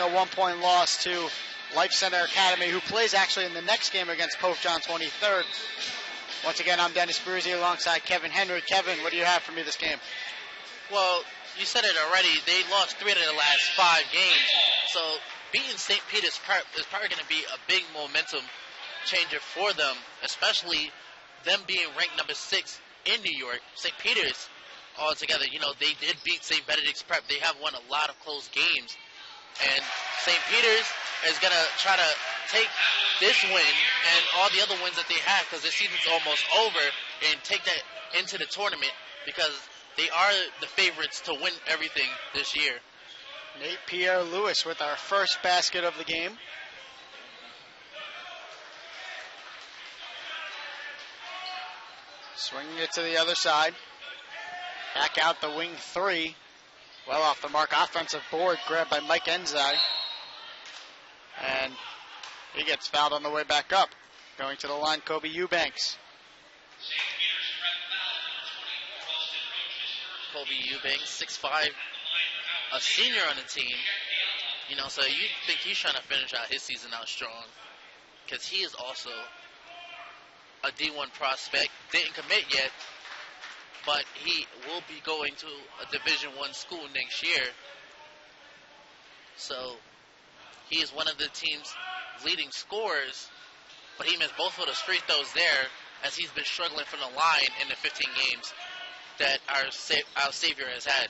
a 1-point loss to Life Center Academy, who plays actually in the next game against Pope John 23rd. Once again, I'm Dennis Bruzzi alongside Kevin Henry. Kevin, what do you have for me this game? Well, you said it already. They lost 3 out of the last 5 games. So beating St. Peter's Prep is probably going to be a big momentum changer for them, especially them being ranked number 6 in New York. St. Peter's altogether, they did beat St. Benedict's Prep. They have won a lot of close games. And St. Peter's is going to try to take this win and all the other wins that they have, because the season's almost over, and take that into the tournament, because they are the favorites to win everything this year. Nate Pierre-Louis with our first basket of the game. Swinging it to the other side. Back out the wing 3. Well off the mark. Offensive board grabbed by Mike Enzai. And he gets fouled on the way back up. Going to the line, Kobe Eubanks. Kobe Eubanks, 6'5", a senior on the team. So you think he's trying to finish out his season out strong, because he is also a D1 prospect. Didn't commit yet, but he will be going to a Division I school next year. So he is one of the team's leading scorers, but he missed both of those free throws there, as he's been struggling from the line in the 15 games that our Savior has had.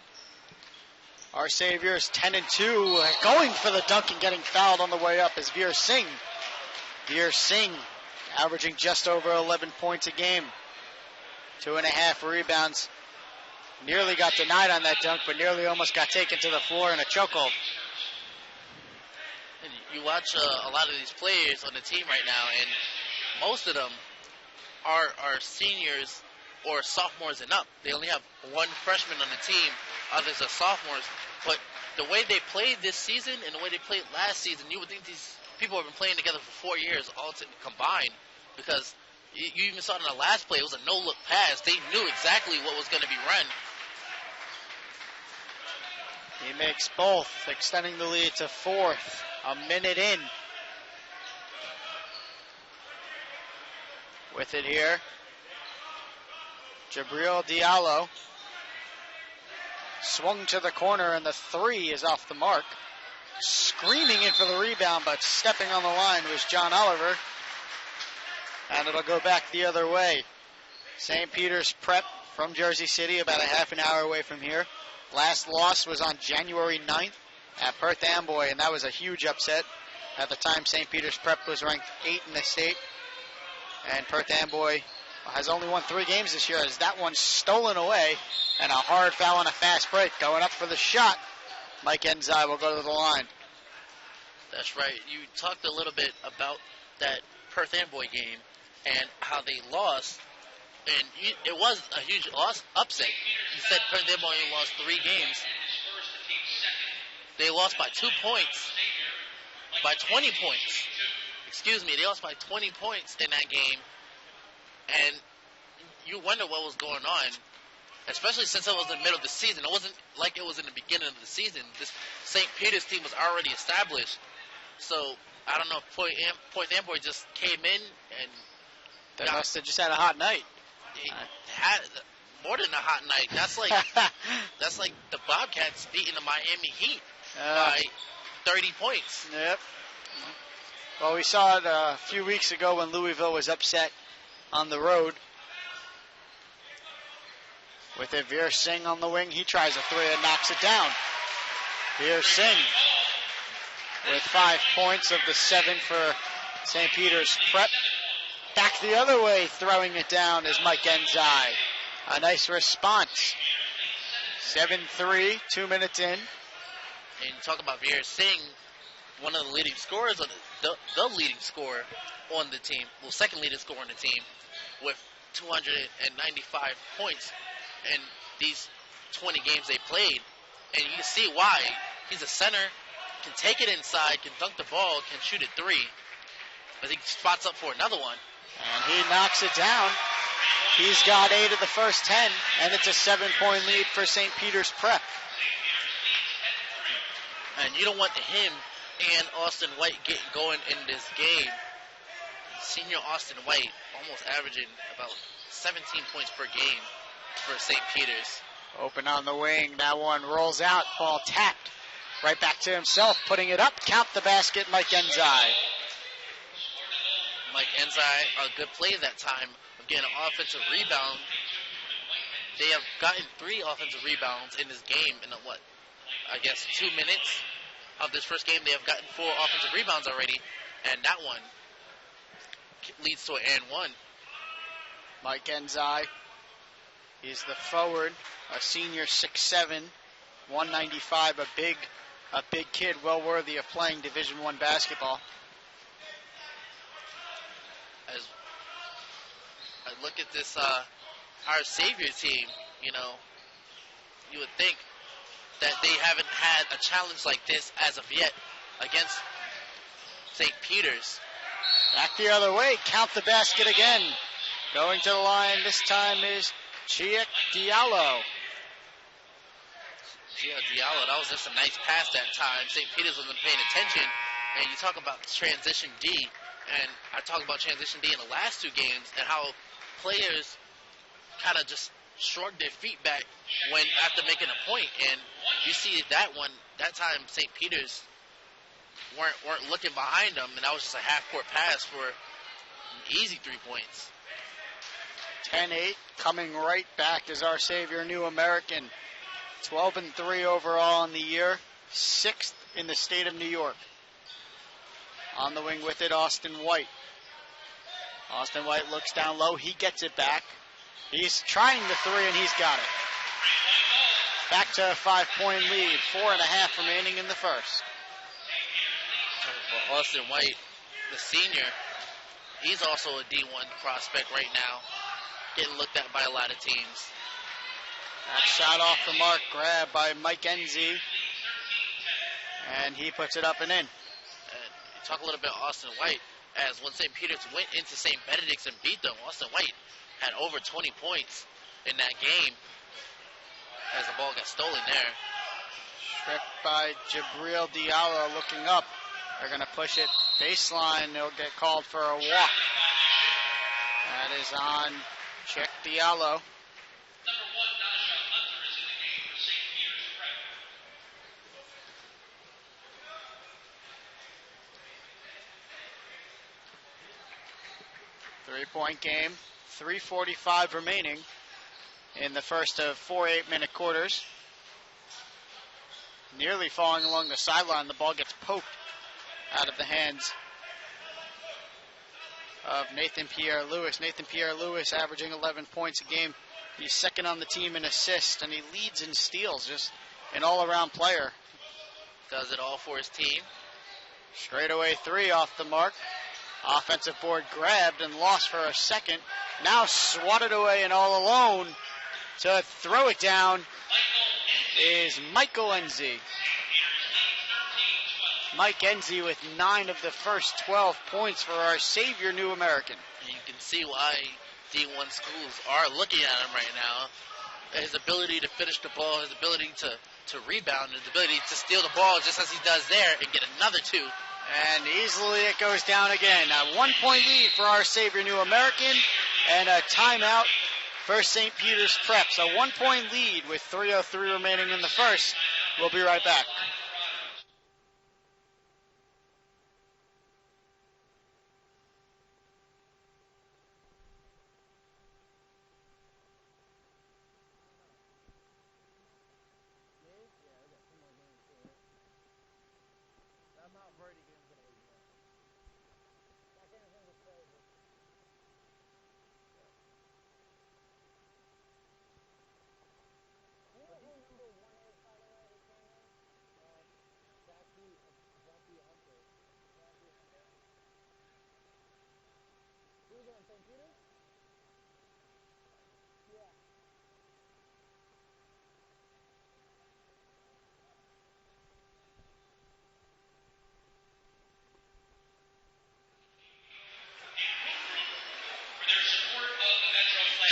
Our Savior is 10-2, going for the dunk and getting fouled on the way up is Veer Singh. Veer Singh averaging just over 11 points a game. 2.5 rebounds. Nearly got denied on that dunk, but nearly almost got taken to the floor in a chokehold. And you watch a lot of these players on the team right now, and most of them are seniors or sophomores and up. They only have one freshman on the team. Others are sophomores. But the way they played this season and the way they played last season, you would think these people have been playing together for 4 years all combined, because you even saw it in the last play. It was a no-look pass. They knew exactly what was going to be run. He makes both, extending the lead to 4th. A minute in. With it here, Jabril Diallo. Swung to the corner, and the 3 is off the mark. Screaming in for the rebound, but stepping on the line was John Oliver. And it'll go back the other way. St. Peter's Prep from Jersey City, about a half an hour away from here. Last loss was on January 9th at Perth Amboy, and that was a huge upset. At the time, St. Peter's Prep was ranked 8 in the state. And Perth Amboy has only won 3 games this year, as that one's stolen away. And a hard foul on a fast break. Going up for the shot, Mike Enzai will go to the line. That's right. You talked a little bit about that Perth Amboy game and how they lost. And it was a huge upset. You said Perth Amboy only lost 3 games. They lost by 2 points. By 20 points. Excuse me, they lost by 20 points in that game. And you wonder what was going on, especially since it was in the middle of the season. It wasn't like it was in the beginning of the season. This St. Peter's team was already established. So, I don't know if Point Amboy just came in and... They must have just had a hot night. They had more than a hot night. That's like that's like the Bobcats beating the Miami Heat by 30 points. Yep. Well, we saw it a few weeks ago when Louisville was upset on the road. With it, Veer Singh on the wing. He tries a 3 and knocks it down. Veer Singh with 5 points of the 7 for St. Peter's Prep. Back the other way, throwing it down is Mike Enzai. A nice response. 7-3, 2 minutes in. And talk about Veer Singh, one of the leading scorers, the leading scorer on the team. Well, second leading scorer on the team with 295 points in these 20 games they played. And you can see why. He's a center, can take it inside, can dunk the ball, can shoot a 3. But he spots up for another one. And he knocks it down. He's got 8 of the first 10, and it's a 7-point lead for St. Peter's Prep. And you don't want him and Austin White getting going in this game. Senior Austin White almost averaging about 17 points per game for St. Peter's. Open on the wing. That one rolls out. Ball tapped. Right back to himself. Putting it up. Count the basket. Mike Enzai. Mike Enzai, a good play that time of getting an offensive rebound. They have gotten 3 offensive rebounds in this game in 2 minutes of this first game. They have gotten 4 offensive rebounds already, and that one leads to an and one. Mike Enzai is the forward, a senior 6'7", 195, a big kid, well worthy of playing Division I basketball. As I look at this, our Xavier team, you would think that they haven't had a challenge like this as of yet against St. Peter's. Back the other way, count the basket again. Going to the line this time is Chiek Diallo. Diallo, that was just a nice pass that time. St. Peter's wasn't paying attention. And you talk about transition D, and I talked about transition D in the last 2 games and how players kind of just shrug their feet back when after making a point. And you see that time St. Peter's weren't looking behind them, and that was just a half-court pass for an easy 3 points. 10-8, coming right back is our Xavier New American. 12-3 overall in the year, 6th in the state of New York. On the wing with it, Austin White. Austin White looks down low. He gets it back. He's trying the 3, and he's got it. Back to a 5-point lead. 4.5 remaining in the first. For Austin White, the senior, he's also a D1 prospect right now. Getting looked at by a lot of teams. That shot off the mark, grabbed by Mike Enzi. And he puts it up and in. And you talk a little bit Austin White, as when St. Peter's went into St. Benedict's and beat them, Austin White had over 20 points in that game as the ball got stolen there. Stripped by Jabril Diallo looking up. They're going to push it baseline. They'll get called for a walk. That is on Chiek Diallo. Three-point game. 3:45 remaining in the first of 4 8-minute quarters. Nearly falling along the sideline. The ball gets poked out of the hands of Nathan Pierre-Louis. Nathan Pierre-Louis averaging 11 points a game. He's second on the team in assists, and he leads in steals. Just an all-around player. Does it all for his team. Straightaway 3 off the mark. Offensive board grabbed and lost for a second. Now swatted away and all alone to throw it down is Michael Enzi. Mike Enzi with 9 of the first 12 points for our Xavier New American. And you can see why D1 schools are looking at him right now. His ability to finish the ball, his ability to rebound, his ability to steal the ball just as he does there and get another 2. And easily it goes down again. A 1-point lead for our Xavier New American and a timeout for St. Peter's Preps. A 1-point lead with 3:03 remaining in the first. We'll be right back.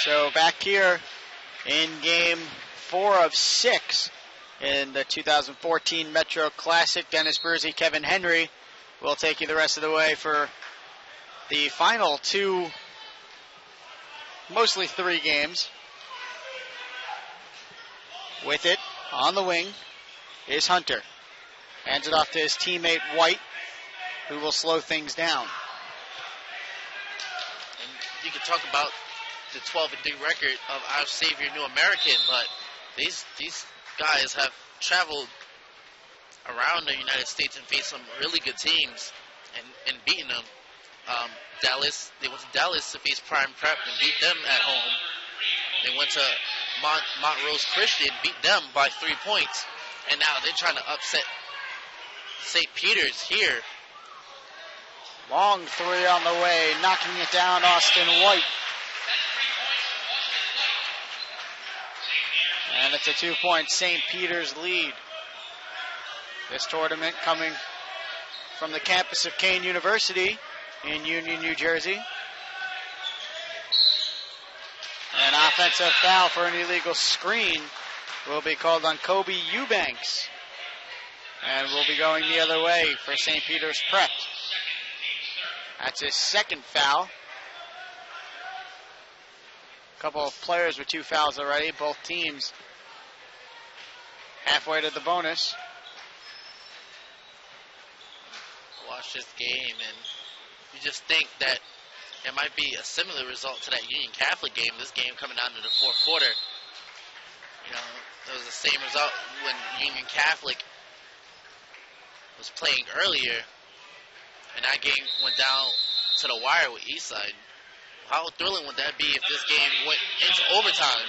So back here in game 4 of 6 in the 2014 Metro Classic. Dennis Bursey, Kevin Henry will take you the rest of the way for the final two, mostly three games. With it on the wing is Hunter. Hands it off to his teammate White, who will slow things down. And you can talk about the 12-3 record of our Savior New American, but these guys have traveled around the United States and faced some really good teams and beaten them. Dallas, they went to Dallas to face Prime Prep and beat them at home. They went to Montrose Christian, beat them by 3 points, and now they're trying to upset St. Peter's here. Long three on the way, knocking it down, Austin White. And it's a 2-point St. Peter's lead. This tournament coming from the campus of Kean University in Union, New Jersey. An offensive foul for an illegal screen will be called on Kobe Eubanks. And will be going the other way for St. Peter's Prep. That's his second foul. A couple of players with 2 fouls already. Both teams halfway to the bonus. Watch this game, and you just think that it might be a similar result to that Union Catholic game. This game coming down to the fourth quarter. You know, it was the same result when Union Catholic was playing earlier, and that game went down to the wire with Eastside. How thrilling would that be if this game went into overtime?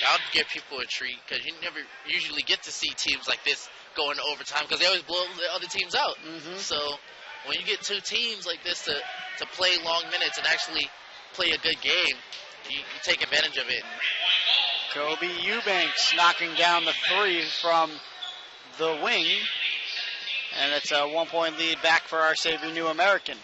That would give people a treat, because you never usually get to see teams like this go into overtime, because they always blow the other teams out. So when you get two teams like this to play long minutes and actually play a good game, you take advantage of it. Kobe Eubanks knocking down the three from the wing. And it's a 1-point lead back for our Savior New American.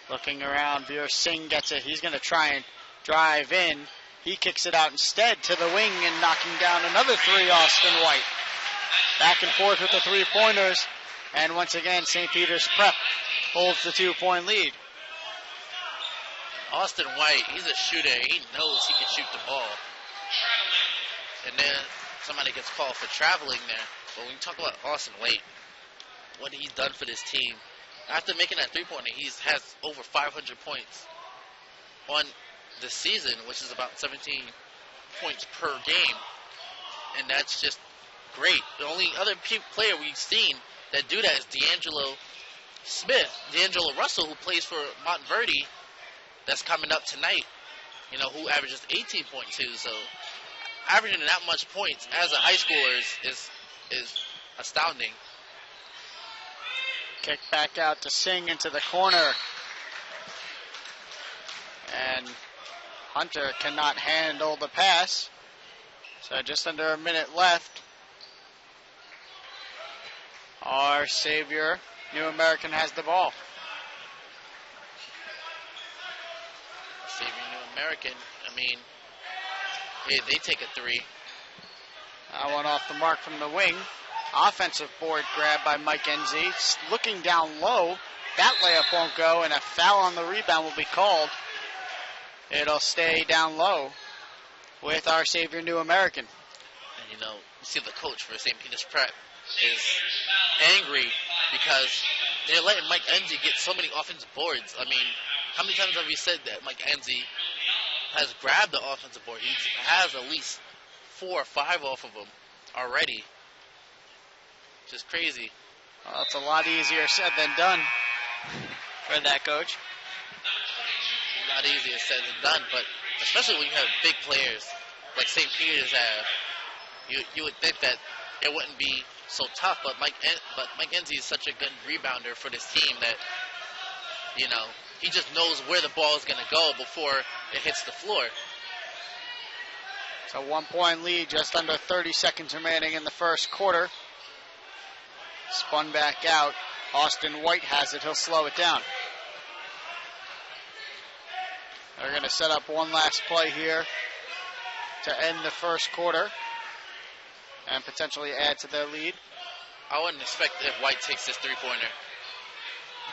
Looking around, Veer Singh gets it. He's going to try and drive in. He kicks it out instead to the wing and knocking down another three, Austin White. Back and forth with the three-pointers. And once again, St. Peter's Prep holds the 2-point lead. Austin White, he's a shooter. He knows he can shoot the ball. And then somebody gets called for traveling there. But when you talk about Austin White, what he's done for this team, after making that three-pointer, he has over 500 points on the season, which is about 17 points per game. And that's just great. The only other player we've seen that do that is D'Angelo Russell, who plays for Montverde, that's coming up tonight, you know, who averages 18.2. So averaging that much points as a high schooler is astounding. Kick back out to Singh into the corner. And Hunter cannot handle the pass. So just under a minute left. Our Savior New American has the ball. Savior New American, I mean, they take a three. That one off the mark from the wing. Offensive board grab by Mike Enzi. Looking down low. That layup won't go, and a foul on the rebound will be called. It'll stay down low with our Savior New American. And you know, you see the coach for St. Peter's Prep is angry because they're letting Mike Enzi get so many offensive boards. I mean, how many times have we said that Mike Enzi has grabbed the offensive board? He has at least 4 or 5 off of them already. Just crazy. Well, it's a lot easier said than done for that coach. A lot easier said than done, but especially when you have big players like St. Peter's have, you would think that it wouldn't be so tough. But Mike Enzi is such a good rebounder for this team that, you know, he just knows where the ball is going to go before it hits the floor. It's a 1-point lead, just under 30 seconds remaining in the first quarter. Spun back out. Austin White has it. He'll slow it down. They're going to set up one last play here to end the first quarter and potentially add to their lead. I wouldn't expect if White takes this three-pointer.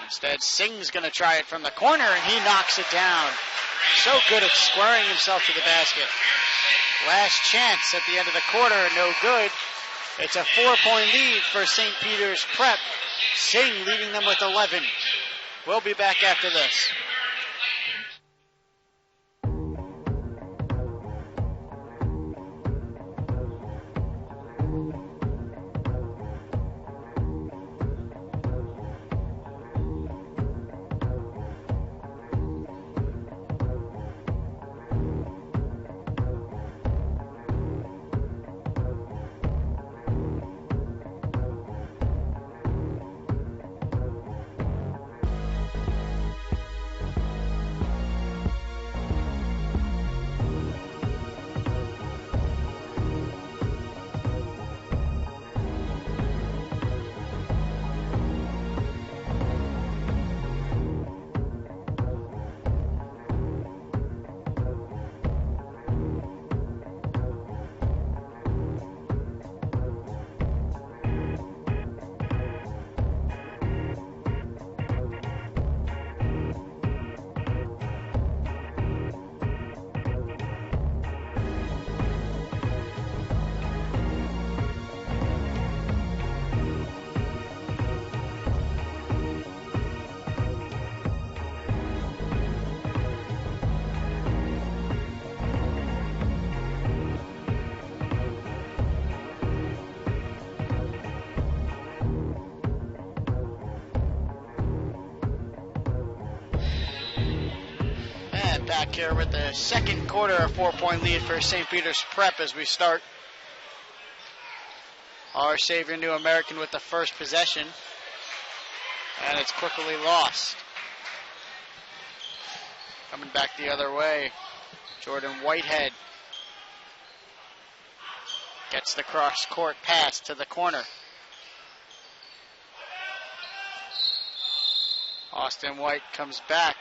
Instead, Singh's going to try it from the corner, and he knocks it down. So good at squaring himself to the basket. Last chance at the end of the quarter, no good. It's a 4-point lead for St. Peter's Prep. Singh leading them with 11. We'll be back after this. Back here with the second quarter, a 4-point lead for St. Peter's Prep as we start. Our Savior New American with the first possession, and it's quickly lost. Coming back the other way, Jordan Whitehead gets the cross-court pass to the corner. Austin White comes back.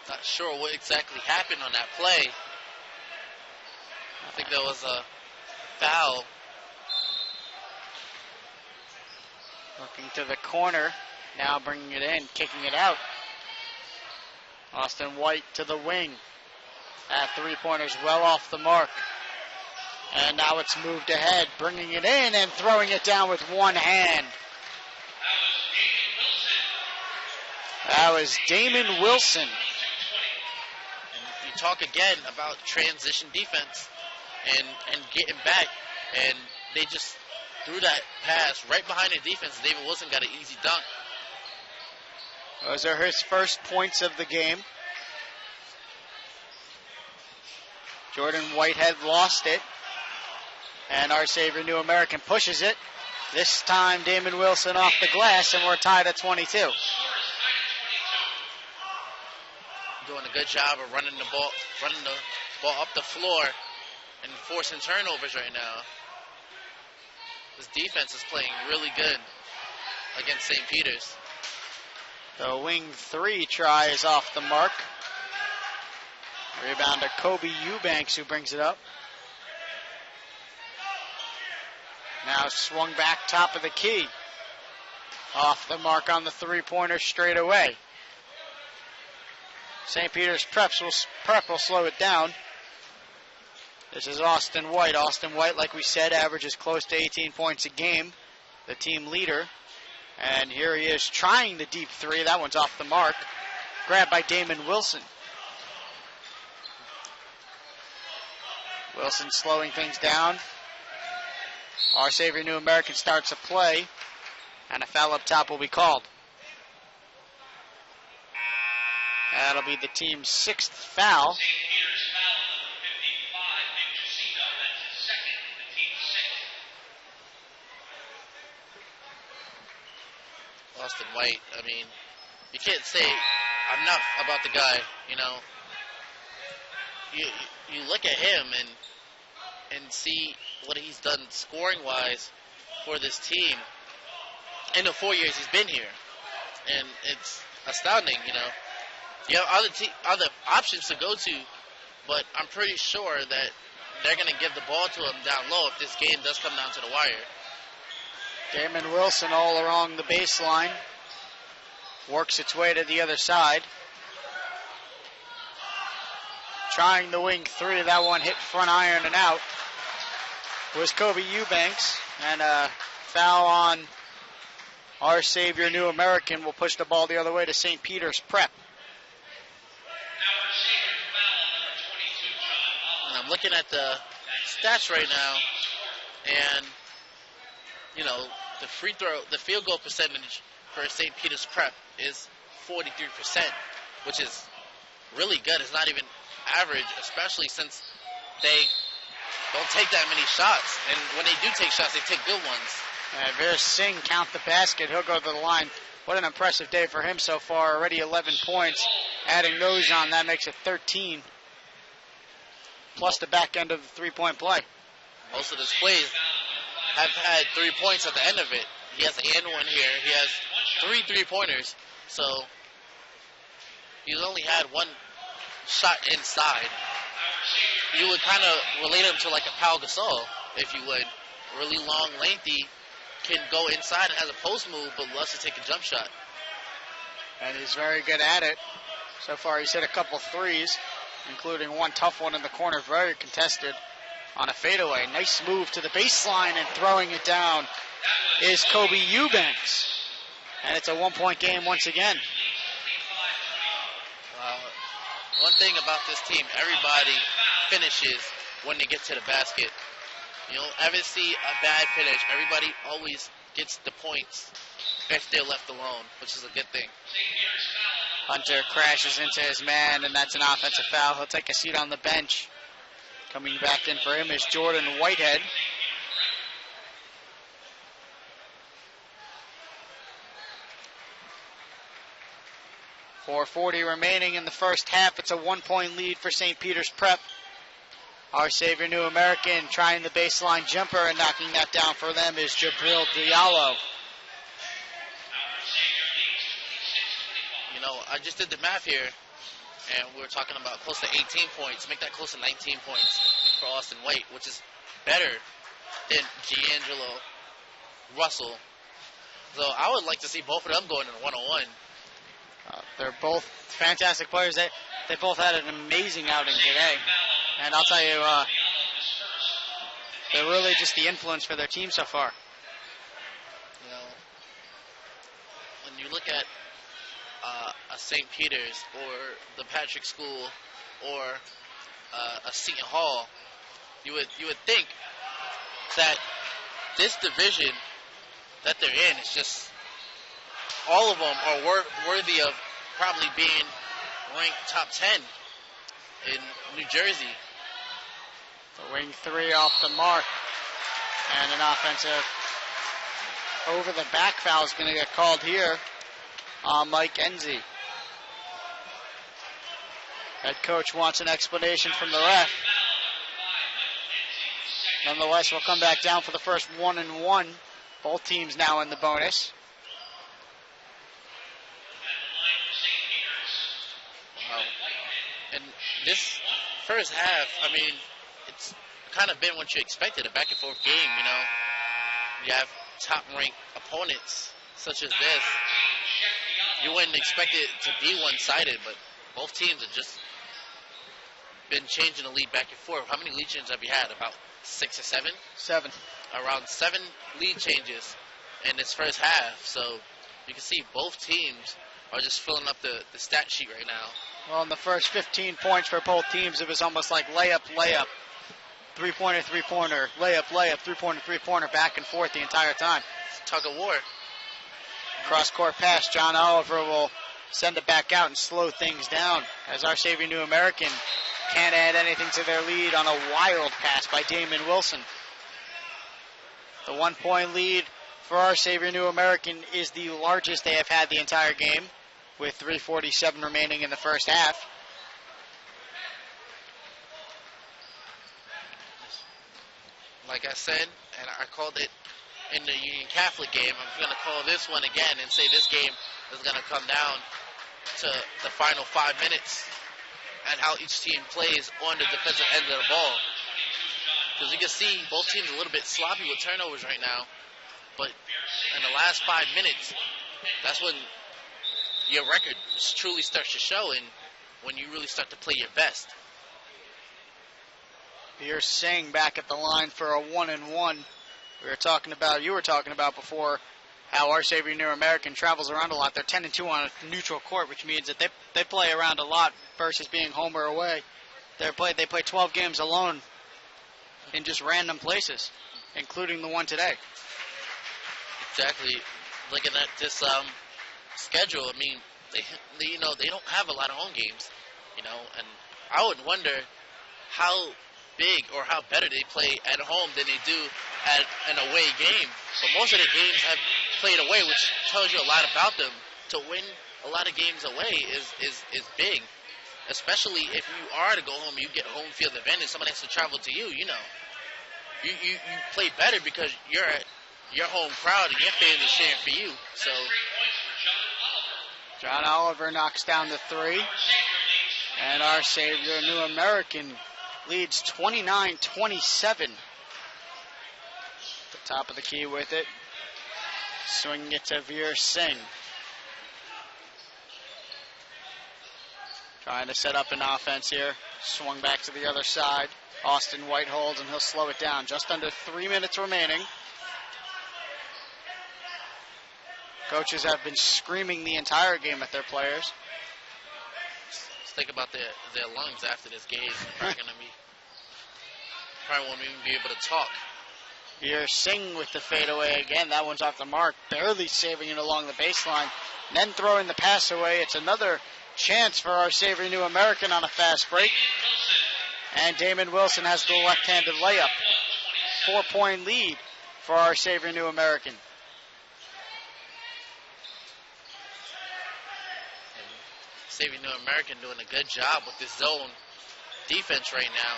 Not sure what exactly happened on that play. I think there was a foul. Looking to the corner, now bringing it in, kicking it out. Austin White to the wing. That three-pointer's well off the mark. And now it's moved ahead, bringing it in and throwing it down with one hand. That was Damon Wilson. Talk again about transition defense and getting back, and they just threw that pass right behind the defense. David Wilson got an easy dunk. Those are his first points of the game. Jordan Whitehead lost it, and our Savior New American pushes it. This time Damon Wilson off the glass, and we're tied at 22. Doing a good job of running the ball up the floor and forcing turnovers right now. This defense is playing really good against St. Peter's. The wing three try is off the mark. Rebound to Kobe Eubanks, who brings it up. Now swung back top of the key. Off the mark on the three-pointer straight away. St. Peter's Prep will slow it down. This is Austin White. Austin White, like we said, averages close to 18 points a game, the team leader. And here he is trying the deep three. That one's off the mark. Grabbed by Damon Wilson. Wilson slowing things down. Our Savior New American starts a play, and a foul up top will be called. That'll be the team's sixth foul. Austin White, I mean, you can't say enough about the guy, you know. You look at him and see what he's done scoring-wise for this team in the 4 years he's been here. And astounding. You have other options to go to, but I'm pretty sure that they're going to give the ball to him down low if this game does come down to the wire. Damon Wilson all along the baseline. Works its way to the other side. Trying the wing three. That one hit front iron and out. Was Kobe Eubanks. And a foul on Our Savior New American will push the ball the other way to St. Peter's Prep. And I'm looking at the stats right now, and the field goal percentage for St. Peter's Prep is 43%, which is really good. It's not even average, especially since they don't take that many shots. And when they do take shots, they take good ones. Veer Singh count the basket. He'll go to the line. What an impressive day for him so far. Already 11 points. Adding those on, that makes it 13. Plus the back end of the three-point play. Most of his plays have had 3 points at the end of it. He has an and one here. He has 3 3-pointers. So he's only had one shot inside. You would kind of relate him to like a Pau Gasol, if you would. Really long, lengthy, can go inside and has a post move, but loves to take a jump shot. And he's very good at it. So far he's hit a couple threes, including one tough one in the corner, very contested on a fadeaway. Nice move to the baseline and throwing it down is Kobe Eubanks. And it's a 1-point game once again. One thing about this team, everybody finishes when they get to the basket. You don't ever see a bad finish. Everybody always gets the points if they're left alone, which is a good thing. Hunter crashes into his man, and that's an offensive foul. He'll take a seat on the bench. Coming back in for him is Jordan Whitehead. .440 remaining in the first half. It's a 1-point lead for St. Peter's Prep. Our Savior New American trying the baseline jumper, and knocking that down for them is Jabril Diallo. I just did the math here, and we were talking about close to 18 points. Make that close to 19 points for Austin White, which is better than D'Angelo Russell. So I would like to see both of them going in a one-on-one. They're both fantastic players. They both had an amazing outing today. And I'll tell you, they're really just the influence for their team so far. When you look at a St. Peter's or the Patrick School or a Seton Hall, you would think that this division that they're in is just all of them are worthy of probably being ranked top 10 in New Jersey. The wing three off the mark, and an offensive over the back foul is going to get called here on Mike Enzi. Head coach wants an explanation from the ref. Nonetheless, we'll come back down for the first 1-1. Both teams now in the bonus. Wow. And this first half, it's kind of been what you expected, a back and forth game, You have top-ranked opponents such as this. You wouldn't expect it to be one-sided, but both teams have just been changing the lead back and forth. How many lead changes have you had? About 6 or 7? 7. Around 7 lead changes in this first half. So you can see both teams are just filling up the stat sheet right now. Well, in the first 15 points for both teams, it was almost like layup, three-pointer, three-pointer, layup, three-pointer, three-pointer, back and forth the entire time. It's tug of war. Cross-court pass. John Oliver will send it back out and slow things down as Our Savior New American can't add anything to their lead on a wild pass by Damon Wilson. The 1-point lead for Our Savior New American is the largest they have had the entire game, with 3:47 remaining in the first half. Like I said, and I called it in the Union Catholic game, I'm going to call this one again and say this game is going to come down to the final 5 minutes and how each team plays on the defensive end of the ball. Because you can see both teams a little bit sloppy with turnovers right now. But in the last 5 minutes, that's when your record truly starts to show and when you really start to play your best. You're saying back at the line for a 1-and-1. You were talking about before how our Xavier New American travels around a lot. They're 10-2 on a neutral court, which means that they play around a lot versus being home or away. They play 12 games alone in just random places, including the one today. Exactly. Looking at this schedule, I mean, they don't have a lot of home games, and I would wonder how big or how better they play at home than they do at an away game. But most of the games have played away, which tells you a lot about them. To win a lot of games away is big, especially if you are to go home, you get home field advantage. Somebody has to travel to you. You play better because you're at your home crowd and your fans are cheering for you. So John Oliver knocks down the three, and our Xavier New American leads 29-27. The top of the key with it. Swinging it to Veer Singh. Trying to set up an offense here. Swung back to the other side. Austin White holds, and he'll slow it down. Just under 3 minutes remaining. Coaches have been screaming the entire game at their players. Just think about their lungs after this game. They're probably won't even be able to talk. Veer Singh with the fadeaway again. That one's off the mark. Barely saving it along the baseline. Then throwing the pass away. It's another chance for our Xavier New American on a fast break. And Damon Wilson has the left-handed layup. 4-point lead for our Xavier New American. Xavier New American doing a good job with this zone defense right now.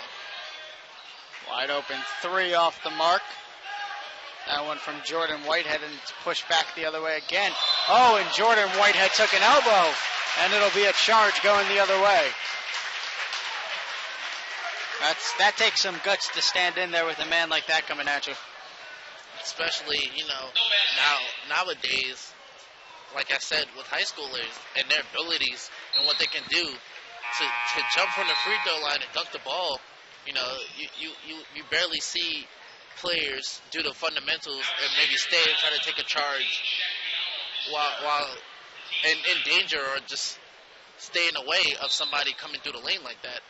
Wide open three off the mark. That one from Jordan Whitehead, and it's pushed back the other way again. Oh, and Jordan Whitehead took an elbow, and it'll be a charge going the other way. That takes some guts to stand in there with a man like that coming at you. Especially, nowadays, like I said, with high schoolers and their abilities and what they can do to jump from the free throw line and dunk the ball, you barely see players do the fundamentals and maybe stay and try to take a charge while in danger or just stay in the way of somebody coming through the lane like that.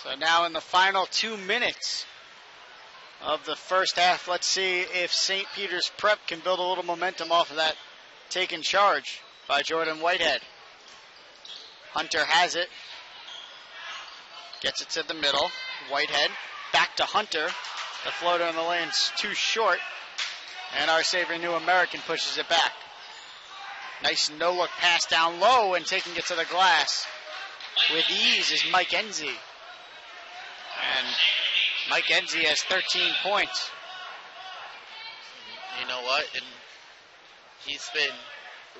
So now in the final 2 minutes of the first half, let's see if St. Peter's Prep can build a little momentum off of that taken charge by Jordan Whitehead. Hunter has it. Gets it to the middle. Whitehead back to Hunter. The floater in the lane's too short. And our Xavier New American pushes it back. Nice no-look pass down low, and taking it to the glass with ease is Mike Enzi. And Mike Enzi has 13 points. You know what? And he's been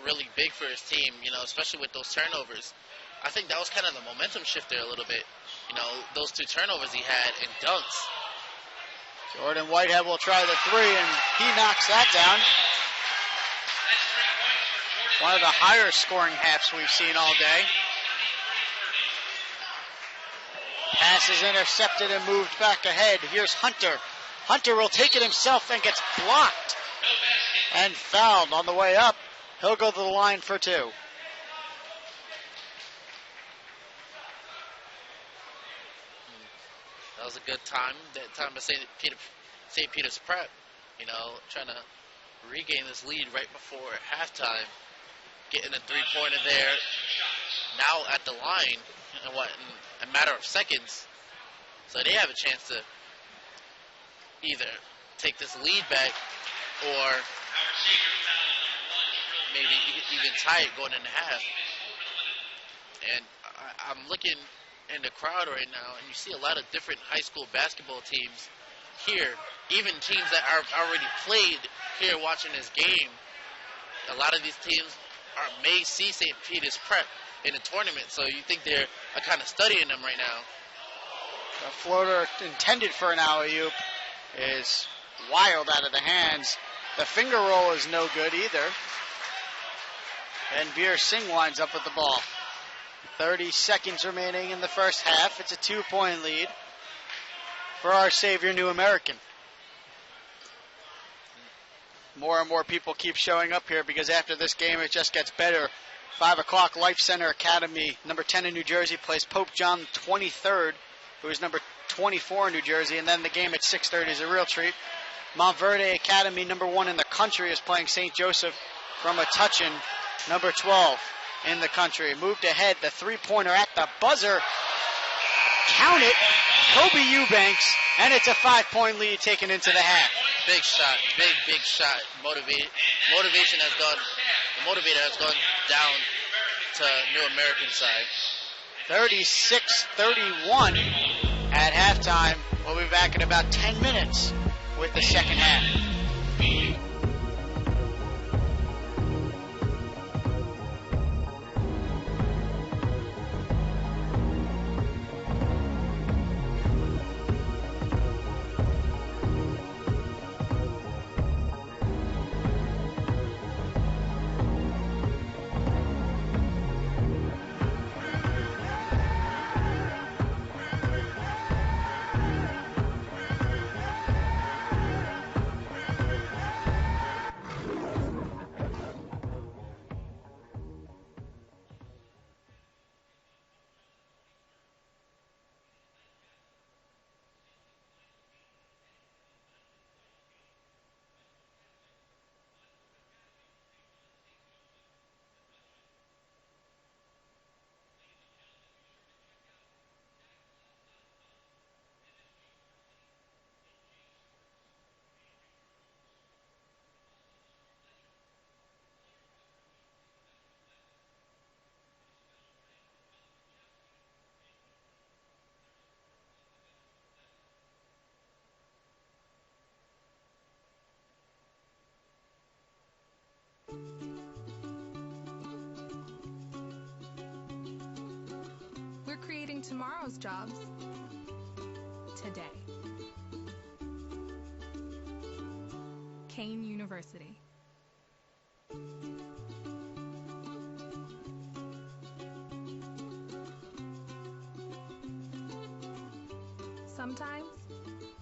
really big for his team, especially with those turnovers. I think that was kind of the momentum shifter a little bit. Those two turnovers he had and dunks. Jordan Whitehead will try the three, and he knocks that down. One of the higher scoring halves we've seen all day. Pass is intercepted and moved back ahead. Here's Hunter. Hunter will take it himself and gets blocked and fouled on the way up. He'll go to the line for two. That was a good time. That time to St. Peter's Prep, trying to regain this lead right before halftime. Getting a three-pointer there. Now at the line, in a matter of seconds. So they have a chance to either take this lead back or maybe even tie it going into half. And I'm looking in the crowd right now, and you see a lot of different high school basketball teams here, even teams that are already played here watching this game. a lot of these teams may see St. Peter's Prep in a tournament, so you think they're kind of studying them right now. The floater intended for an alley-oop is wild out of the hands. The finger roll is no good either. And Veer Singh winds up with the ball. 30 seconds remaining in the first half. It's a 2-point lead for our savior, New American. More and more people keep showing up here because after this game it just gets better. 5 o'clock, Life Center Academy, number 10 in New Jersey, plays Pope John 23rd, who is number 24 in New Jersey, and then the game at 6:30 is a real treat. Montverde Academy, number 1 in the country, is playing St. Joseph from Metuchen, number 12 in the country. Moved ahead, the three-pointer at the buzzer. Count it, Kobe Eubanks, and it's a 5-point lead taken into the half. Big shot, big shot. Motivation has gone, the motivator has gone down to New American side. 36-31 at halftime. We'll be back in about 10 minutes with the second half. We're creating tomorrow's jobs today. Kean University. Sometimes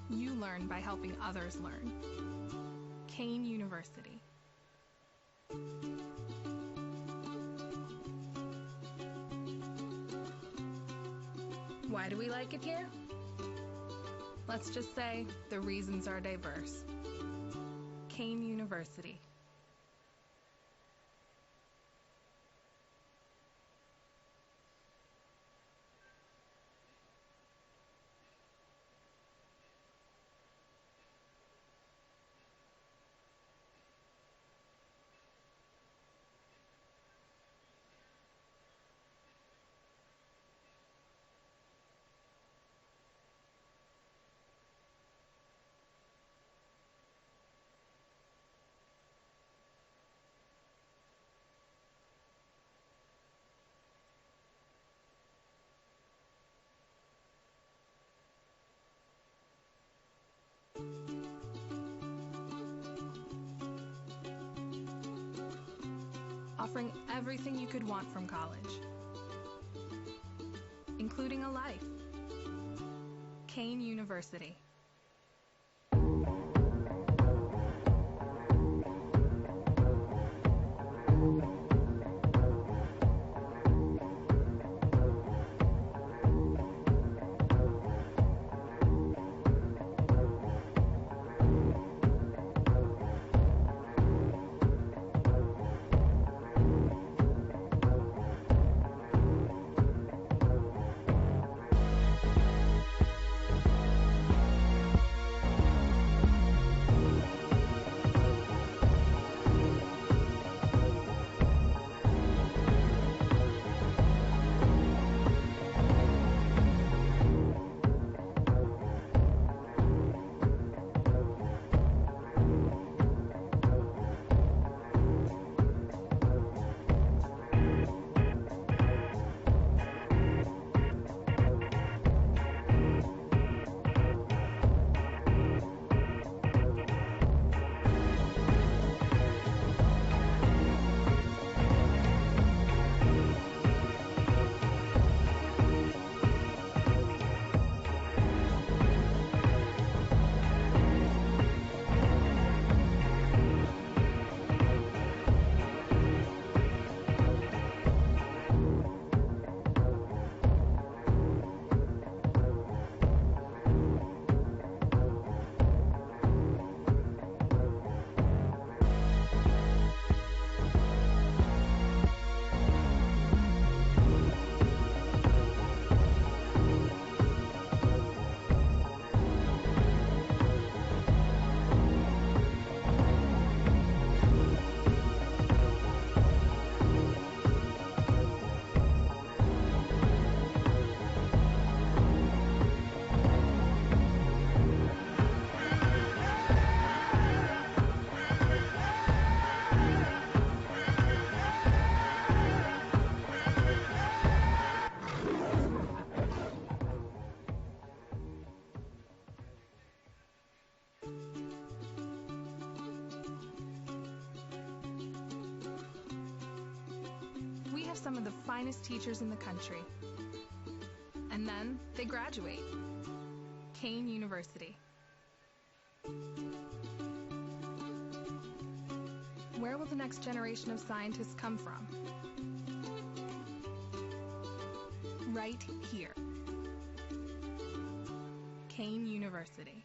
you learn by helping others learn. Kean University. Why do we like it here? Let's just say the reasons are diverse. Kean University. Offering everything you could want from college, including a life. Kean University. have some of the finest teachers in the country. And then they graduate. Kean University. Where will the next generation of scientists come from? Right here. Kean University.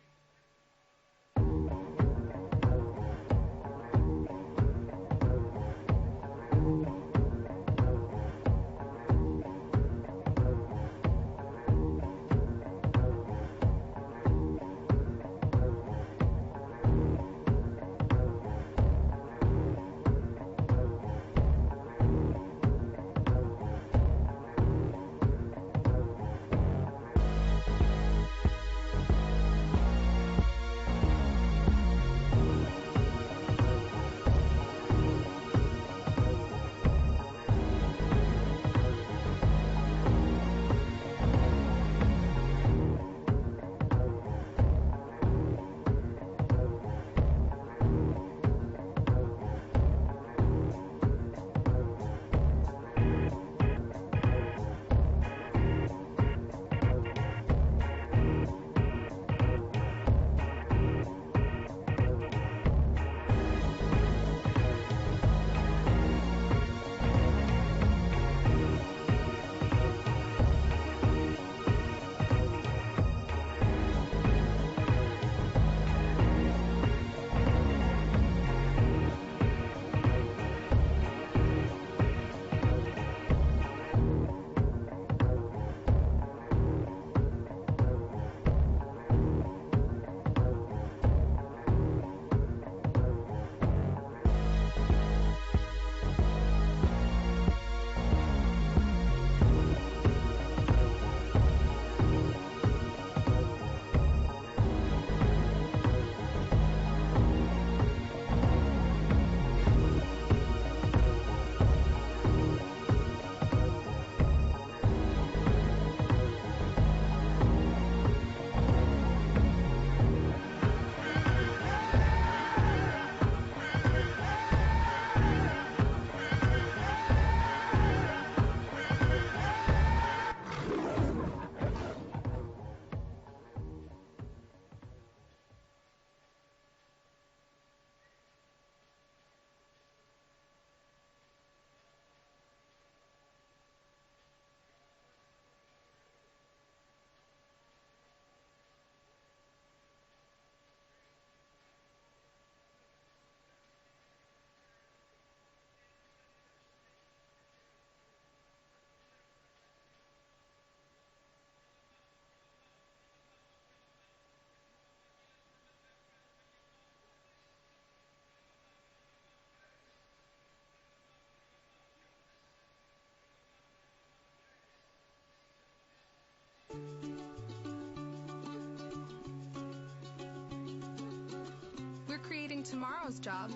We're creating tomorrow's jobs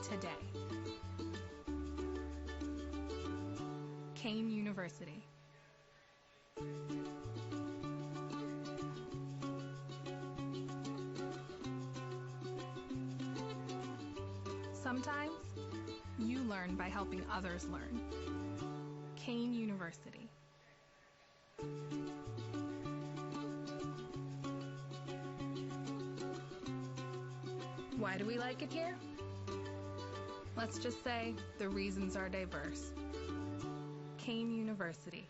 today. Kean University. Sometimes you learn by helping others learn. Kean University. Why do we like it here? Let's just say the reasons are diverse. Kean University.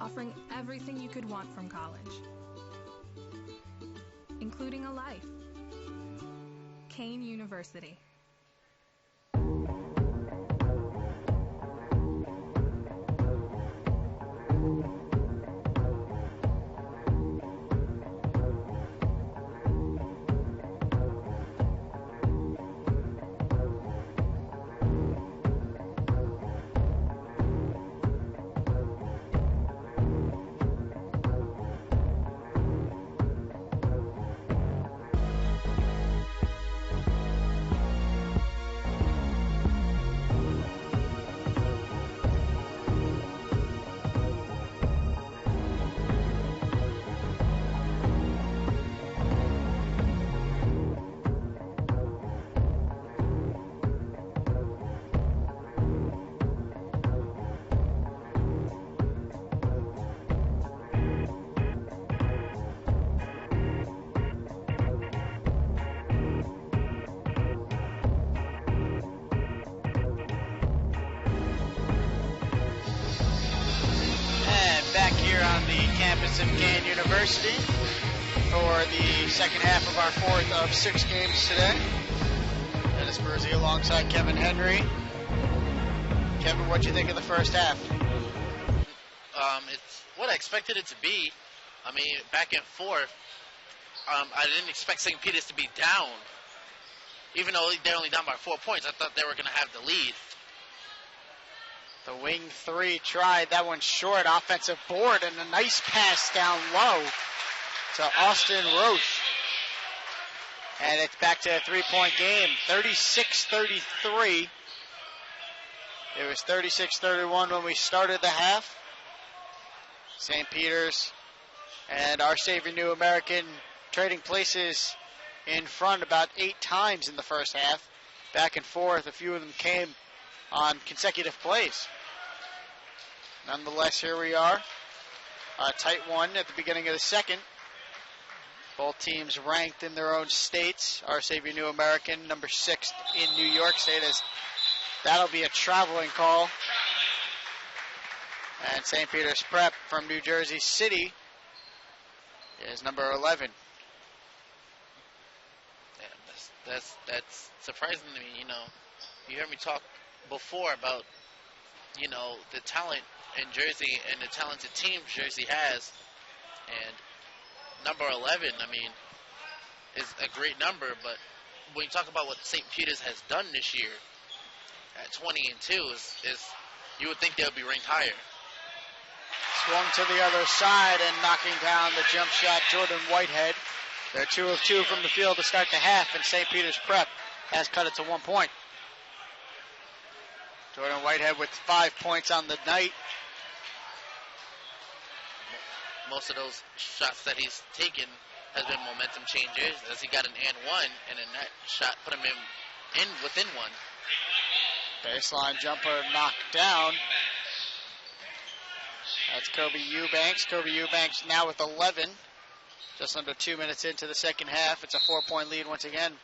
Offering everything you could want from college, including a life. Kean University. on the campus of Kean University for the second half of our fourth of 6 games today. Dennis Burzy alongside Kevin Henry. Kevin, what'd you think of the first half? It's what I expected it to be. I mean, back and forth. I didn't expect St. Peter's to be down. Even though they're only down by 4 points, I thought they were going to have the lead. The wing 3 tried. That one short. Offensive board and a nice pass down low to Austin Roche. And it's back to a 3-point game. 36-33. It was 36-31 when we started the half. St. Peter's and Our Savior New American trading places in front about 8 times in the first half. Back and forth. A few of them came on consecutive plays. Nonetheless, here we are. A tight one at the beginning of the second. Both teams ranked in their own states. Our Savior New American, number 6 in New York State, as that'll be a traveling call. And St. Peter's Prep from New Jersey City is number 11. Yeah, that's surprising to me. You know, you heard me talk before about, you know, the talent in Jersey and the talented team Jersey has. And number 11, I mean, is a great number. But when you talk about what St. Peter's has done this year at 20-2, is you would think they would be ranked higher. Swung to the other side and knocking down the jump shot, Jordan Whitehead. They're 2 of 2 from the field to start the half, and St. Peter's Prep has cut it to 1 point. Jordan Whitehead with 5 points on the night. Most of those shots that he's taken has been momentum changers, as he got an and one, and then that shot put him in within one. Baseline jumper knocked down. That's Kobe Eubanks. Kobe Eubanks now with 11. Just under 2 minutes into the second half. It's a 4-point lead once again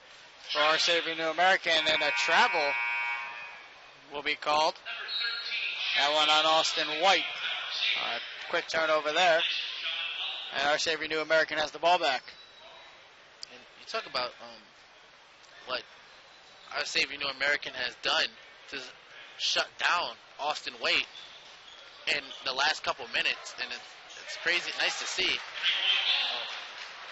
for Our Savior New American, and a travel will be called. That one on Austin White. Quick turnover there. And Our Savior New American has the ball back. And you talk about what Our Savior New American has done to shut down Austin White in the last couple minutes, and it's crazy, nice to see.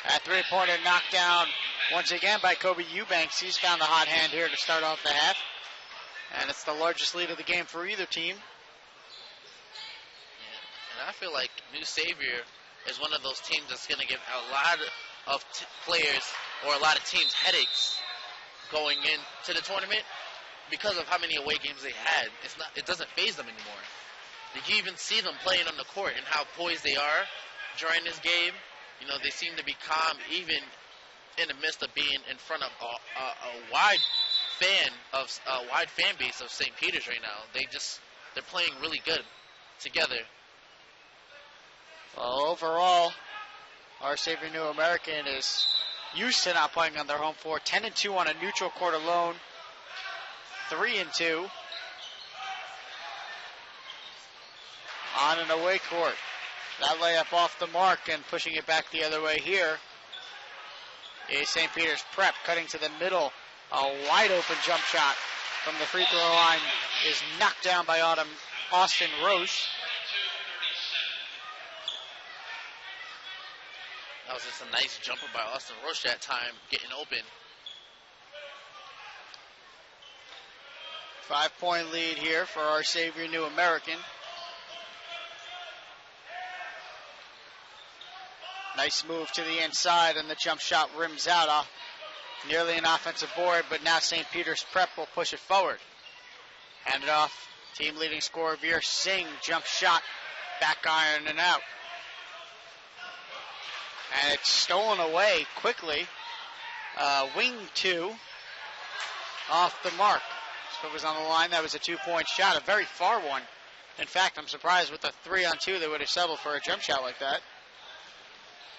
That 3-pointer knocked down once again by Kobe Eubanks. He's found a hot hand here to start off the half. And it's the largest lead of the game for either team. Yeah. And I feel like New Savior is one of those teams that's going to give a lot of players or a lot of teams headaches going into the tournament because of how many away games they had. It doesn't faze them anymore. You even see them playing on the court and how poised they are during this game. You know, they seem to be calm even in the midst of being in front of a wide fan base of St. Peter's right now. They're playing really good together. Well, overall, Our Savior New American is used to not playing on their home floor. 10-2 on a neutral court alone. 3-2 on an away court. That layup off the mark, and pushing it back the other way here is St. Peter's Prep, cutting to the middle. A wide open jump shot from the free throw line is knocked down by Austin Roche. That was just a nice jumper by Austin Roche that time, getting open. 5-point lead here for Our Savior New American. Nice move to the inside, and the jump shot rims out off nearly an offensive board, but now St. Peter's Prep will push it forward. Hand it off. Team leading scorer Veer Singh, jump shot, back iron and out. And it's stolen away quickly. Wing 2 off the mark. So it was on the line. That was a 2-point shot, a very far one. In fact, I'm surprised with the 3-on-2 they would have settled for a jump shot like that.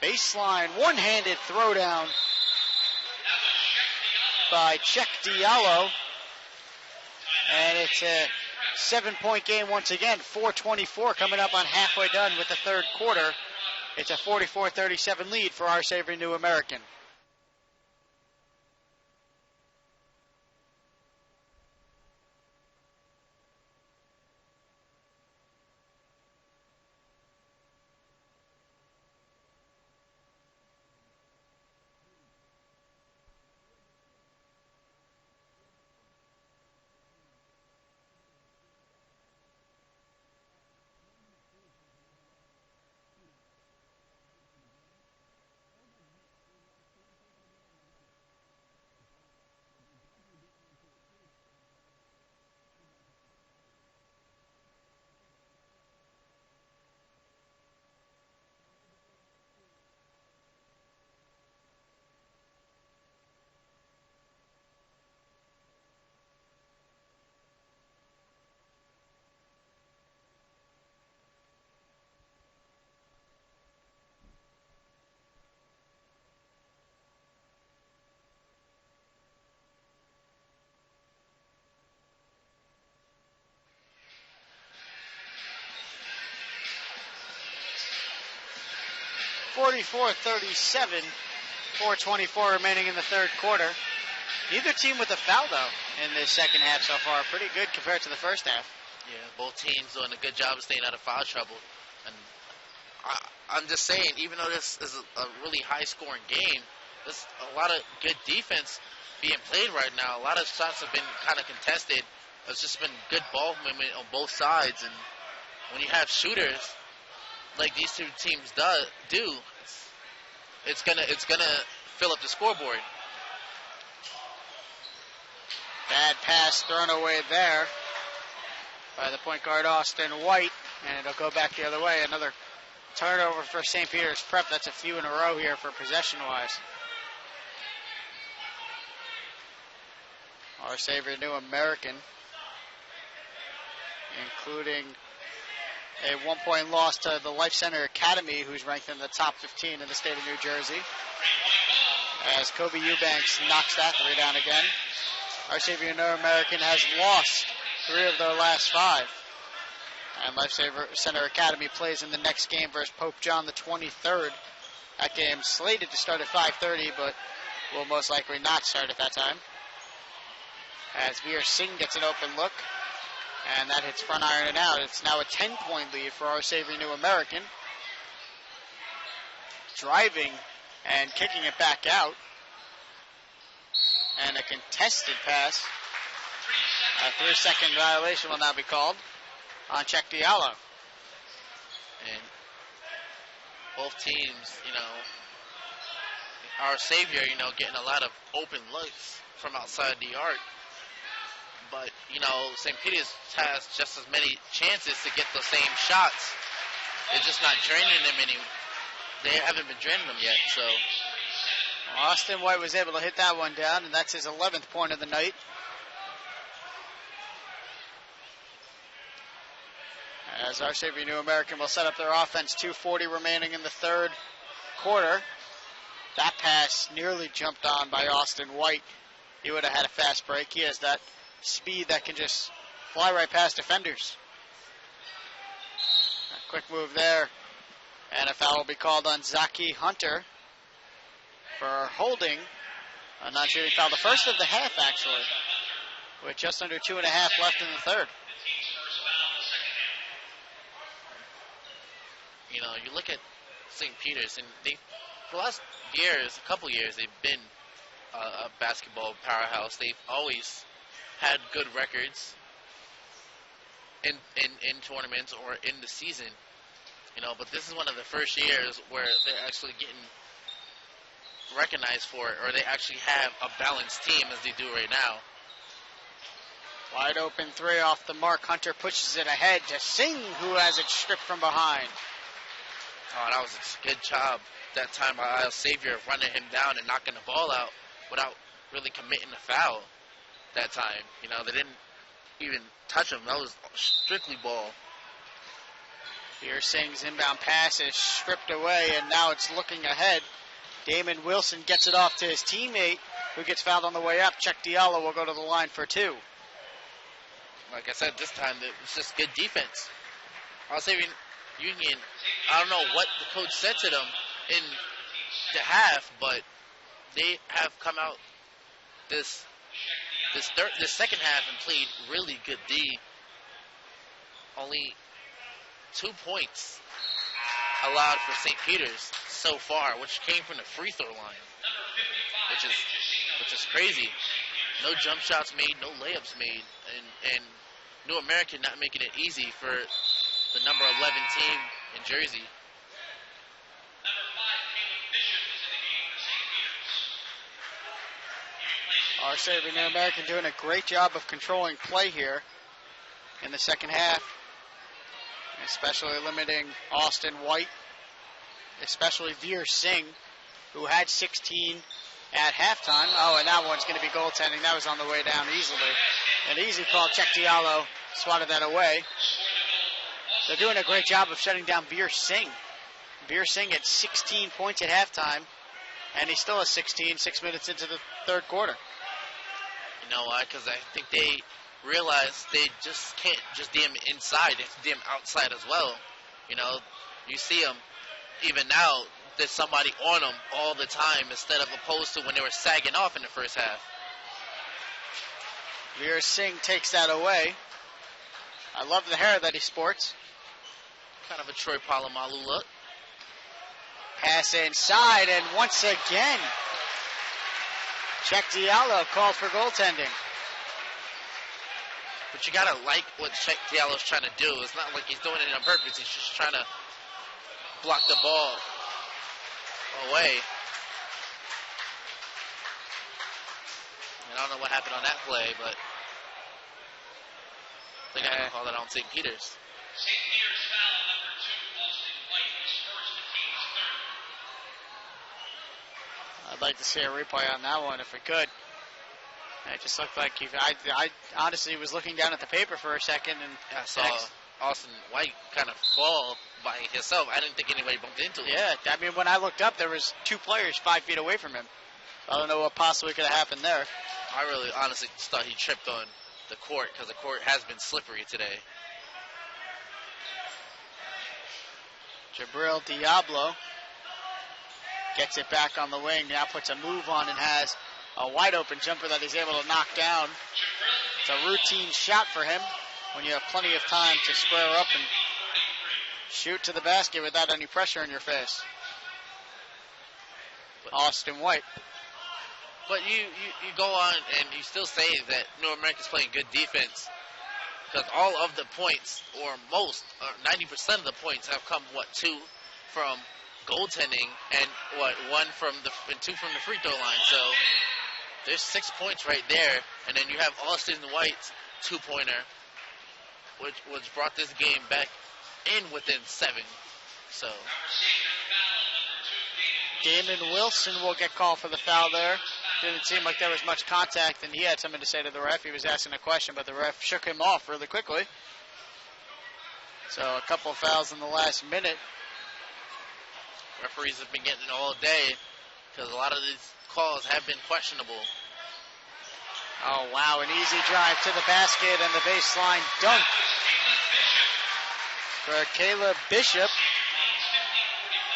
Baseline, one-handed throwdown by Cheick Diallo. And it's a 7-point game once again. 4:24 coming up on halfway done with the third quarter. It's a 44-37 lead for Our Savior New American. (44-37), 4:24 remaining in the third quarter. Neither team with a foul, though, in this second half so far. Pretty good compared to the first half. Yeah, both teams doing a good job of staying out of foul trouble. And I'm just saying, even though this is a really high-scoring game, there's a lot of good defense being played right now. A lot of shots have been kind of contested. It's just been good ball movement on both sides. And when you have shooters like these two teams do, it's gonna fill up the scoreboard. Bad pass thrown away there by the point guard Austin White, and it'll go back the other way. Another turnover for St. Peter's Prep. That's a few in a row here for possession-wise. Our Savior New American, including a 1-point loss to the Life Center Academy, who's ranked in the top 15 in the state of New Jersey, as Kobe Eubanks knocks that three down again. Our Savior New American has lost 3 of their last 5. And Life Center Academy plays in the next game versus Pope John the 23rd. That game slated to start at 5:30, but will most likely not start at that time. As Veer Singh gets an open look, and that hits front iron and out. It's now a 10-point lead for Our Savior New American. Driving and kicking it back out. And a contested pass. A 3-second violation will now be called on Check Diallo. And both teams, Our Savior, getting a lot of open looks from outside the arc. But, St. Peter's has just as many chances to get the same shots. They're just not draining them They haven't been draining them yet, so. Austin White was able to hit that one down, and that's his 11th point of the night. As Our Savior New American will set up their offense, 2:40 remaining in the third quarter. That pass nearly jumped on by Austin White. He would have had a fast break. He has that speed that can just fly right past defenders. A quick move there. And a foul will be called on Zaki Hunter for holding a non-shooting foul. The first of the half, actually, with just under 2.5 left in the third. You look at St. Peter's, and the last couple years, they've been a basketball powerhouse. They've always had good records in tournaments or in the season, but this is one of the first years where they're actually getting recognized for it, or they actually have a balanced team as they do right now. Wide open 3 off the mark. Hunter pushes it ahead to Singh, who has it stripped from behind. Oh, that was a good job that time by Our Savior, running him down and knocking the ball out without really committing a foul that time. They didn't even touch him. That was strictly ball. Here Singh's inbound pass is stripped away, and now it's looking ahead. Damon Wilson gets it off to his teammate, who gets fouled on the way up. Check Diallo will go to the line for 2. like I said, this time it was just good defense. I was saying Union, I don't know what the coach said to them in the half, but they have come out this second half and played really good D. Only 2 points allowed for St. Peter's so far, which came from the free throw line, which is crazy. No jump shots made, no layups made, and New American not making it easy for the number 11 team in Jersey. Our Sabre New American doing a great job of controlling play here in the second half, especially limiting Austin White, especially Veer Singh, who had 16 at halftime. Oh, and that one's going to be goaltending. That was on the way down easily. An easy call. Check Diallo swatted that away. They're doing a great job of shutting down Veer Singh. Veer Singh at 16 points at halftime, and he still has 16, 6 minutes into the third quarter. You know why? Because I think they realize they just can't just DM inside. They have to DM outside as well. You know, you see them, even now, there's somebody on them all the time instead of opposed to when they were sagging off in the first half. Veer Singh takes that away. I love the hair that he sports. Kind of a Troy Polamalu look. Pass inside, and once again, Check Diallo called for goaltending. But you gotta like what Check Diallo's trying to do. It's not like he's doing it on purpose. He's just trying to block the ball away. And I don't know what happened on that play, but I think I can call that on St. Peter's. St. Peter's foul number 2, Austin White, his first, the team's third. I'd like to see a replay on that one if we could. It just looked like I honestly was looking down at the paper for a second and I saw Austin White kind of fall by himself. I didn't think anybody bumped into him. Yeah, I mean, when I looked up, there was 2 players 5 feet away from him. I don't know what possibly could have happened there. I really honestly just thought he tripped on the court because the court has been slippery today. Jabril Diablo gets it back on the wing, now puts a move on and has a wide open jumper that he's able to knock down. It's a routine shot for him when you have plenty of time to square up and shoot to the basket without any pressure in your face. Austin White. But you go on and you still say that New America's playing good defense because all of the points, or most, or 90% of the points have come, 2 from goaltending and 2 from the free throw line. So there's 6 points right there, and then you have Austin White's 2-pointer, which brought this game back in within 7. So Damon Wilson will get called for the foul there. Didn't seem like there was much contact, and he had something to say to the ref. He was asking a question, but the ref shook him off really quickly. So a couple of fouls in the last minute. Referees have been getting it all day because a lot of these calls have been questionable. Oh, wow, an easy drive to the basket and the baseline dunk for Caleb Bishop.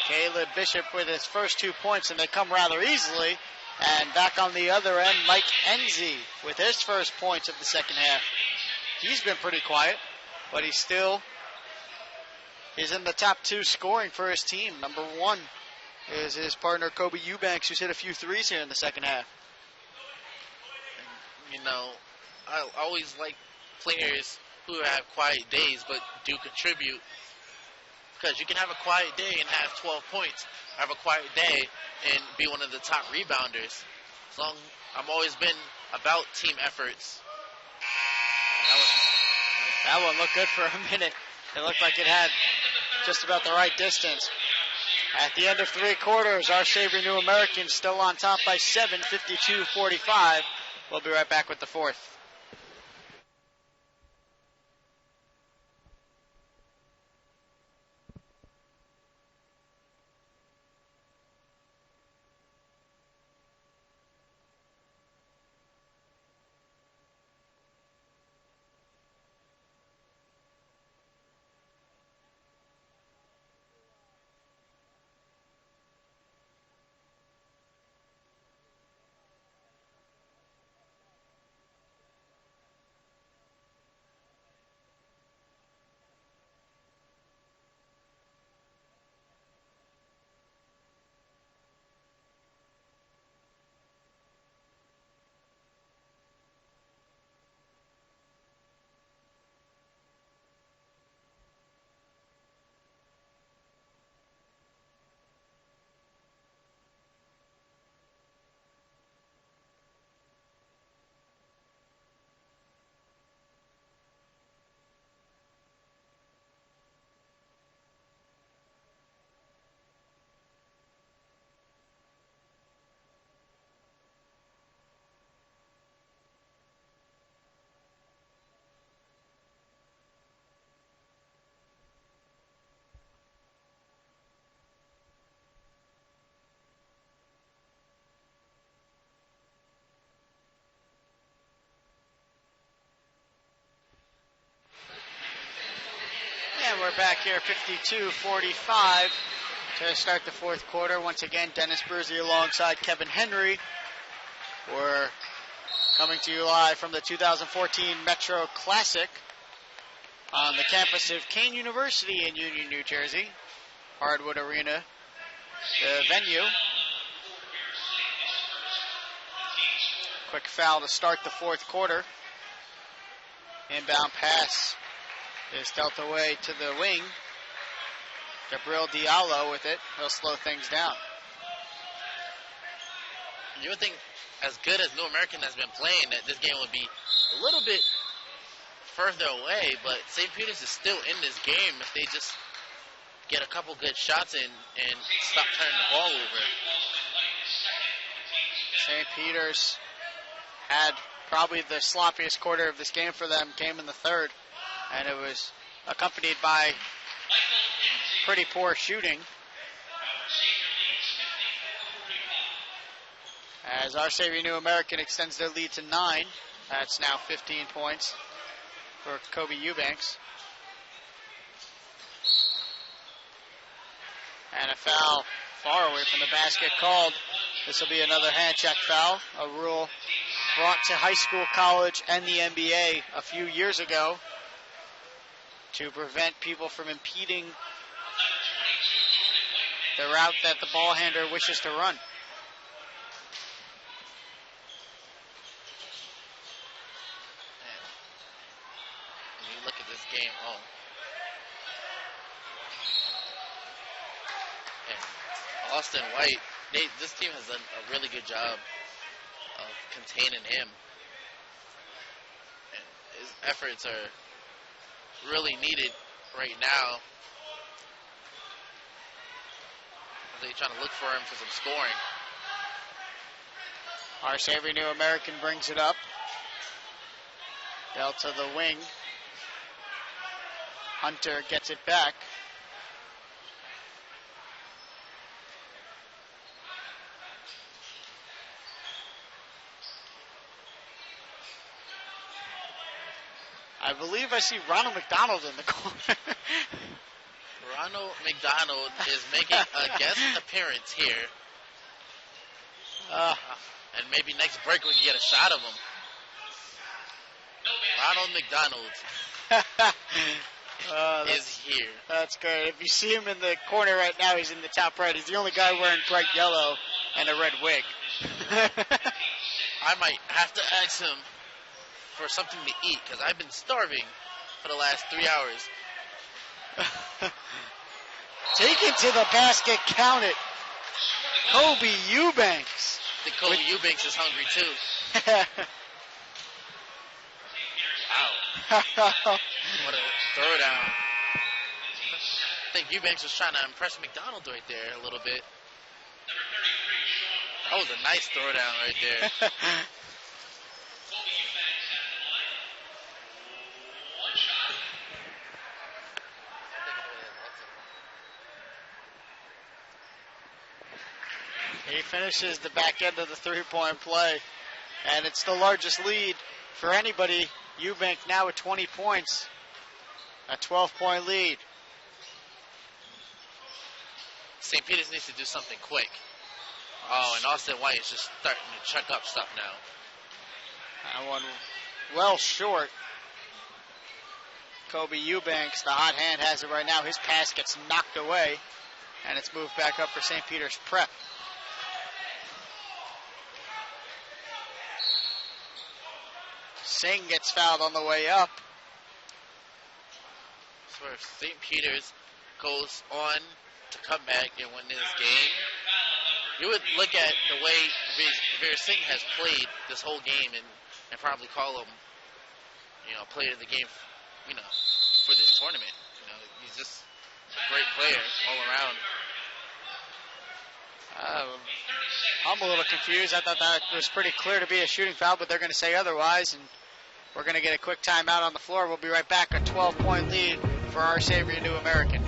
Caleb Bishop with his first 2 points, and they come rather easily. And back on the other end, Mike Enzi with his first points of the second half. He's been pretty quiet, but he still is in the top 2 scoring for his team. Number 1 is his partner Kobe Eubanks, who's hit a few threes here in the second half. You know, I always like players who have quiet days but do contribute. Because you can have a quiet day and have 12 points, have a quiet day and be one of the top rebounders. I've always been about team efforts. That one looked good for a minute. It looked like it had just about the right distance. At the end of 3 quarters, our Sabre New Americans still on top by 7, 52-45. We'll be right back with the fourth. we're back here 52-45 to start the fourth quarter. Once again, Dennis Bruzy alongside Kevin Henry. We're coming to you live from the 2014 Metro Classic on the campus of Kean University in Union, New Jersey. Hardwood Arena, the venue. Quick foul to start the fourth quarter. Inbound pass is dealt away to the wing. Gabriel Diallo with it. He'll slow things down. You would think, as good as New American has been playing, that this game would be a little bit further away, but St. Peter's is still in this game if they just get a couple good shots in and stop turning the ball over. St. Peter's had probably the sloppiest quarter of this game for them, came in the third, and it was accompanied by pretty poor shooting. As Our Savior New American extends their lead to 9. That's now 15 points for Kobe Eubanks. And a foul far away from the basket called. This will be another hand check foul, a rule brought to high school, college, and the NBA a few years ago to prevent people from impeding the route that the ball handler wishes to run. When you look at this game, and Austin White, this team has done a really good job of containing him. And his efforts are really needed right now. They're trying to look for him for some scoring. Our Savior New American brings it up. Dealt to the wing. Hunter gets it back. I believe I see Ronald McDonald in the corner. Ronald McDonald is making a guest appearance here. And maybe next break we can get a shot of him. Ronald McDonald is here. That's great. If you see him in the corner right now, he's in the top right. He's the only guy wearing bright yellow and a red wig. I might have to ask him for something to eat because I've been starving for the last 3 hours. Taken to the basket, count it. Kobe Eubanks. I think Kobe Eubanks is hungry too. Wow. What a throwdown. I think Eubanks was trying to impress McDonald right there a little bit. That was a nice throwdown right there. He finishes the back end of the three-point play, and it's the largest lead for anybody. Eubank now with 20 points, a 12-point lead. St. Peter's needs to do something quick. Oh, and Austin White is just starting to chuck up stuff now. That one well short. Kobe Eubanks, the hot hand, has it right now. His pass gets knocked away, and it's moved back up for St. Peter's prep. Singh gets fouled on the way up. So if St. Peter's goes on to come back and win this game, you would look at the way Veer Singh has played this whole game and probably call him, player of the game, for this tournament. He's just a great player all around. I'm a little confused. I thought that was pretty clear to be a shooting foul, but they're going to say otherwise, and we're going to get a quick timeout on the floor. We'll be right back. A 12-point lead for Our Savior New American.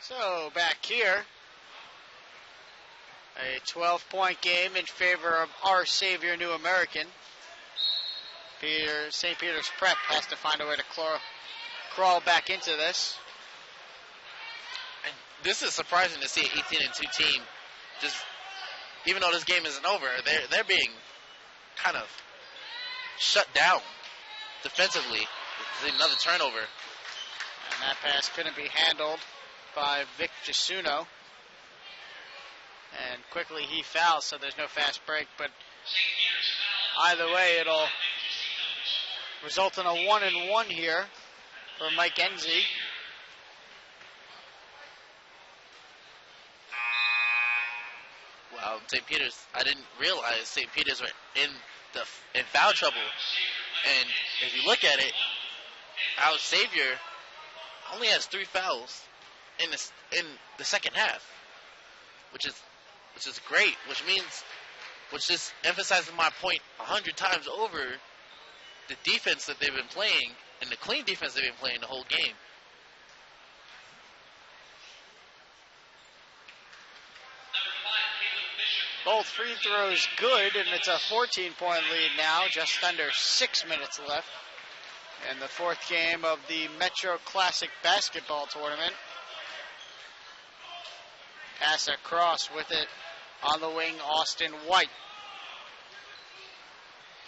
So back here, a 12-point game in favor of Our Savior New American. St. Peter's Prep has to find a way to crawl back into this. And this is surprising to see an 18-2 team. Just even though this game isn't over, they're being kind of shut down defensively. There's another turnover. And that pass couldn't be handled by Vic Gisuno. And quickly he fouls, so there's no fast break. But either way, it'll result in a 1-and-1 here for Mike Enzi. Wow, St. Peter's, I didn't realize St. Peter's were in foul trouble. And if you look at it, Our Savior only has 3 fouls in the second half, which is great, which just emphasizes my point 100 times over, the defense that they've been playing and the clean defense they've been playing the whole game. Both free throws good, and it's a 14-point lead now, just under 6 minutes left in the fourth game of the Metro Classic Basketball Tournament. Pass across with it on the wing, Austin White.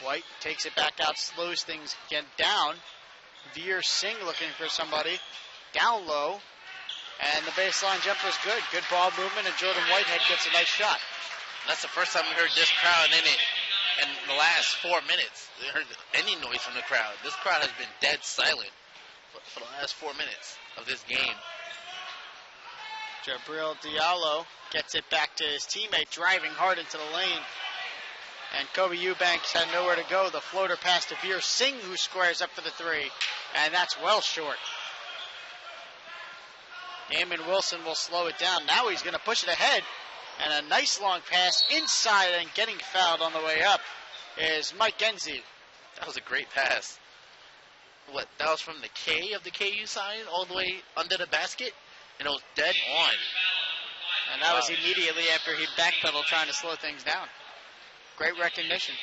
White takes it back out, slows things again down. Veer Singh looking for somebody. Down low. And the baseline jumper's good. Good ball movement, and Jordan Whitehead gets a nice shot. That's the first time we heard this crowd in the last 4 minutes. We heard any noise from the crowd. This crowd has been dead silent for the last 4 minutes of this game. Jabril Diallo gets it back to his teammate, driving hard into the lane. And Kobe Eubanks had nowhere to go. The floater pass to Veer Singh, who squares up for the 3. And that's well short. Eamon Wilson will slow it down. Now he's going to push it ahead. And a nice long pass inside, and getting fouled on the way up is Mike Enzi. That was a great pass. That was from the K of the KU sign all the way under the basket? And it was dead on. And that was immediately after he backpedaled trying to slow things down. Great recognition.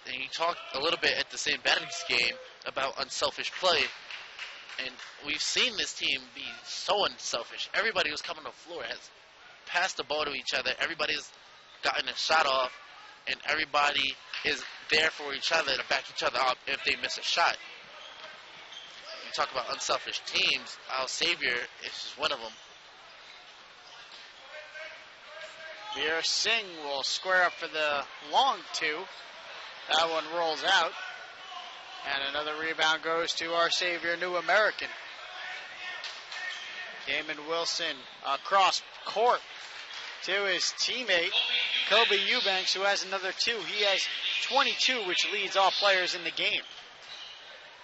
And you talked a little bit at the St. Benedict's game about unselfish play. And we've seen this team be so unselfish. Everybody who's coming to the floor has passed the ball to each other. Everybody's gotten a shot off. And everybody is there for each other to back each other up if they miss a shot. You talk about unselfish teams. Our Savior is just one of them. Veer Singh will square up for the long 2. That one rolls out. And another rebound goes to Our Savior New American. Damon Wilson across court to his teammate, Kobe Eubanks, who has another 2. He has 22, which leads all players in the game.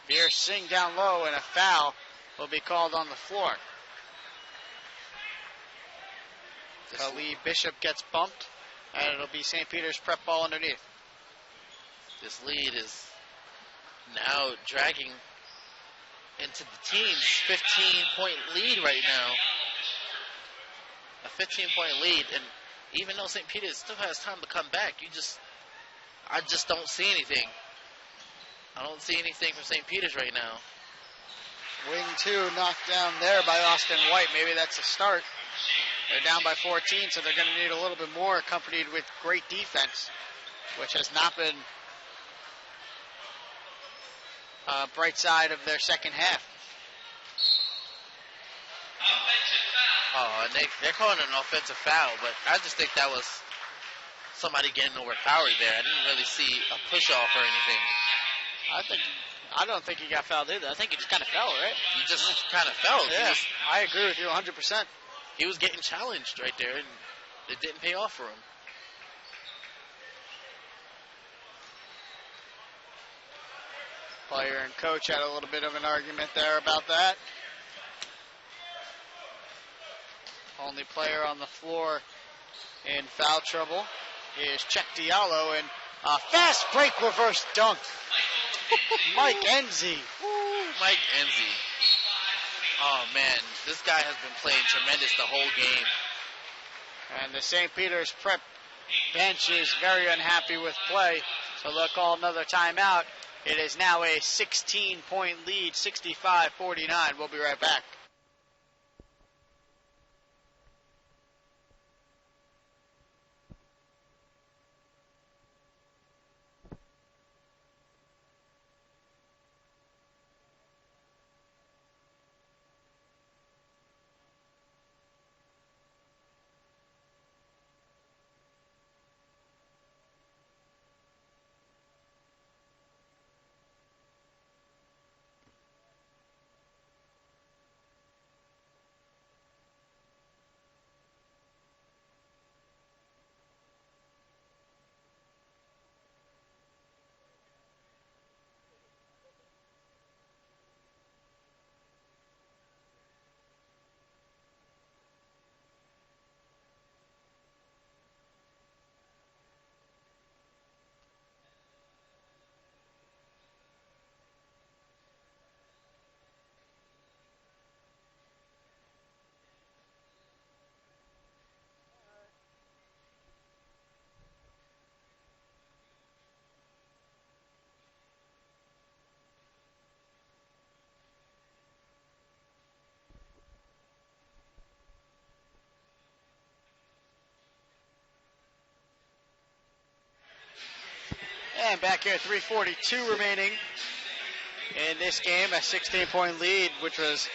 Veer Singh down low, and a foul will be called on the floor. Khalid Bishop gets bumped, and it'll be St. Peter's Prep ball underneath. This lead is now dragging into the team's 15-point lead right now. A 15-point lead, and even though St. Peter's still has time to come back, I just don't see anything. I don't see anything from St. Peter's right now. Wing 2 knocked down there by Austin White. Maybe that's a start. They're down by 14, so they're going to need a little bit more, accompanied with great defense, which has not been bright side of their second half. Oh, and they're calling it an offensive foul, but I just think that was somebody getting overpowered there. I didn't really see a push-off or anything. I don't think he got fouled either. I think he just kind of fell, right? He just kind of fell. Yeah, I agree with you 100%. He was getting challenged right there, and it didn't pay off for him. Player and coach had a little bit of an argument there about that. Only player on the floor in foul trouble is Czech Diallo, and a fast break reverse dunk. Mike Enzi. Mike Enzi. Oh, man, this guy has been playing tremendous the whole game. And the St. Peter's Prep bench is very unhappy with play, so they'll call another timeout. It is now a 16-point lead, 65-49. We'll be right back. And back here, 3:42 remaining in this game, a 16-point lead, which was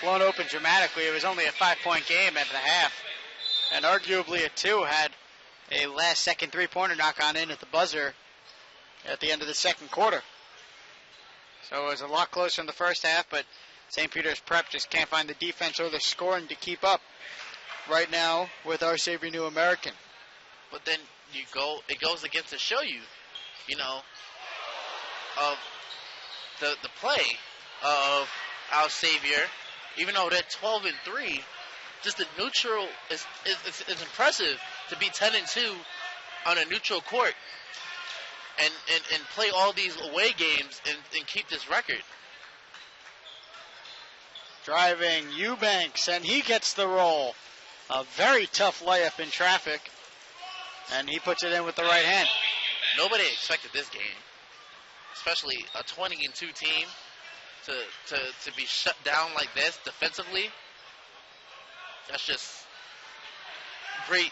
blown open dramatically. It was only a 5-point game at the half, and arguably a 2 had a last-second three-pointer knock on in at the buzzer at the end of the second quarter. So it was a lot closer in the first half, but St. Peter's Prep just can't find the defense or the scoring to keep up right now with our Xavier New American. But then it goes against to show you, of the play of our Xavier, even though they're 12-3, just the neutral is impressive to be 10-2 on a neutral court and play all these away games and keep this record. Driving Eubanks, and he gets the roll. A very tough layup in traffic, and he puts it in with the right hand. Nobody expected this game, especially a 20-2 team to be shut down like this defensively. That's just great.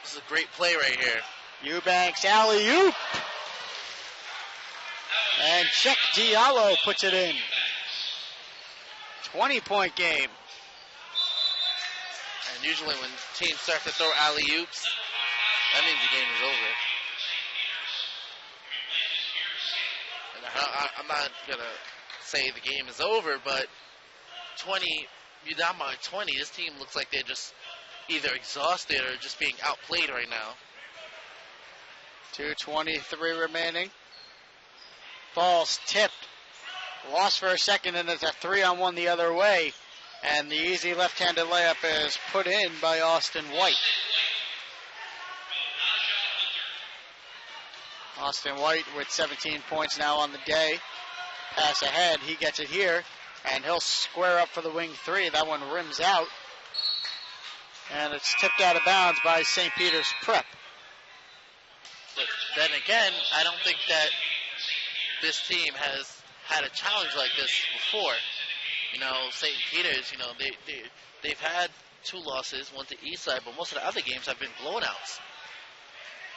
This is a great play right here. Eubanks alley-oop. And Check Diallo puts it in. 20-point game. And usually when teams start to throw alley-oops, that means the game is over. And I'm not going to say the game is over, but you're down by 20. This team looks like they're just either exhausted or just being outplayed right now. 2:23 remaining. Ball's tipped. Lost for a second, and it's a 3-on-1 the other way. And the easy left-handed layup is put in by Austin White. Austin White with 17 points now on the day. Pass ahead, he gets it here, and he'll square up for the wing three. That one rims out, and it's tipped out of bounds by St. Peter's Prep. But then again, I don't think that this team has had a challenge like this before. St. Peter's, they've had 2 losses, one to Eastside, but most of the other games have been blowouts.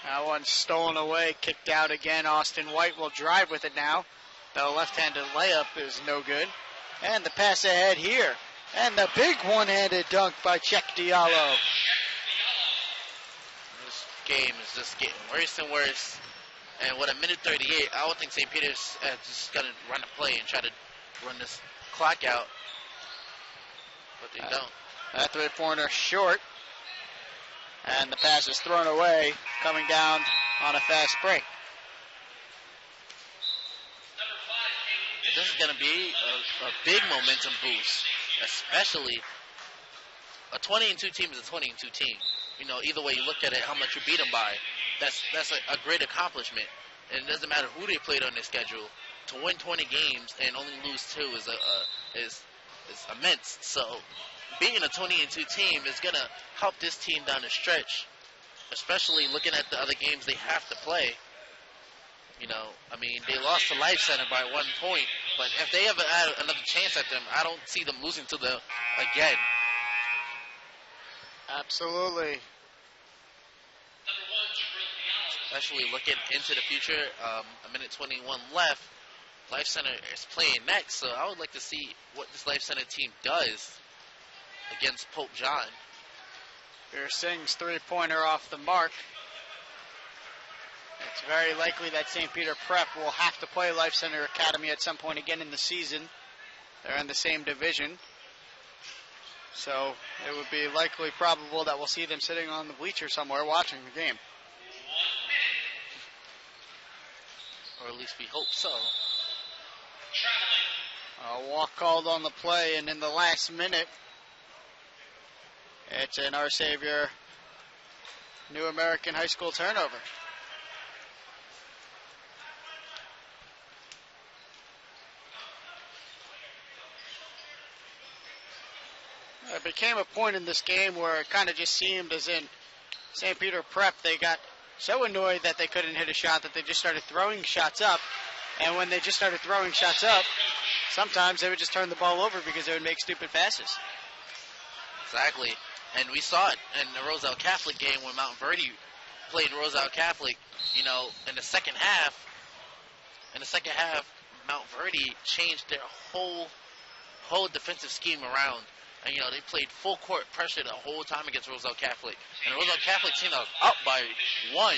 That one's stolen away, kicked out again. Austin White will drive with it now. The left-handed layup is no good. And the pass ahead here. And the big one-handed dunk by Check Diallo. This game is just getting worse and worse. And with a minute 38, I would think St. Peter's is just going to run a play and try to run this clock out. But they don't. That three-pointer short. And the pass is thrown away, coming down on a fast break. This is going to be a big momentum boost, especially a 20-2 team is a 20-2 team. Either way you look at it, how much you beat them by, that's a great accomplishment. And it doesn't matter who they played on their schedule. To win 20 games and only lose 2 is is immense. So being a 20-2 team is going to help this team down the stretch, especially looking at the other games they have to play. You know, I mean, they lost to Life Center by 1 point, but if they ever add another chance at them, I don't see them losing to them again. Absolutely. Especially looking into the future, a minute 21 left. Life Center is playing next, so I would like to see what this Life Center team does against Pope John. Pierce Singh's three-pointer off the mark. It's very likely that St. Peter Prep will have to play Life Center Academy at some point again in the season. They're in the same division. So it would be likely probable that we'll see them sitting on the bleacher somewhere watching the game. Or at least we hope so. A walk called on the play, and in the last minute, it's an Our Savior New American High School turnover. It became a point in this game where it kind of just seemed as in St. Peter Prep, they got so annoyed that they couldn't hit a shot that they just started throwing shots up. And when they just started throwing shots up, sometimes they would just turn the ball over because they would make stupid passes. Exactly. And we saw it in the Roselle Catholic game when Mount Verdi played Roselle Catholic. You know, in the second half, Mount Verdi changed their whole defensive scheme around. And, you know, they played full court pressure the whole time against Roselle Catholic. And the Roselle Catholic team that was up by 1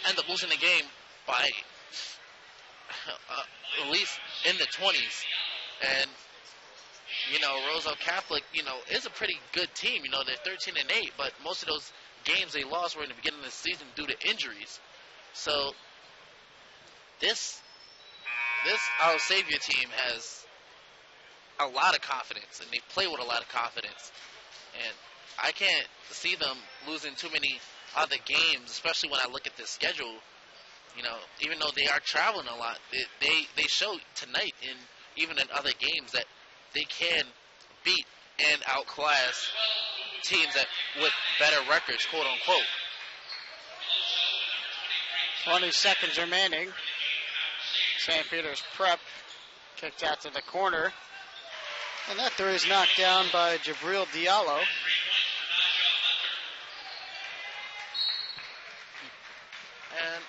ended up losing the game by at least in the 20s. And, you know, Roselle Catholic, you know, is a pretty good team. You know, they're 13-8, but most of those games they lost were in the beginning of the season due to injuries. So this Our Savior team has a lot of confidence, and they play with a lot of confidence. And I can't see them losing too many other games, especially when I look at the schedule. You know, even though they are traveling a lot, they show tonight and even in other games that they can beat and outclass teams that with better records, quote unquote. 20 seconds remaining. St. Peter's Prep kicked out to the corner. And that three is knocked down by Jabril Diallo. And,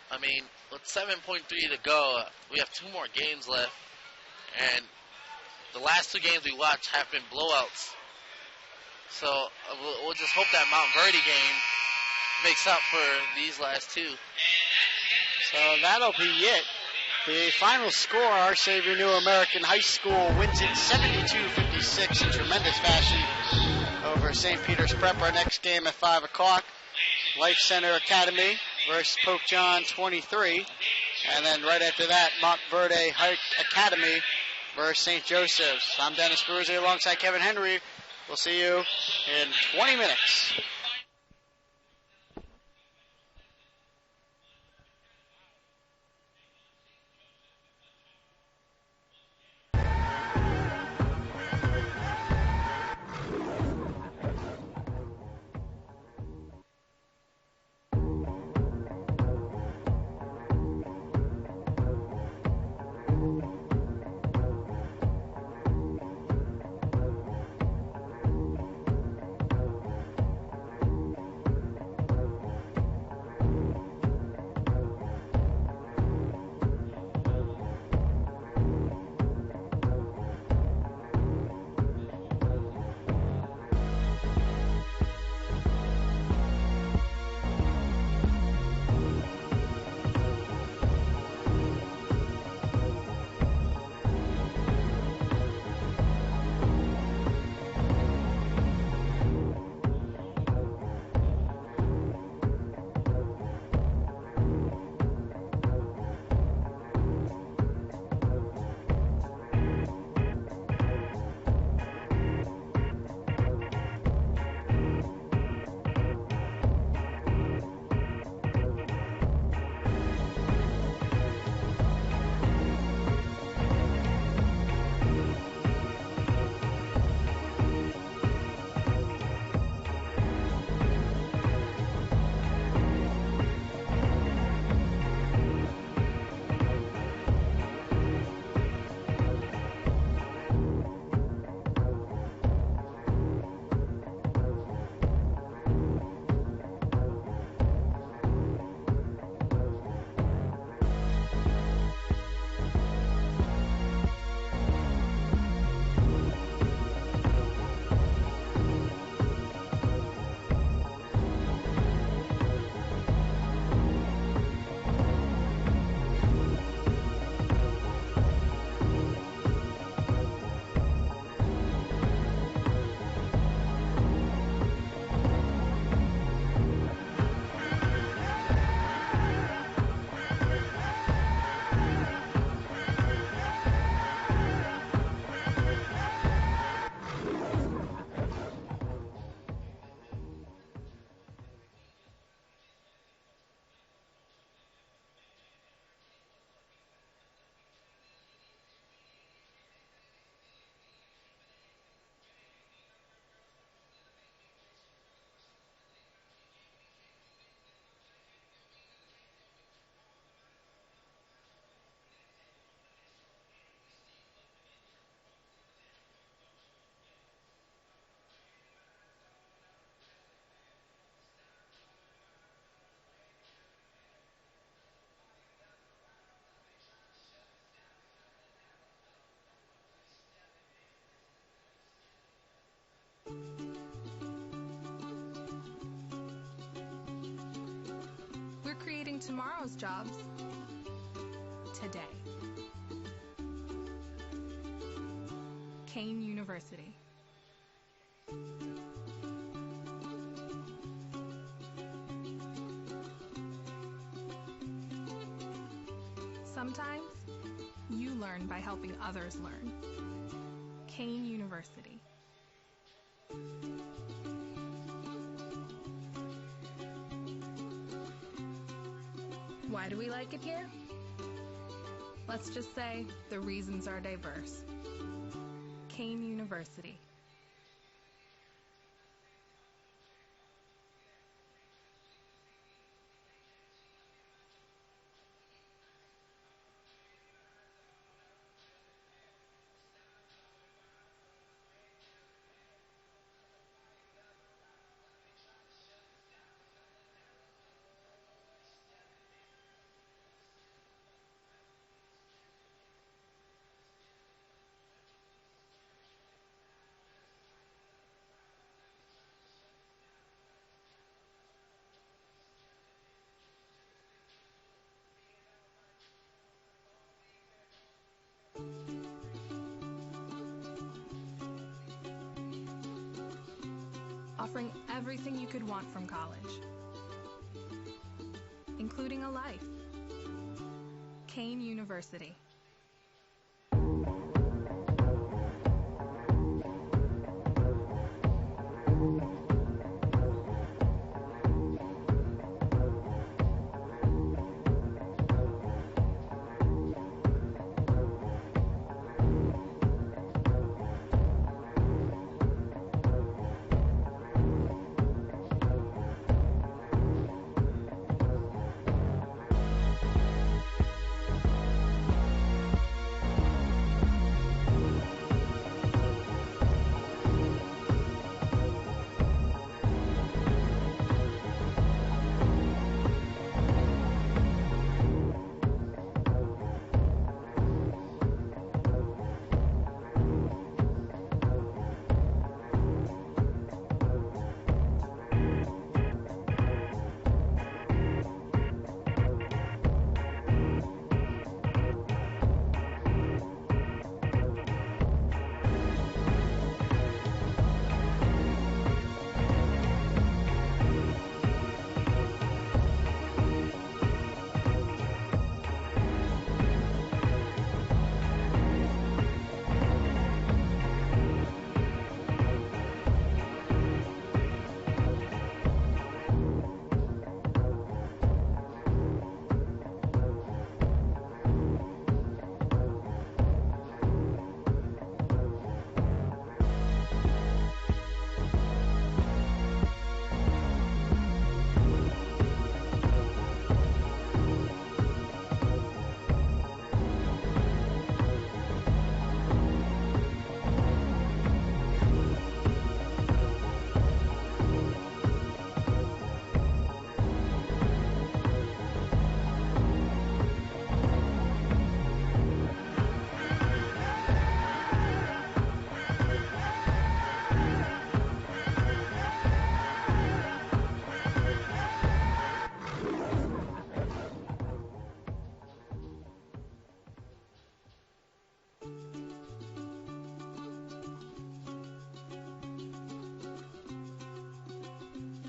I mean, with 7.3 to go, we have 2 more games left. And the last 2 games we watched have been blowouts. So we'll just hope that Mount Verdi game makes up for these last 2. So that'll be it. The final score, Our Savior New American High School wins it 72-56 in tremendous fashion over St. Peter's Prep. Our next game at 5 o'clock. Life Center Academy versus Pope John 23. And then right after that, Montverde Academy versus St. Joseph's. I'm Dennis Bruzzi alongside Kevin Henry. We'll see you in 20 minutes. We're creating tomorrow's jobs today. Kean University. Sometimes you learn by helping others learn. Kean University. Why do we like it here? Let's just say the reasons are diverse. Kean University. Offering everything you could want from college, including a life. Kean University.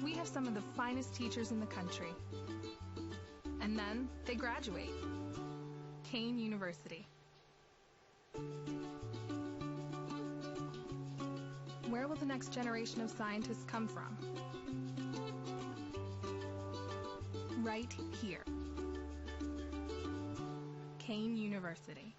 We have some of the finest teachers in the country. And then they graduate. Kean University. Where will the next generation of scientists come from? Right here. Kean University.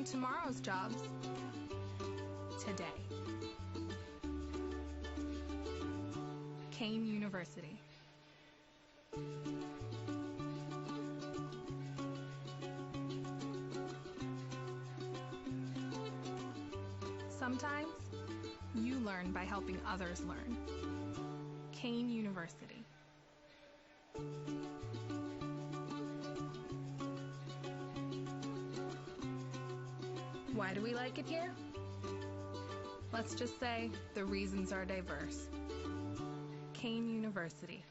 found tomorrow's jobs today. Kean University. Sometimes you learn by helping others learn. Kean University. Why do we like it here? Let's just say the reasons are diverse. Kean University.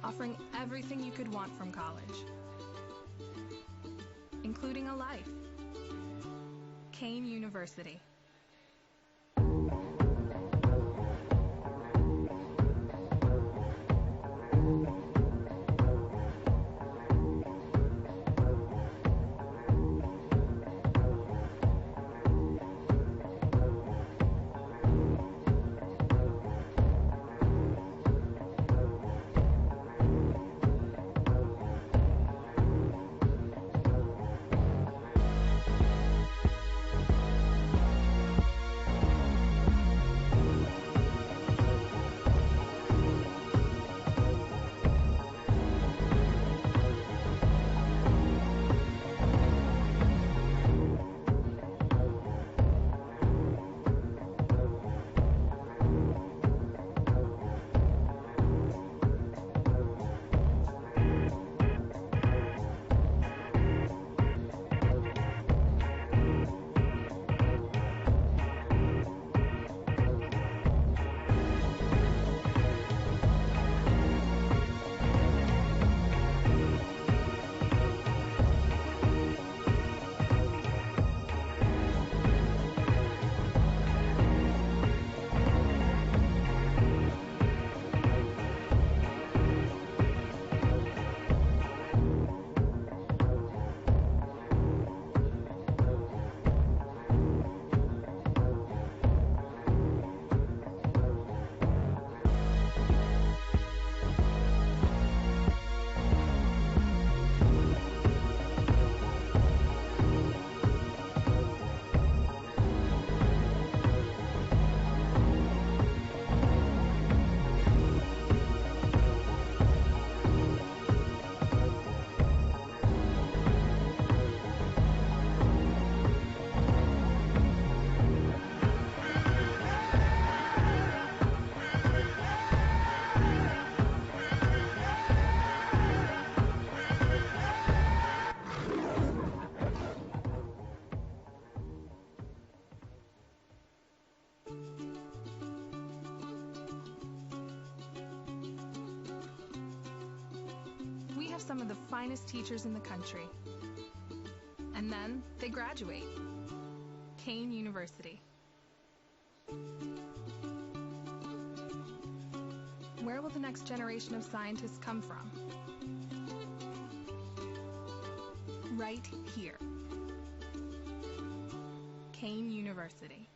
Offering everything you could want from college, including a life. Kean University. We have some of the finest teachers in the country. And then they graduate. Kean University. Where will the next generation of scientists come from? Right here. Kean University.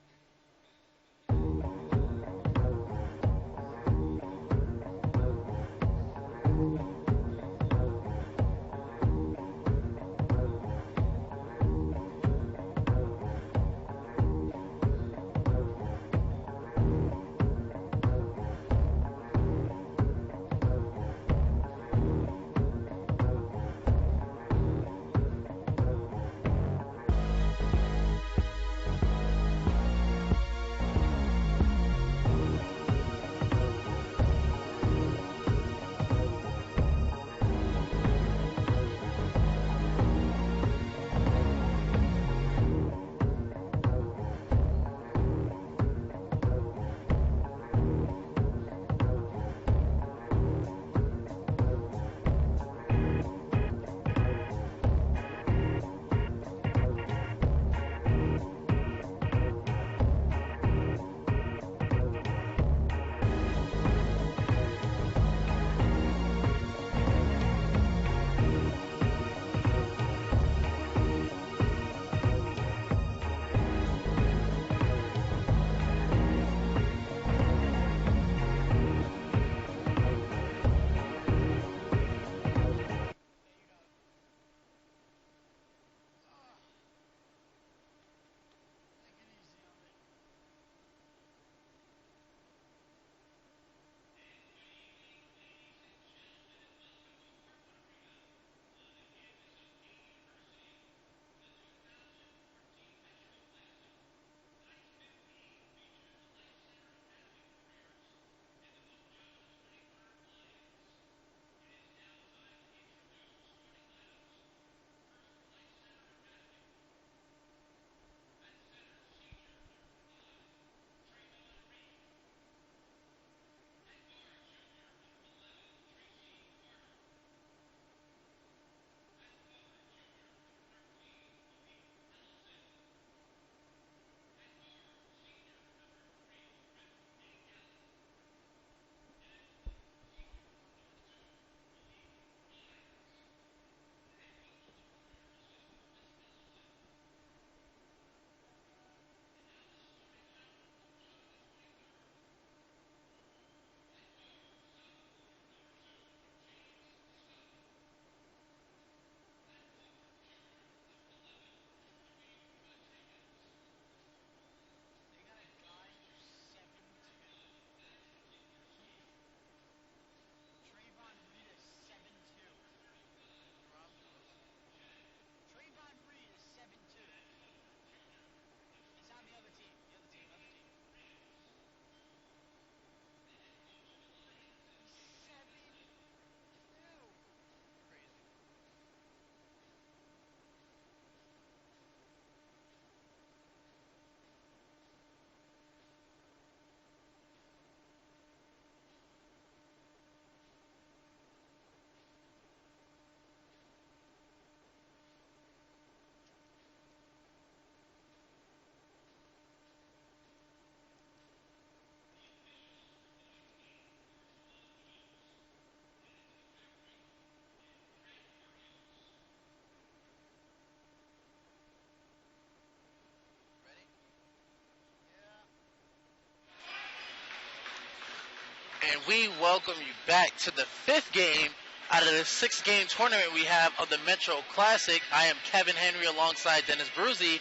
And we welcome you back to the 5th game out of the 6-game tournament we have of the Metro Classic. I am Kevin Henry alongside Dennis Bruzy.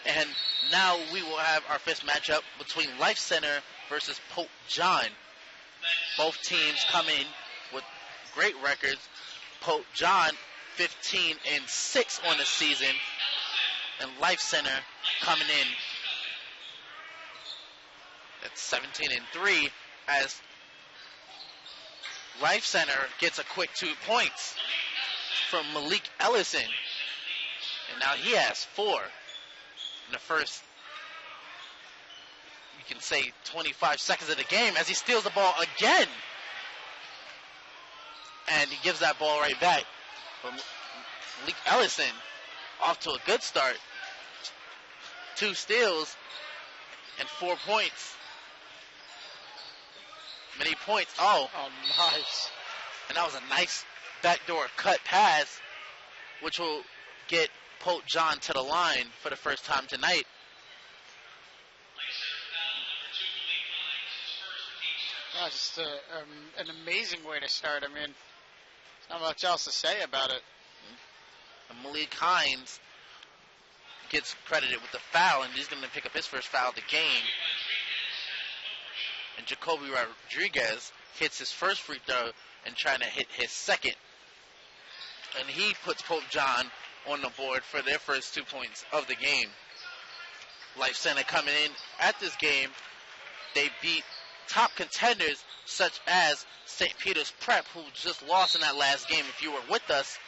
And now we will have our 5th matchup between Life Center versus Pope John. Both teams come in with great records. Pope John 15-6 on the season. And Life Center coming in at 17-3 as Life Center gets a quick 2 points from Malik Ellison. And now he has 4 in the first, you can say, 25 seconds of the game as he steals the ball again. And he gives that ball right back. But Malik Ellison off to a good start. 2 steals and 4 points. Many points. Oh, nice. And that was a nice backdoor cut pass, which will get Pope John to the line for the first time tonight. Yeah, just an amazing way to start. I mean, there's not much else to say about it. And Malik Hines gets credited with the foul, and he's going to pick up his first foul of the game. And Jacoby Rodriguez hits his first free throw and trying to hit his second. And he puts Pope John on the board for their first 2 points of the game. Life Center coming in at this game, they beat top contenders such as St. Peter's Prep, who just lost in that last game if you were with us.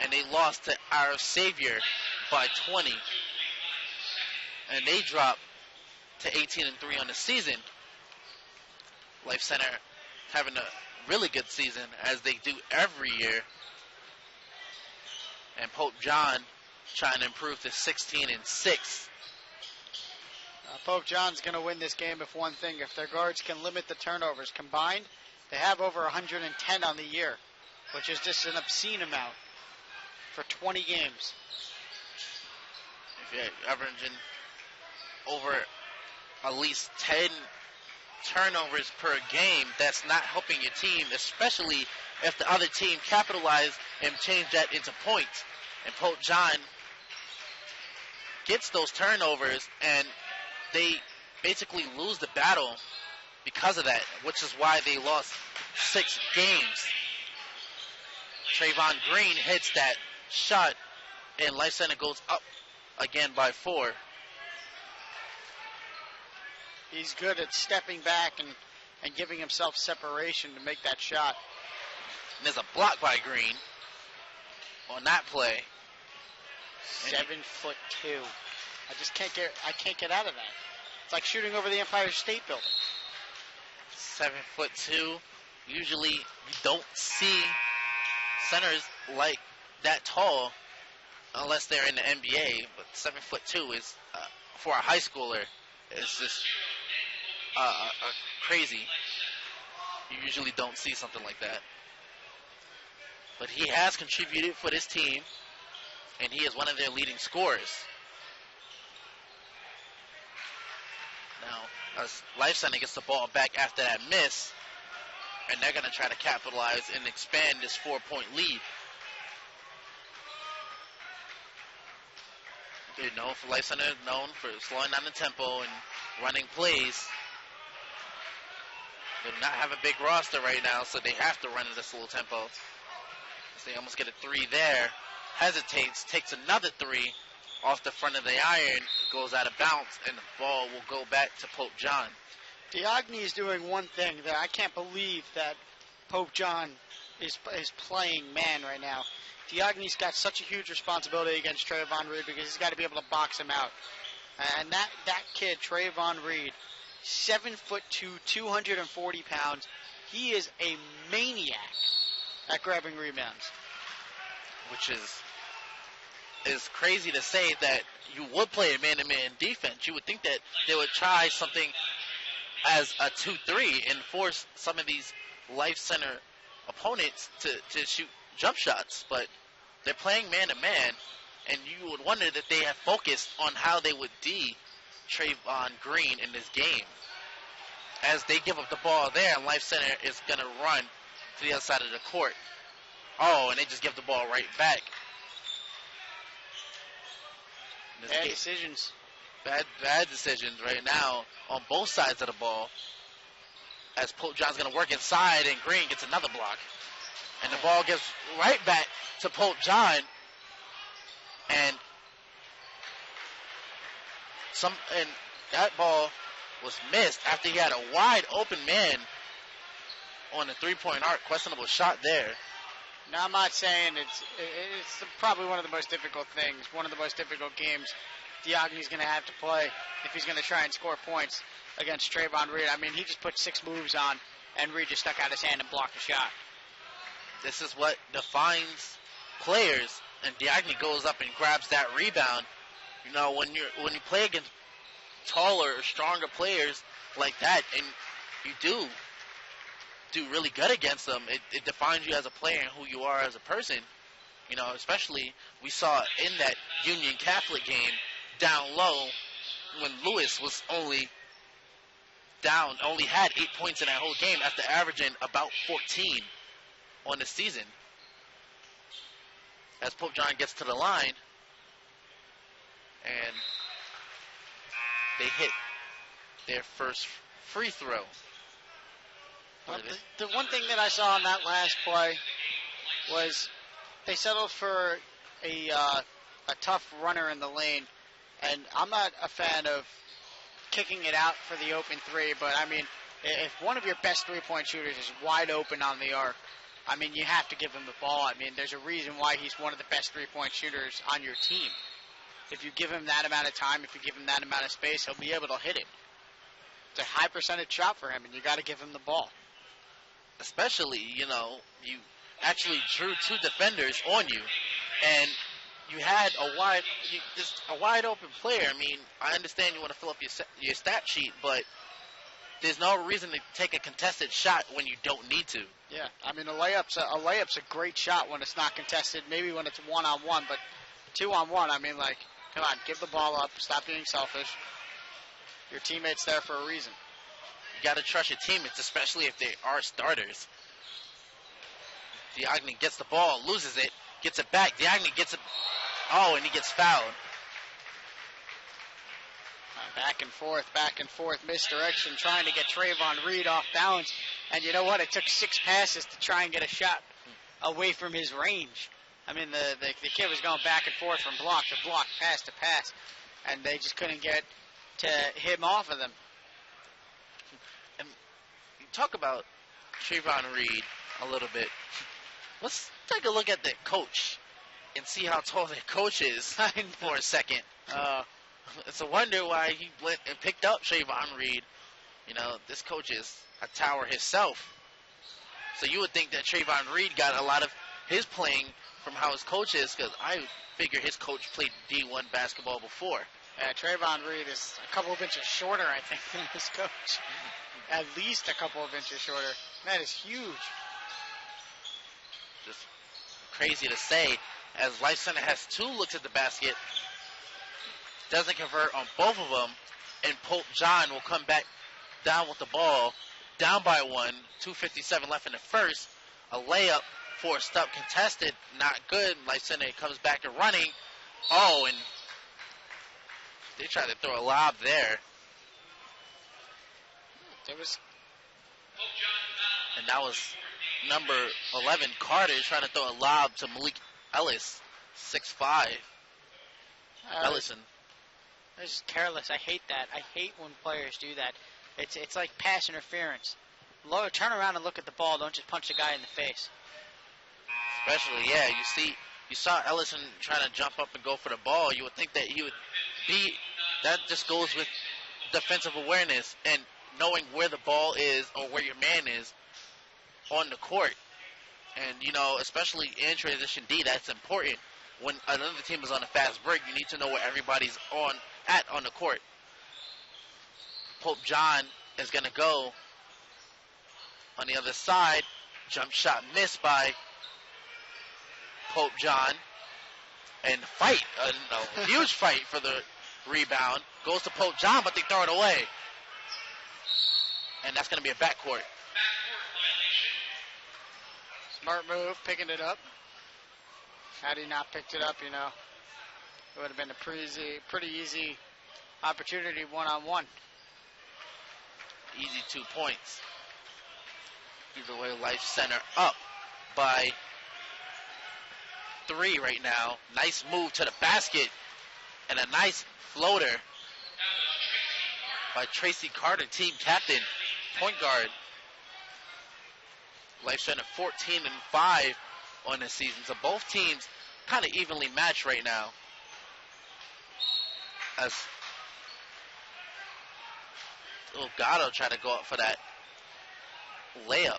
And they lost to Our Savior by 20. And they dropped to 18-3 on the season. Life Center having a really good season as they do every year. And Pope John trying to improve to 16-6. Pope John's going to win this game if their guards can limit the turnovers. Combined, they have over 110 on the year, which is just an obscene amount for 20 games. If you're averaging over at least 10 turnovers per game, that's not helping your team, especially if the other team capitalize and change that into points. And Pope John gets those turnovers, and they basically lose the battle because of that, which is why they lost 6 games. Trayvon Green hits that shot, and Life Center goes up again by 4. He's good at stepping back and giving himself separation to make that shot. And there's a block by Green on that play. 7'2". I just can't get out of that. It's like shooting over the Empire State Building. 7'2". Usually you don't see centers like that tall unless they're in the NBA. But 7'2" is for a high schooler is just crazy. You usually don't see something like that. But he has contributed for this team, and he is one of their leading scorers. Now, as Life Center gets the ball back after that miss, and they're going to try to capitalize and expand this 4-point lead. Life Center is known for slowing down the tempo and running plays. They do not have a big roster right now, so they have to run at a slow tempo. They almost get a 3 there. Hesitates, takes another 3 off the front of the iron, goes out of bounds, and the ball will go back to Pope John. Diogny is doing one thing that I can't believe that Pope John is playing man right now. Diogny's got such a huge responsibility against Trayvon Reed because he's got to be able to box him out. And that kid, Trayvon Reed, 7'2", 240 pounds. He is a maniac at grabbing rebounds. Which is crazy to say that you would play a man-to-man defense. You would think that they would try something as a 2-3 and force some of these Life Center opponents to shoot jump shots. But they're playing man-to-man, and you would wonder that they have focused on how they would D Trayvon Green in this game. as they give up the ball there, and Life Center is going to run to the other side of the court. Oh, and they just give the ball right back. Bad decisions. Bad decisions right now on both sides of the ball. As Pope John's going to work inside, and Green gets another block. And the ball gets right back to Pope John. And that ball was missed after he had a wide open man on the three-point arc. Questionable shot there. Now, I'm not saying it's probably one of the most difficult things, one of the most difficult games Diogne's going to have to play if he's going to try and score points against Trayvon Reed. I mean, he just put 6 moves on, and Reed just stuck out his hand and blocked a shot. This is what defines players, and Diogne goes up and grabs that rebound. You know, when you play against taller or stronger players like that, and you do really good against them, it defines you as a player and who you are as a person. You know, especially we saw in that Union Catholic game down low when Lewis was only had 8 points in that whole game after averaging about 14 on the season. As Pope John gets to the line, and they hit their first free throw. Well, the one thing that I saw on that last play was they settled for a tough runner in the lane, and I'm not a fan of kicking it out for the open three, but I mean, if one of your best three-point shooters is wide open on the arc, I mean, you have to give him the ball. I mean, there's a reason why he's one of the best three-point shooters on your team. If you give him that amount of time, if you give him that amount of space, he'll be able to hit it. It's a high percentage shot for him, and you got to give him the ball. Especially, you know, you actually drew 2 defenders on you, and you had a wide open player. I mean, I understand you want to fill up your stat sheet, but there's no reason to take a contested shot when you don't need to. Yeah, I mean, a layup's a great shot when it's not contested. Maybe when it's 1-on-1, but 2-on-1, I mean, like, come on, give the ball up. Stop being selfish. Your teammate's there for a reason. You got to trust your teammates, especially if they are starters. Diogne gets the ball, loses it, gets it back. Diogne gets it. Oh, and he gets fouled. Back and forth, misdirection, trying to get Trayvon Reed off balance. And you know what? It took 6 passes to try and get a shot away from his range. I mean, the kid was going back and forth from block to block, pass to pass, and they just couldn't get to him off of them. And you talk about Trayvon Reed a little bit. Let's take a look at the coach and see how tall the coach is for a second. It's a wonder why he went and picked up Trayvon Reed. You know, this coach is a tower himself. So you would think that Trayvon Reed got a lot of his playing from how his coach is, because I figure his coach played D1 basketball before. Yeah, Trayvon Reed is a couple of inches shorter, I think, than his coach. At least a couple of inches shorter. That is huge. Just crazy to say, as Life Center has 2 looks at the basket, doesn't convert on both of them, and Pope John will come back down with the ball, down by 1, 2:57 left in the first. A layup, forced up, contested, not good. Life Center comes back to running. Oh, and they tried to throw a lob there. And that was number 11, Carter, trying to throw a lob to Malik Ellis, 6'5". Ellison. It's just careless. I hate that. I hate when players do that. It's like pass interference. Turn around and look at the ball. Don't just punch the guy in the face. Especially, yeah, you saw Ellison trying to jump up and go for the ball. You would think that he would be. That just goes with defensive awareness and knowing where the ball is or where your man is on the court. And, you know, especially in transition D, that's important. When another team is on a fast break, you need to know where everybody's on the court. Pope John is going to go on the other side. Jump shot missed by Pope John. And fight, a huge fight for the rebound. Goes to Pope John, but they throw it away. and that's going to be a backcourt. Smart move, picking it up. Had he not picked it up, it would have been a pretty easy opportunity one-on-one. Easy 2 points. Either way, Life Center up by 3 right now. Nice move to the basket and a nice floater by Tracy Carter, team captain, point guard. Life Center 14-5 on the season, so both teams kind of evenly matched right now. As Delgado tried to go up for that layup.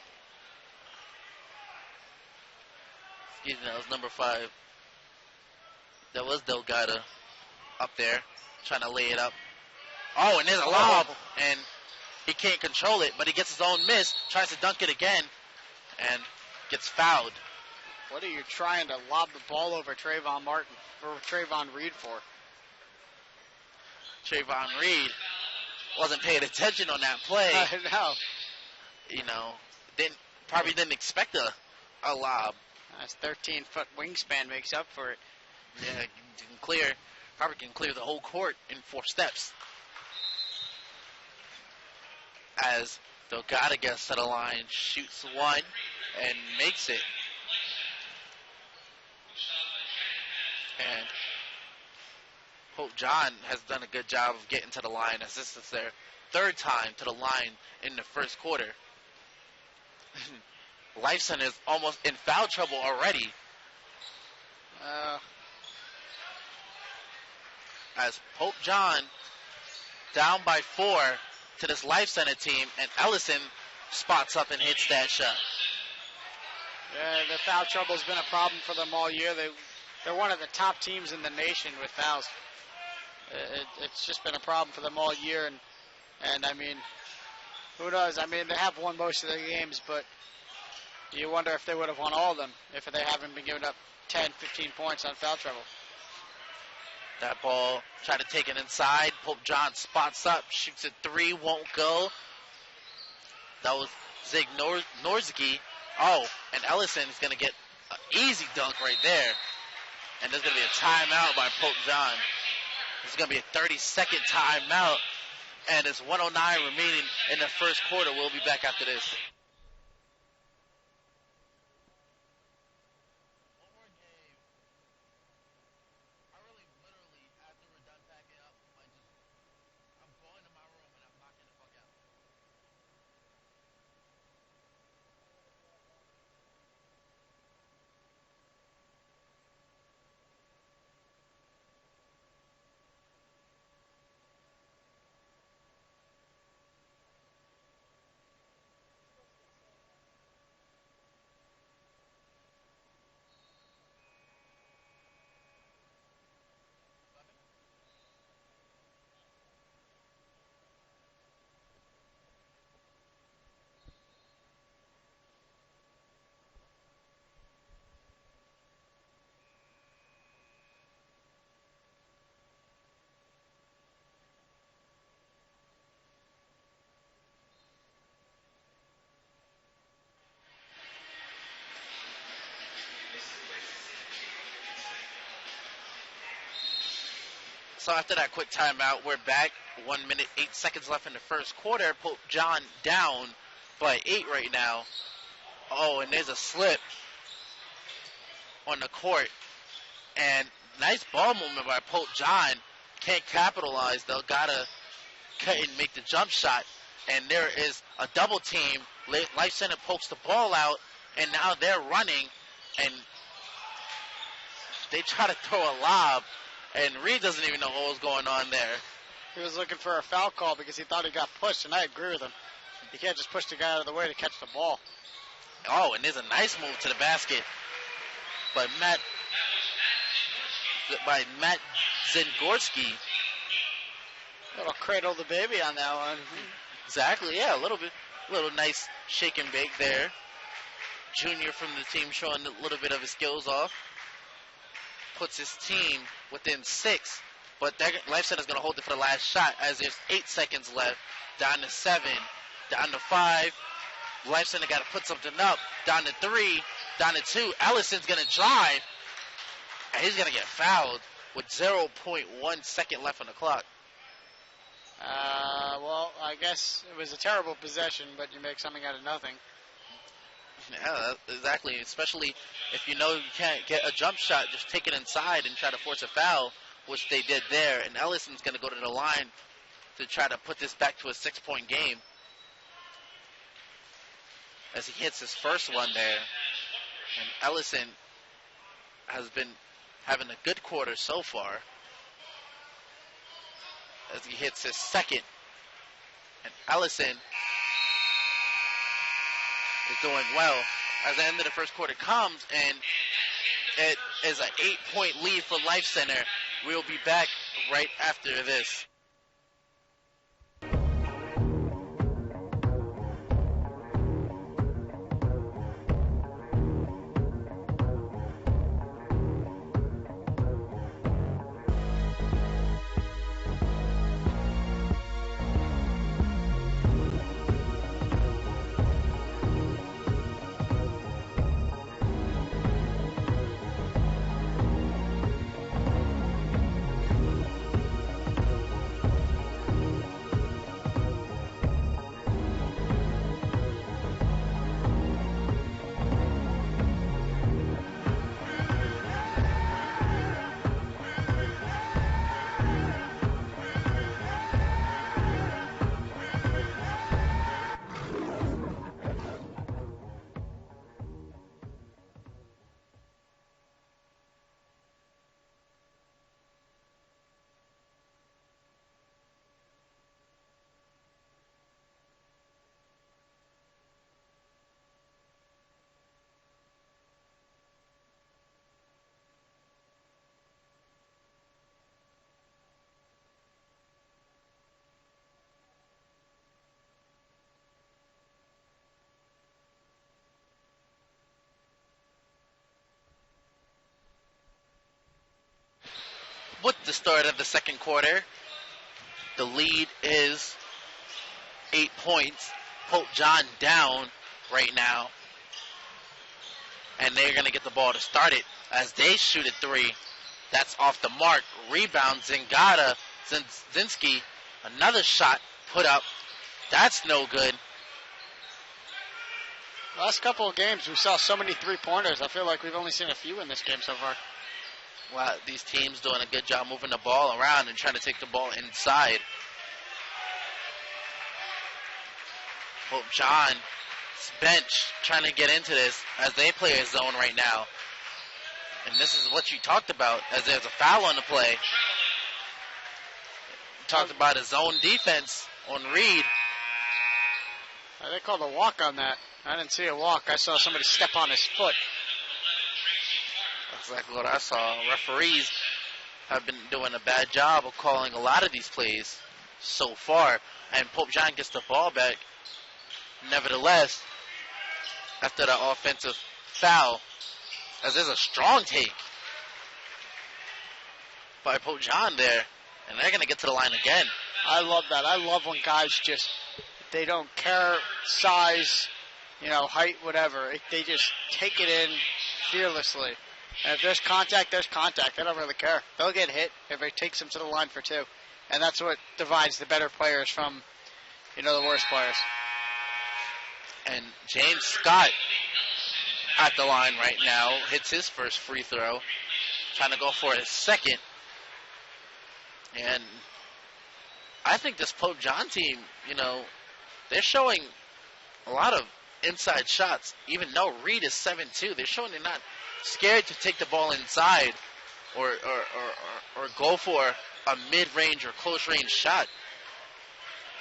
Excuse me, that was number 5. That was Delgado up there trying to lay it up. Oh, and there's a lob, and he can't control it, but he gets his own miss, tries to dunk it again, and gets fouled. What are you trying to lob the ball over Trayvon Reed for? Trayvon Reed wasn't paying attention on that play. I know. Probably didn't expect a lob. That's 13-foot wingspan makes up for it. Yeah, probably can clear the whole court in 4 steps. As Delgado gets to the line, shoots one, and makes it. And Hope John has done a good job of getting to the line, as this is their 3rd time to the line in the first quarter. Life Center is almost in foul trouble already. As Hope John down by 4 to this Life Center team, and Ellison spots up and hits that shot. Yeah, the foul trouble's been a problem for them all year. They're one of the top teams in the nation with fouls. It's just been a problem for them all year, and I mean, who knows? I mean, they have won most of their games, but you wonder if they would have won all of them if they haven't been giving up 10, 15 points on foul trouble. That ball, try to take it inside. Pope John spots up, shoots a 3, won't go. That was Zig Norzicki. Oh, and Ellison is going to get an easy dunk right there. And there's going to be a timeout by Pope John. This is going to be a 30-second timeout. And it's 1:09 remaining in the first quarter. We'll be back after this. So after that quick timeout, we're back. 1 minute, 8 seconds left in the first quarter. Pope John down by 8 right now. Oh, and there's a slip on the court. And nice ball movement by Pope John. Can't capitalize. Delgado couldn't make the jump shot. And there is a double team. Life Center pokes the ball out, and now they're running. And they try to throw a lob. And Reed doesn't even know what was going on there. He was looking for a foul call because he thought he got pushed, and I agree with him. You can't just push the guy out of the way to catch the ball. Oh, and there's a nice move to the basket by Matt Zengorski. Little cradle the baby on that one. Exactly, yeah, a little nice shake and bake there. Junior from the team showing a little bit of his skills off. Puts his team within 6, but Life Center is going to hold it for the last shot as there's 8 seconds left, down to 7. Down to 5. Life Center got to put something up. Down to 3. Down to 2. Ellison's going to drive. And he's going to get fouled with 0.1 second left on the clock. Well, I guess it was a terrible possession, but you make something out of nothing. Yeah, exactly. Especially if you know you can't get a jump shot, just take it inside and try to force a foul, which they did there. And Ellison's going to go to the line to try to put this back to a 6-point game. As he hits his first one there. And Ellison has been having a good quarter so far. As he hits his second. And Ellison is doing well. As the end of the first quarter comes, and it is an 8-point lead for Life Center. We'll be back right after this. With the start of the second quarter, the lead is 8 points. Pope John down right now. And they're going to get the ball to start it as they shoot a 3. That's off the mark. Rebound, Zinski. Another shot put up. That's no good. Last couple of games, we saw so many three-pointers. I feel like we've only seen a few in this game so far. Wow, these teams doing a good job moving the ball around and trying to take the ball inside. Pope John's bench trying to get into this as they play a zone right now. And this is what you talked about, as there's a foul on the play. Talked about a zone defense on Reed. They called a walk on that. I didn't see a walk. I saw somebody step on his foot. That's exactly what I saw. Referees have been doing a bad job of calling a lot of these plays so far. And Pope John gets the ball back. Nevertheless, after the offensive foul, as there's a strong take by Pope John there, and they're going to get to the line again. I love that. I love when guys just, they don't care size, height, whatever. They just take it in fearlessly. And if there's contact, there's contact. They don't really care. They'll get hit if it takes them to the line for 2. And that's what divides the better players from, the worst players. And James Scott at the line right now hits his first free throw. Trying to go for his second. And I think this Pope John team, they're showing a lot of inside shots. Even though Reed is 7'2", they're showing they're not scared to take the ball inside or go for a mid-range or close-range shot,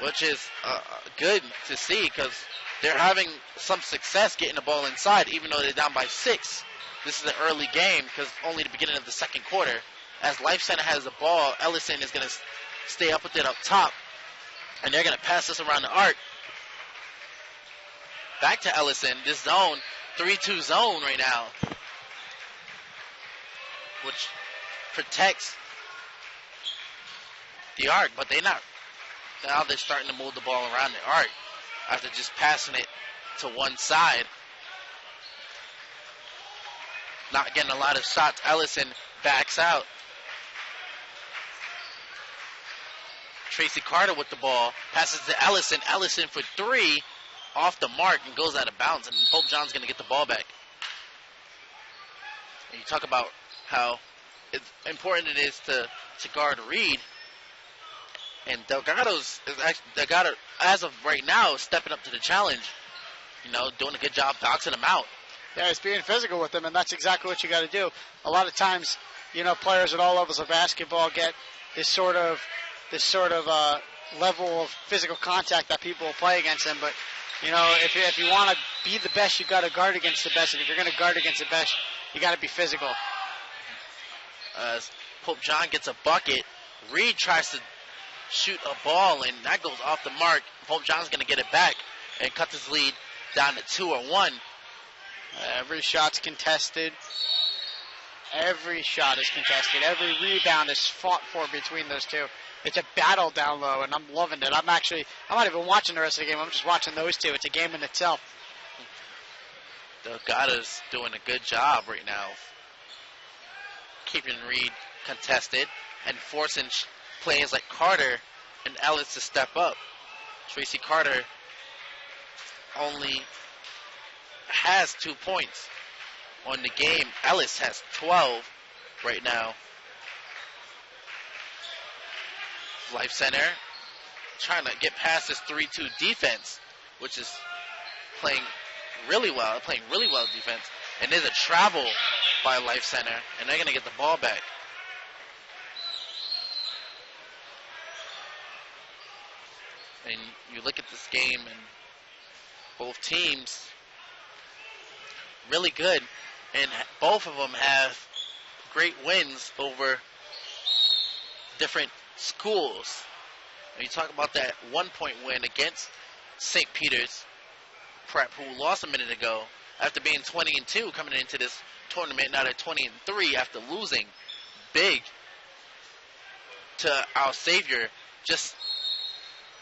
which is good to see because they're having some success getting the ball inside, even though they're down by 6. This is an early game because only the beginning of the second quarter. As Life Center has the ball, Ellison is going to stay up with it up top, and they're going to pass this around the arc. Back to Ellison, this zone, 3-2 zone right now, which protects the arc, but they're not. Now they're starting to move the ball around the arc. after just passing it to one side. Not getting a lot of shots. Ellison backs out. Tracy Carter with the ball. Passes to Ellison. Ellison for three. Off the mark and goes out of bounds. And Pope John's going to get the ball back. And you talk about how important it is to guard Reed. And Delgado, as of right now, is stepping up to the challenge. You know, doing a good job boxing him out. Yeah, he's being physical with them, and that's exactly what you got to do. A lot of times, you know, players at all levels of basketball get this sort of level of physical contact that people will play against them. But you know, if you want to be the best, you got to guard against the best. And if you're going to guard against the best, you got to be physical. As Pope John gets a bucket, Reed tries to shoot a ball, and that goes off the mark. Pope John's going to get it back and cut his lead down to 2 or 1. Every shot's contested. Every shot is contested. Every rebound is fought for between those two. It's a battle down low, and I'm loving it. I'm not even watching the rest of the game. I'm just watching those two. It's a game in itself. Delgado's doing a good job right now, keeping Reed contested and forcing players like Carter and Ellis to step up. Tracy Carter only has 2 points on the game. Ellis has 12 right now. Life Center trying to get past this 3-2 defense, which is playing really well defense. And there's a travel by Life Center, and they're going to get the ball back. And you look at this game, and both teams really good, and both of them have great wins over different schools. And you talk about that 1-point win against St. Peter's Prep, who lost a minute ago after being 20-2 coming into this tournament. Now they're 20-3 after losing big to our Savior just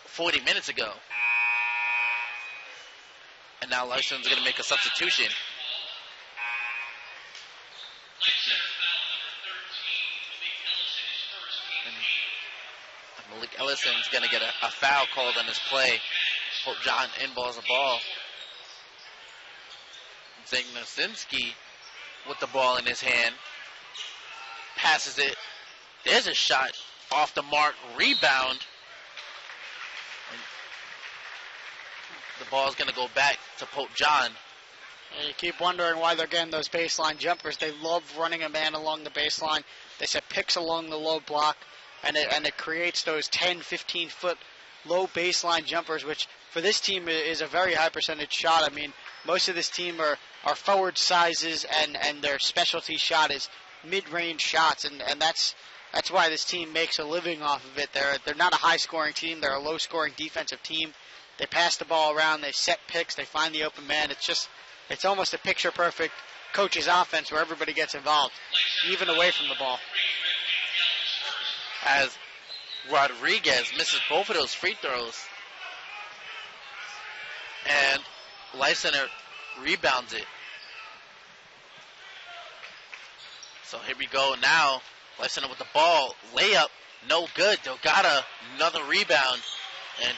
40 minutes ago. And now Lyson's going to make a substitution. And Malik Ellison's going to get a foul called on this play. Pope John inballs the ball. Zagnosinski with the ball in his hand. Passes it. There's a shot off the mark. Rebound. And the ball's going to go back to Pope John. And you keep wondering why they're getting those baseline jumpers. They love running a man along the baseline. They set picks along the low block, and it creates those 10, 15-foot low baseline jumpers, which for this team is a very high percentage shot. I mean, most of this team are forward sizes, and their specialty shot is mid-range shots, and that's why this team makes a living off of it. They're not a high-scoring team. They're a low-scoring defensive team. They pass the ball around. They set picks. They find the open man. It's almost a picture-perfect coach's offense where everybody gets involved, even away from the ball. As Rodriguez misses both of those free throws, and Life Center rebounds it. So here we go now. Life Center with the ball. Layup, no good. Delgado, another rebound. And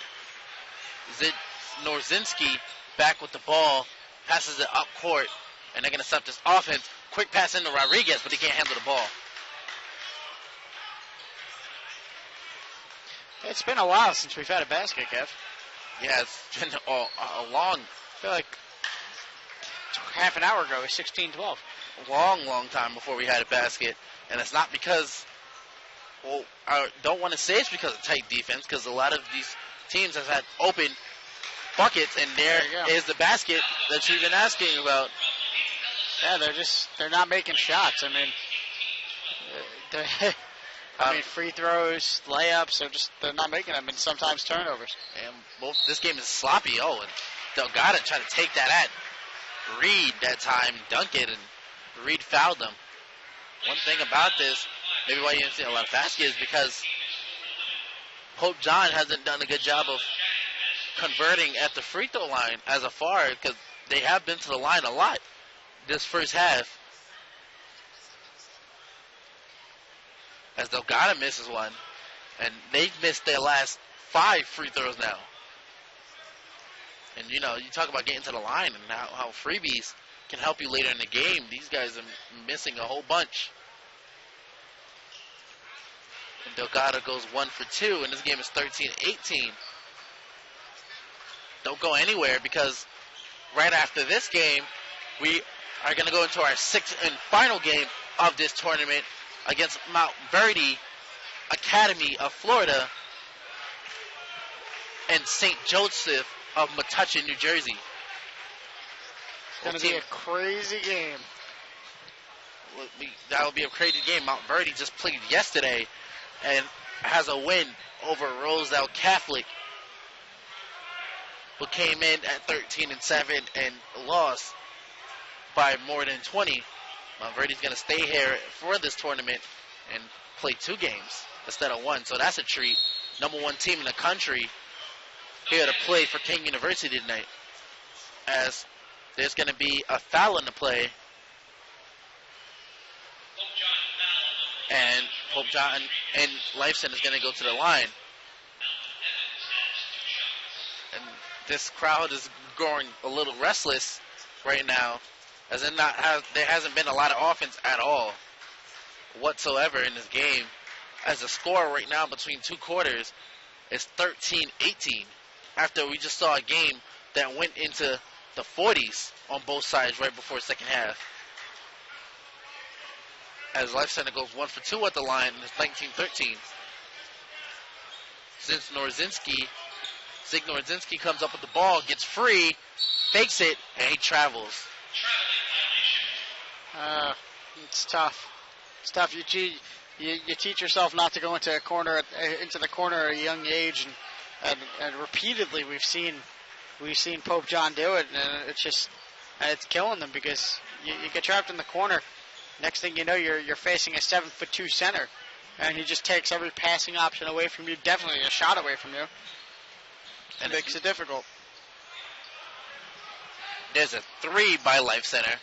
Norzinski back with the ball. Passes it up court. And they're going to stop this offense. Quick pass into Rodriguez, but he can't handle the ball. It's been a while since we've had a basket, Kev. Yeah, it's been a long, I feel like half an hour ago, it was 16-12. long time before we had a basket. And it's not because, well, I don't want to say it's because of tight defense, because a lot of these teams have had open buckets, and there is the basket that you've been asking about. Yeah, they're not making shots. I mean, free throws, layups, they're not making them, and sometimes turnovers. And this game is sloppy. Oh, and Delgado tried to take that at Reed that time, dunk it, and Reed fouled them. One thing about this, maybe why you didn't see a lot of baskets, is because Pope John hasn't done a good job of converting at the free throw line as a far, because they have been to the line a lot this first half. As Delgado misses one, and they've missed their last 5 free throws now. And, you know, you talk about getting to the line and how freebies can help you later in the game. These guys are missing a whole bunch. And Delgado goes 1 for 2, and this game is 13-18. Don't go anywhere, because right after this game, we are going to go into our 6th and final game of this tournament against Mount Verdi Academy of Florida and St. Joseph of Metuchen, New Jersey. It's going to be a crazy game. That will be a crazy game. Mount Verdi just played yesterday and has a win over Rosedale Catholic, who came in at 13-7 and lost by more than 20. Mount Verdi's going to stay here for this tournament and play 2 games instead of 1, so that's a treat. Number 1 team in the country here to play for King University tonight, as there's going to be a foul in the play, and Pope John and Life Center is going to go to the line. And this crowd is growing a little restless right now, as there hasn't been a lot of offense at all whatsoever in this game, as the score right now between 2 quarters is 13-18, after we just saw a game that went into the 40s on both sides right before second half. As Life Center goes 1 for 2 at the line, and it's 19-13. Zig Nordzinski comes up with the ball, gets free, fakes it, and he travels. It's tough. It's tough. You teach yourself not to go into the corner at a young age, and repeatedly we've seen Pope John do it, and it's killing them, because you get trapped in the corner. Next thing you know, you're facing a 7'2" center, and he just takes every passing option away from you, definitely a shot away from you. And it makes it difficult. There's a 3 by Life Center,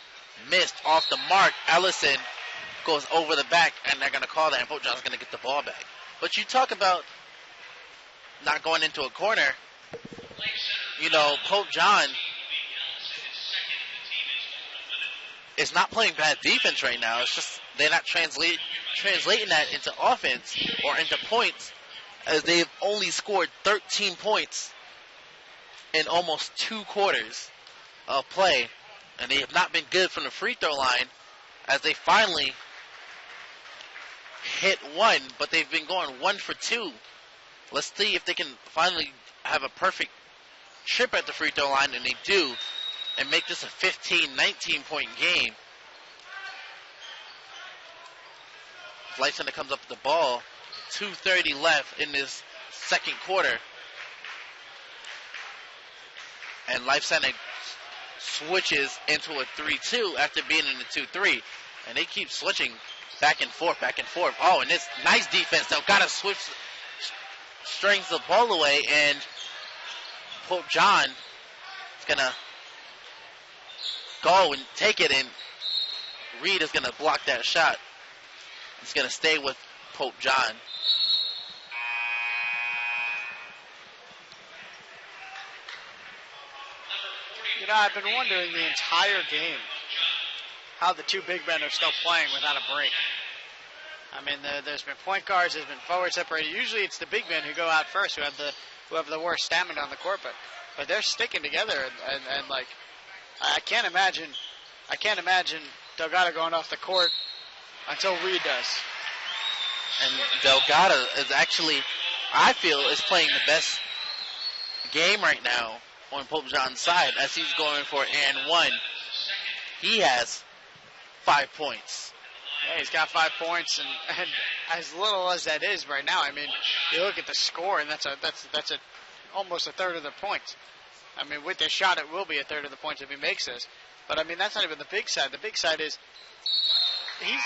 missed off the mark. Ellison goes over the back, and they're going to call that, and Pope John's going to get the ball back. But you talk about not going into a corner. You know, Pope John is not playing bad defense right now. It's just they're not translating that into offense or into points, as they've only scored 13 points in almost 2 quarters of play. And they have not been good from the free throw line, as they finally hit 1, but they've been going 1 for 2. Let's see if they can finally have a perfect trip at the free throw line, and they do, and make this a 15-19 point game. Life Center comes up with the ball. 2:30 left in this second quarter. And Life Center switches into a 3-2 after being in the 2-3. And they keep switching back and forth, back and forth. Oh, and this nice defense, though. Got to switch, strings the ball away, and Pope John is going to go and take it, and Reed is going to block that shot. It's going to stay with Pope John. You know, I've been wondering the entire game how the 2 big men are still playing without a break. I mean, there's been point guards, there's been forwards separated. Usually it's the big men who go out first, who have the worst stamina on the court, but they're sticking together, and like, I can't imagine Delgado going off the court until Reed does. And Delgado is actually, I feel, is playing the best game right now on Pope John's side, as he's going for and 1. He has 5 points. Yeah, he's got 5 points, and as little as that is right now, I mean, you look at the score, and that's almost a third of the points. I mean, with this shot, it will be a third of the points if he makes this. But I mean, that's not even the big side. The big side is he's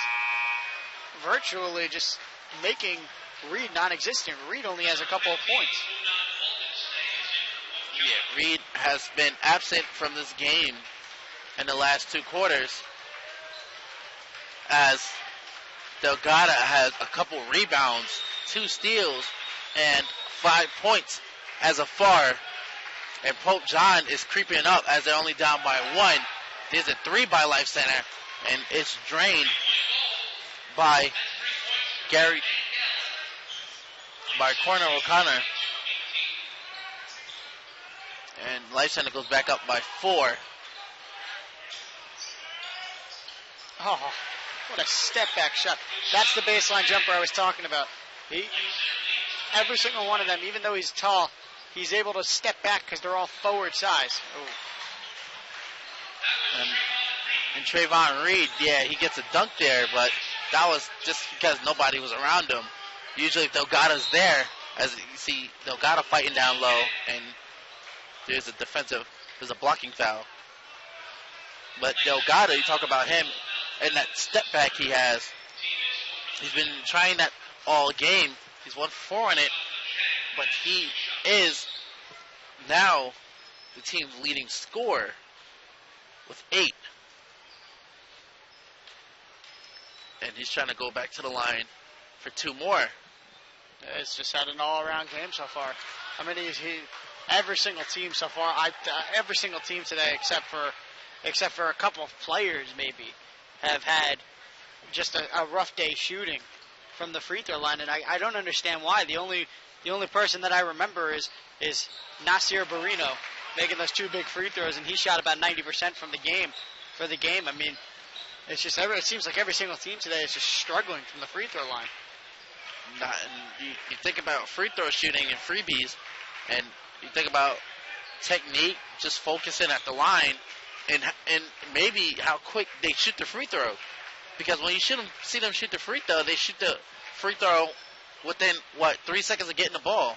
virtually just making Reed non-existent. Reed only has a couple of points. Yeah, Reed has been absent from this game in the last 2 quarters, as Delgado has a couple rebounds, 2 steals, and 5 points as a far. And Pope John is creeping up as they're only down by 1. There's a 3 by Life Center, and it's drained by Corner O'Connor. And Life Center goes back up by 4. Oh, what a step back shot. That's the baseline jumper I was talking about. Every single one of them, even though he's tall, he's able to step back because they're all forward size. Oh. And Trayvon Reed, yeah, he gets a dunk there, but that was just because nobody was around him. Usually if Delgado's there, as you see Delgado fighting down low, and there's a blocking foul. But Delgado, you talk about him and that step back he has. He's been trying that all game. He's 1 for 4 on it, but he is now the team's leading scorer with 8. And he's trying to go back to the line for 2 more. It's just had an all-around game so far. I mean, every single team so far, every single team today, except for a couple of players maybe, have had just a rough day shooting from the free throw line, and I don't understand why. The only person that I remember is Nasir Barino making those 2 big free throws, and he shot about 90% from the game. For the game, I mean, it seems like every single team today is just struggling from the free throw line. You think about free throw shooting and freebies, and you think about technique, just focusing at the line, and maybe how quick they shoot the free throw. Because when you see them shoot the free throw, they shoot the free throw within 3 seconds of getting the ball.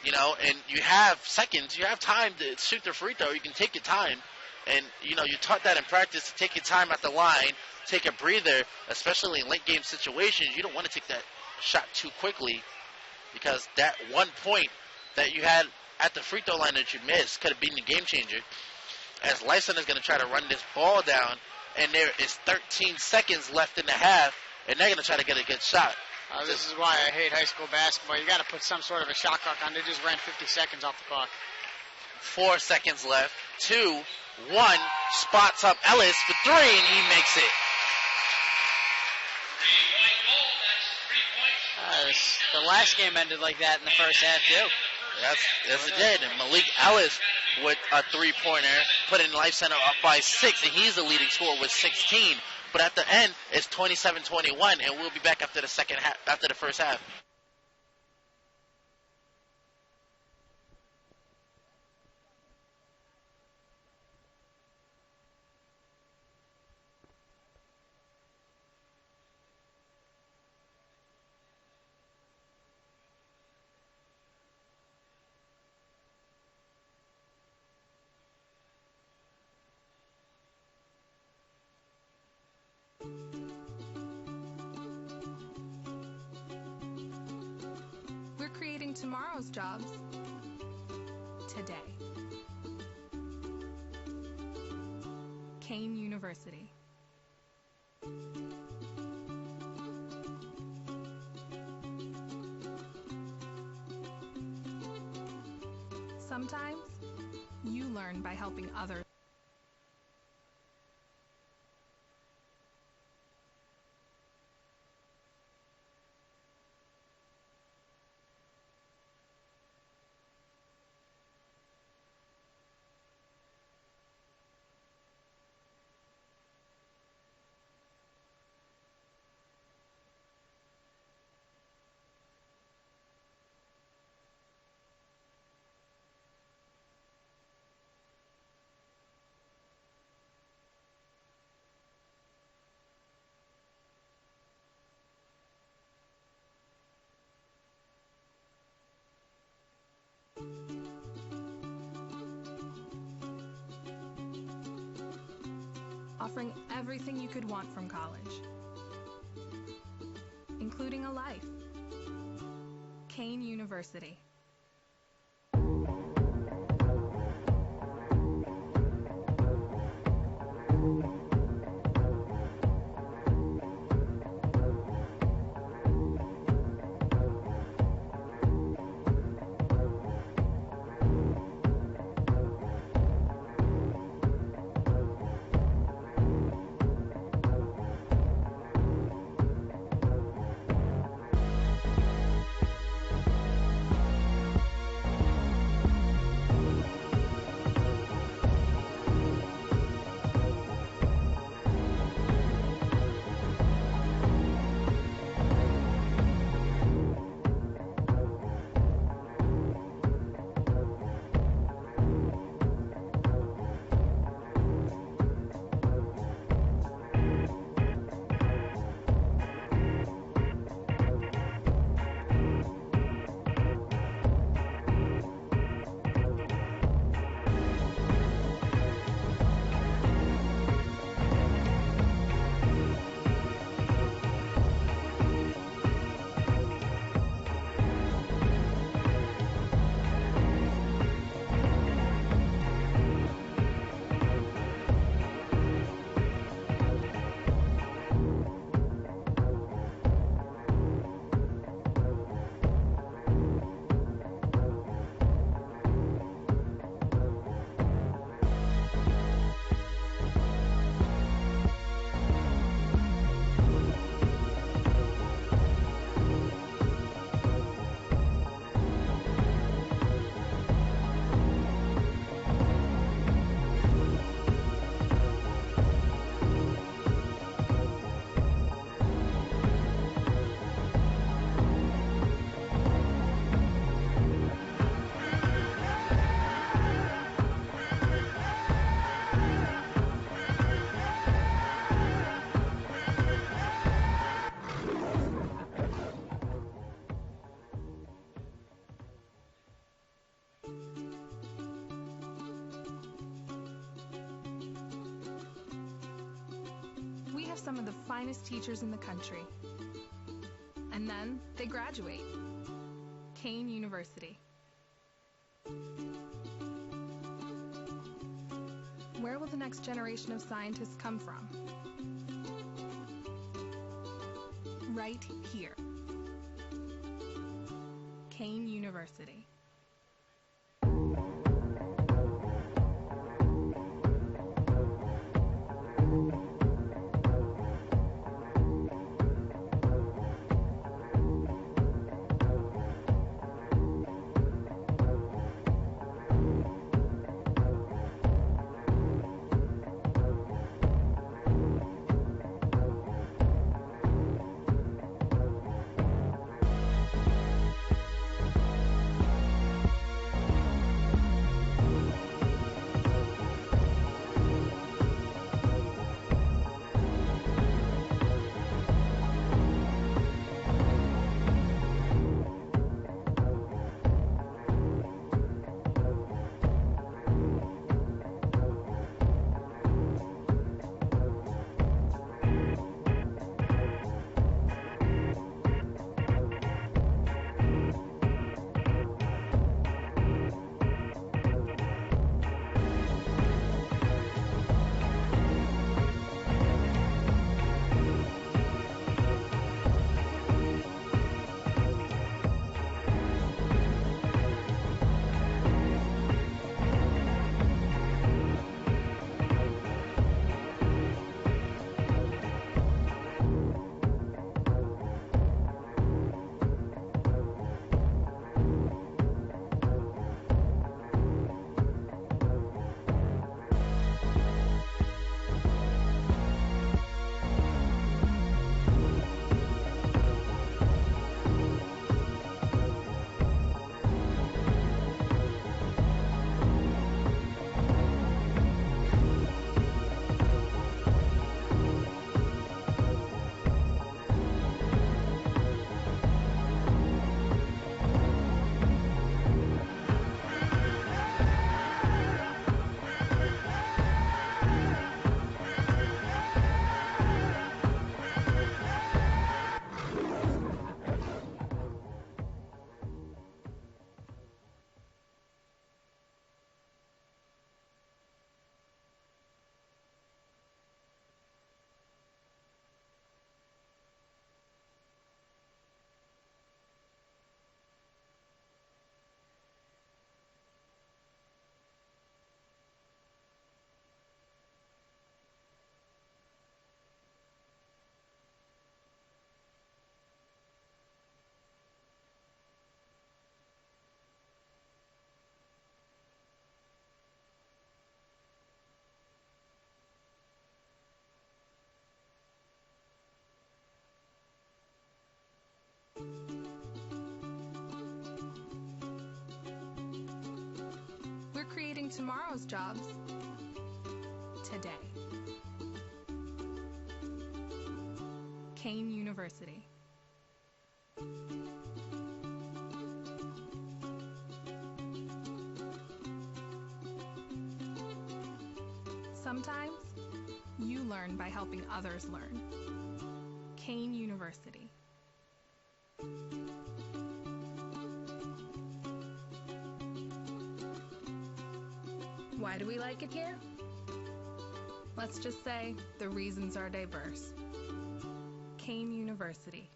You know, and you have seconds, you have time to shoot the free throw. You can take your time, and you taught that in practice to take your time at the line, take a breather, especially in late game situations. You don't want to take that shot too quickly, because that 1 point that you had at the free throw line that you missed could have been the game changer. As Lyson is going to try to run this ball down, and there is 13 seconds left in the half, and they're going to try to get a good shot. This is why I hate high school basketball. You got to put some sort of a shot clock on. They just ran 50 seconds off the clock. 4 seconds left. 2, 1, spots up Ellis for 3, and he makes it. The last game ended like that in the first half, too. Yes, it did. And Malik Ellis with a 3-pointer, putting Life Center up by 6, and he's the leading scorer with 16. But at the end, it's 27-21, and we'll be back after the first half. We're creating tomorrow's jobs today. Kean University. Sometimes you learn by helping others. Offering everything you could want from college, including a life. Kean University. have some of the finest teachers in the country. And then they graduate. Kean University. Where will the next generation of scientists come from? Right here. Kean University. We're creating tomorrow's jobs today. Kean University. Sometimes you learn by helping others learn. Kean University. Why do we like it here? Let's just say the reasons are diverse. Kean University.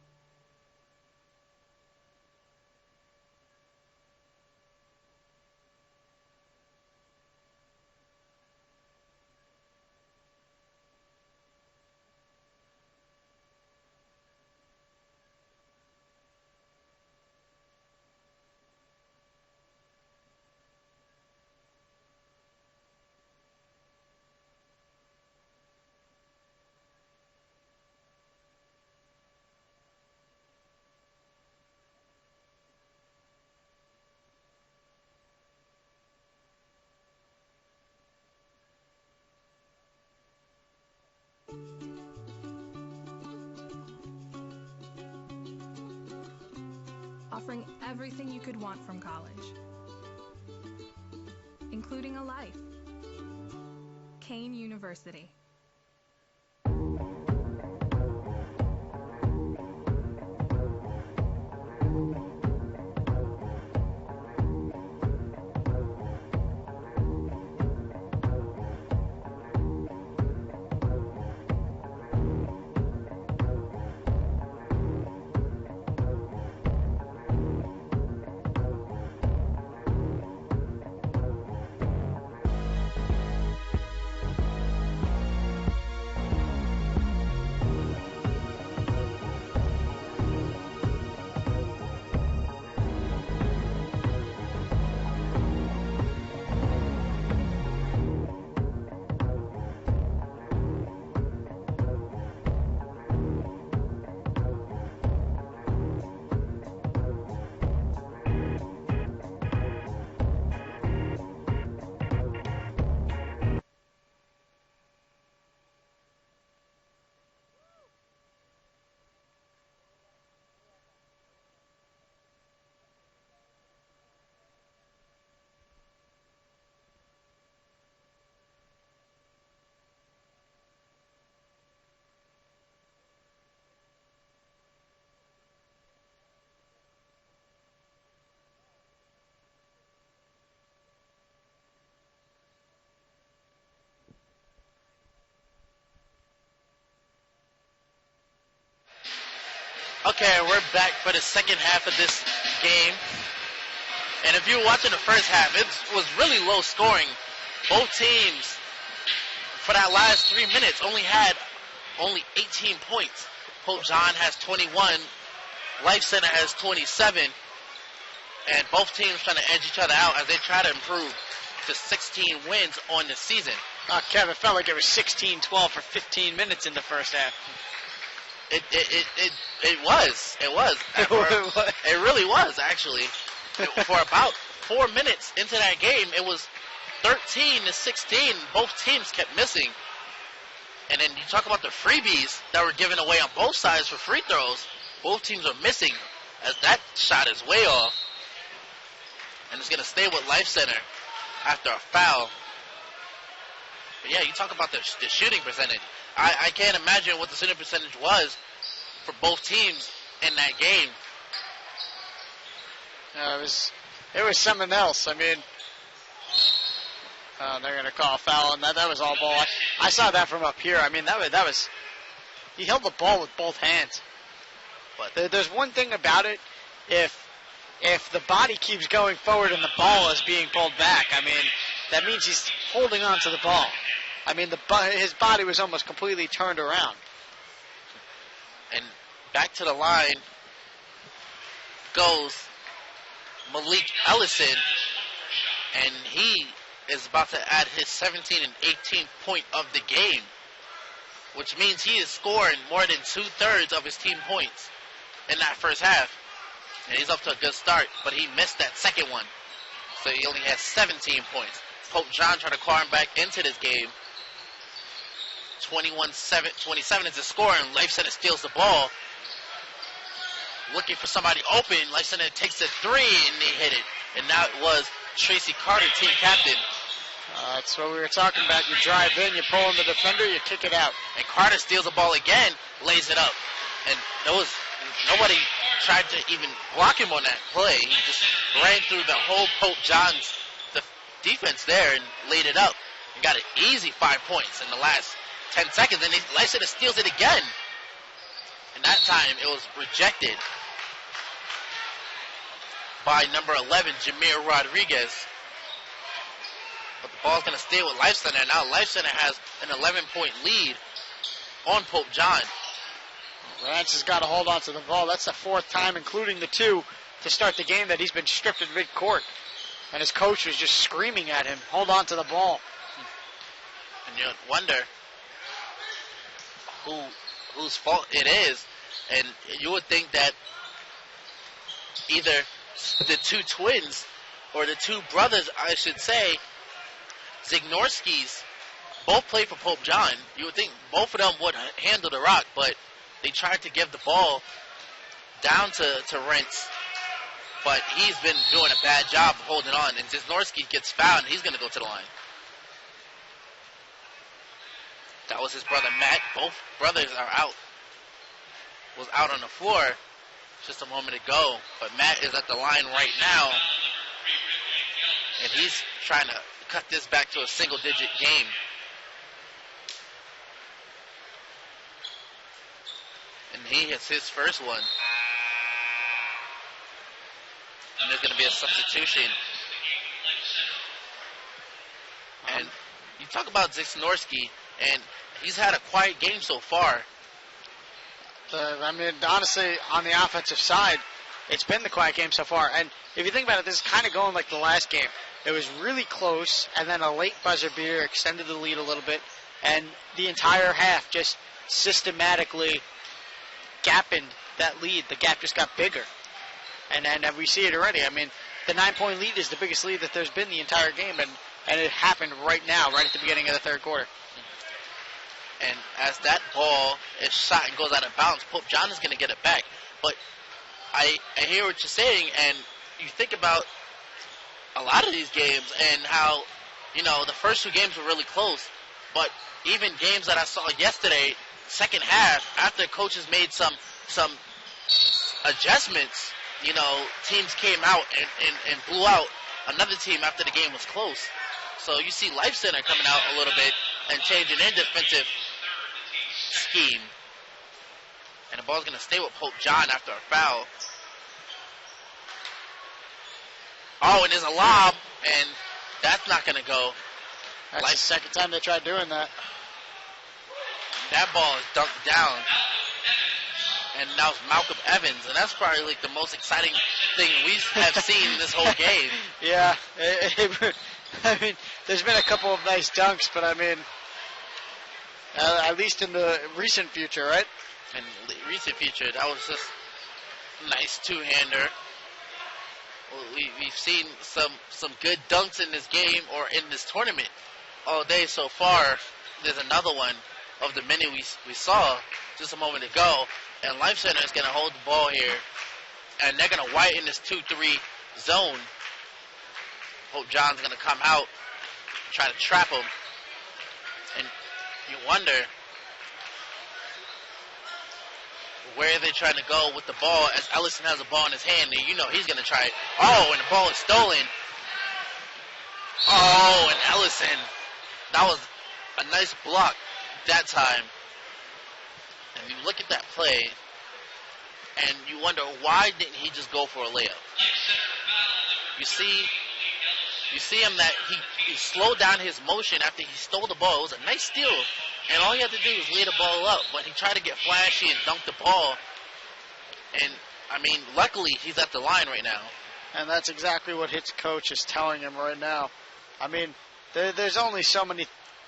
Offering everything you could want from college, including a life. Kean University. Okay, we're back for the second half of this game. And if you were watching the first half, it was really low scoring. Both teams, for that last 3 minutes, only had 18 points. Pope John has 21. Life Center has 27. And both teams trying to edge each other out as they try to improve to 16 wins on the season. Kevin, it felt like it was 16-12 for 15 minutes in the first half. It was. It really was, actually. For about 4 minutes into that game, it was 13-16. Both teams kept missing. And then you talk about the freebies that were given away on both sides for free throws. Both teams are missing as that shot is way off. And it's going to stay with Life Center after a foul. But yeah, you talk about the shooting percentage. I can't imagine what the shooting percentage was for both teams in that game. It was something else. I mean, they're going to call a foul on that. That was all ball. I saw that from up here. I mean, that was he held the ball with both hands. But there's one thing about it. If the body keeps going forward and the ball is being pulled back, I mean, that means he's holding on to the ball. I mean, his body was almost completely turned around. And back to the line goes Malik Ellison, and he is about to add his 17th and 18th point of the game, which means he is scoring more than 2/3 of his team points in that first half. And he's up to a good start, but he missed that second one. So he only has 17 points. Pope John tried to call him back into this game. 27 is the score, and Life Center steals the ball. Looking for somebody open. Life Center takes a three, and they hit it. And now it was Tracy Carter, team captain. That's what we were talking about. You drive in, you pull in the defender, you kick it out. And Carter steals the ball again, lays it up. And nobody tried to even block him on that play. He just ran through the whole Pope John's defense there and laid it up. And got an easy 5 points in the last 10 seconds. And Life Center steals it again. And that time it was rejected by number 11, Jameer Rodriguez. But the ball's going to stay with Life Center. Now Life Center has an 11-point lead on Pope John. Rance has got to hold on to the ball. That's the fourth time, including the two, to start the game that he's been stripped at midcourt. And his coach was just screaming at him, hold on to the ball. And you wonder whose fault it is. And you would think that either the two twins, or the two brothers, I should say, Zignorskis, both play for Pope John. You would think both of them would handle the rock, but they tried to give the ball down to Rentz, but he's been doing a bad job of holding on. And Zignorski gets fouled, and he's going to go to the line. That was his brother Matt. Both brothers are out. Was out on the floor just a moment ago, but Matt is at the line right now, and he's trying to cut this back to a single-digit game. And he hits his first one. And there's going to be a substitution. And you talk about Zignorski, and he's had a quiet game so far. I mean, honestly, on the offensive side, it's been the quiet game so far. And if you think about it, this is kind of going like the last game. It was really close, and then a late buzzer beater extended the lead a little bit, and the entire half just systematically gapping that lead. The gap just got bigger. And we see it already. I mean, the 9-point lead is the biggest lead that there's been the entire game, and it happened right now, right at the beginning of the third quarter. And as that ball is shot and goes out of bounds, Pope John is going to get it back. But I hear what you're saying, and you think about a lot of these games and how, you know, the first two games were really close. But even games that I saw yesterday, second half, after coaches made some adjustments, you know, teams came out and blew out another team after the game was close. So you see Life Center coming out a little bit and changing their defensive scheme. And the ball's going to stay with Pope John after a foul. Oh, and there's a lob, and that's not going to go. That's the second time they tried doing that. That ball is dunked down. And now it's Malcolm Evans, and that's probably like the most exciting thing we have seen this whole game. Yeah. I mean, there's been a couple of nice dunks, but I mean, at least in the recent future, right? In the recent future, that was just a nice two-hander. We've seen some good dunks in this game or in this tournament all day so far. There's another one of the many we saw just a moment ago. And Life Center is going to hold the ball here. And they're going to widen this 2-3 zone. Hope John's going to come out, try to trap him. And you wonder where they're trying to go with the ball as Ellison has the ball in his hand. And you know he's going to try it. Oh, and the ball is stolen. Oh, and Ellison. That was a nice block that time. And you look at that play, and you wonder, why didn't he just go for a layup? You see him that he slowed down his motion after he stole the ball. It was a nice steal, and all he had to do was lay the ball up. But he tried to get flashy and dunk the ball. And, I mean, luckily he's at the line right now. And that's exactly what his coach is telling him right now. I mean, there's only so many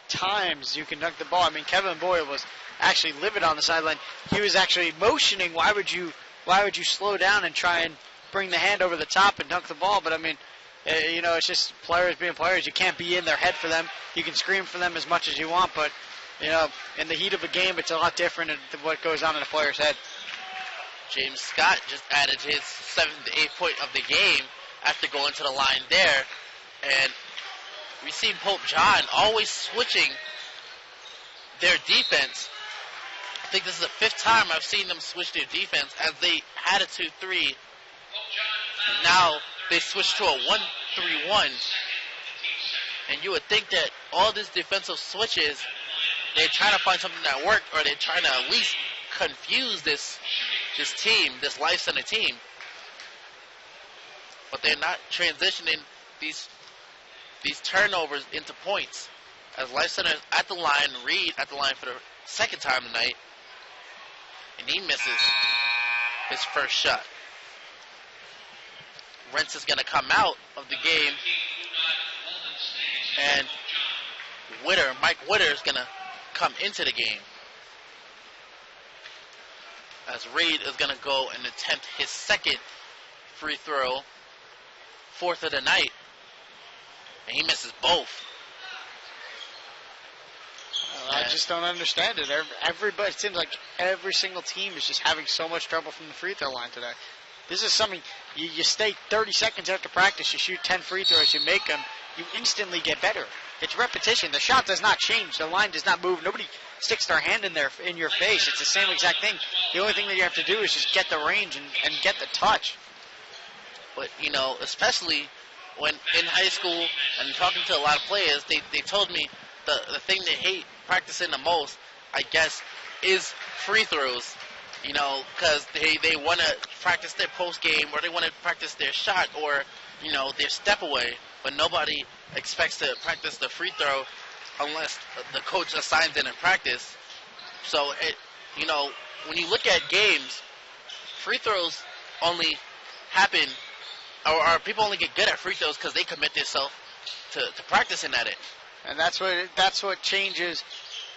times you can dunk the ball. I mean, Kevin Boyle was actually livid on the sideline. He was actually motioning. Why would you slow down and try and bring the hand over the top and dunk the ball? But I mean, it's just players being players. You can't be in their head for them. You can scream for them as much as you want, but in the heat of a game, it's a lot different than what goes on in a player's head. James Scott just added his 7th to 8th point of the game after going to the line there, and we see Pope John always switching their defense. I think this is the 5th time I've seen them switch their defense as they had a 2-3. And now they switch to a 1-3-1. And you would think that all these defensive switches, they're trying to find something that worked, or they're trying to at least confuse this team, this Life Center team. But they're not transitioning these turnovers into points. As Life Center is at the line, Reed at the line for the 2nd time tonight. And he misses his first shot. Rentz is going to come out of the game. And Mike Witter is going to come into the game. As Reed is going to go and attempt his 2nd free throw, 4th of the night. And he misses both. I just don't understand it. Everybody, it seems like every single team is just having so much trouble from the free throw line today. This is something, you stay 30 seconds after practice, you shoot 10 free throws, you make them, you instantly get better. It's repetition. The shot does not change. The line does not move. Nobody sticks their hand in your face. It's the same exact thing. The only thing that you have to do is just get the range and get the touch. But, especially when in high school and talking to a lot of players, they told me the thing they hate practicing the most, I guess, is free throws. Because they want to practice their post game, or they want to practice their shot, or their step away. But nobody expects to practice the free throw unless the coach assigns it in practice. So when you look at games, free throws only happen, or people only get good at free throws because they commit themselves to practicing at it. And that's what changes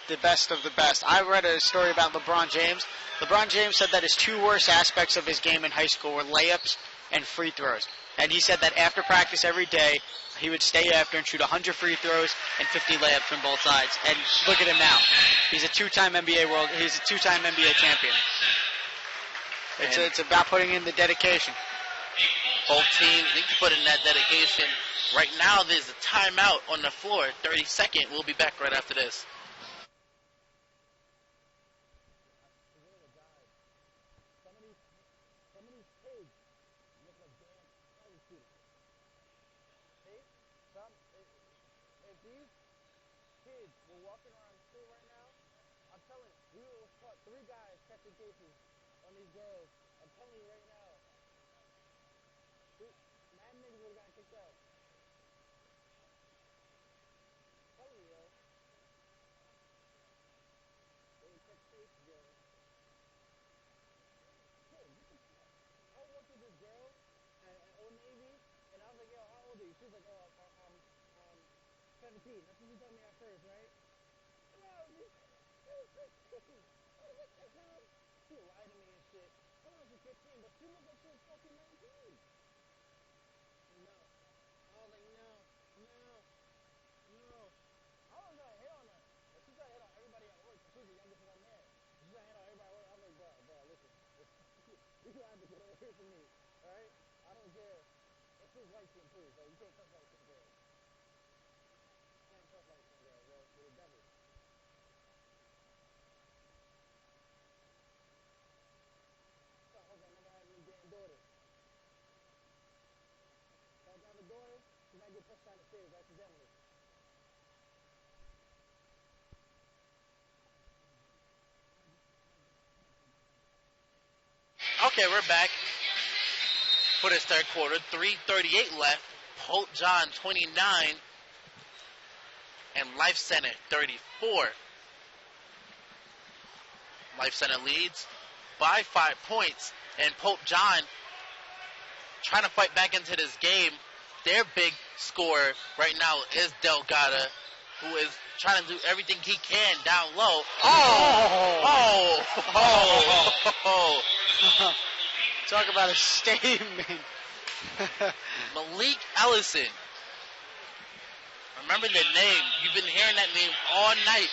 the best of the best. I read a story about LeBron James. LeBron James said that his 2 worst aspects of his game in high school were layups and free throws. And he said that after practice every day, he would stay after and shoot 100 free throws and 50 layups from both sides. And look at him now. He's a 2-time NBA champion. It's about putting in the dedication. Both teams need to put in that dedication. Right now, there's a timeout on the floor. 30-second. We'll be back right after this. Walking around school right now, I'm telling you, we were taught 3 guys catching cases on these girls. I'm telling you right now. Mad niggas would have got kicked out. I'm telling you, yo. They would catch face together. Dude, what the fuck? I walked with this girl at Old Navy, and I was like, yo, how old are you? She was like, oh, I'm 17. That's what she told me at first, right? And I was like, she was 16. I was like, what the hell? She lied to me and shit. I was like 15, but she looked like she was fucking 19. No. I was like, no. I was gonna hit on her. But she's gonna hit on everybody at work. She was the youngest one there. She's gonna hit on everybody at work. I was like, bro, listen. You gonna have to get away from me, alright? I don't care. It's his light skin too, so you can't touch light skin girls. You can't touch light skin girls, bro. They're the devil. So I hope I never have any damn daughters. If I have a daughter, she might get pushed down the stairs accidentally. Okay, we're back for this third quarter. 3:38 left. Hope John 29 and Life Center 34. Life Center leads by 5 points, and Pope John trying to fight back into this game. Their big scorer right now is Delgado, who is trying to do everything he can down low. Talk about a statement. Malik Ellison. Remember the name. You've been hearing that name all night,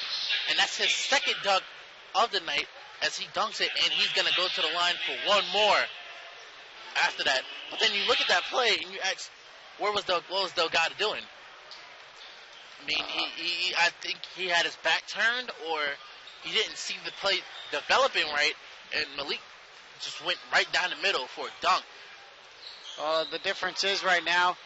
and that's his second dunk of the night as he dunks it, and he's going to go to the line for one more after that. But then you look at that play, and you ask, what was Delgado doing? I mean, I think he had his back turned, or he didn't see the play developing right, and Malik just went right down the middle for a dunk. The difference is right now,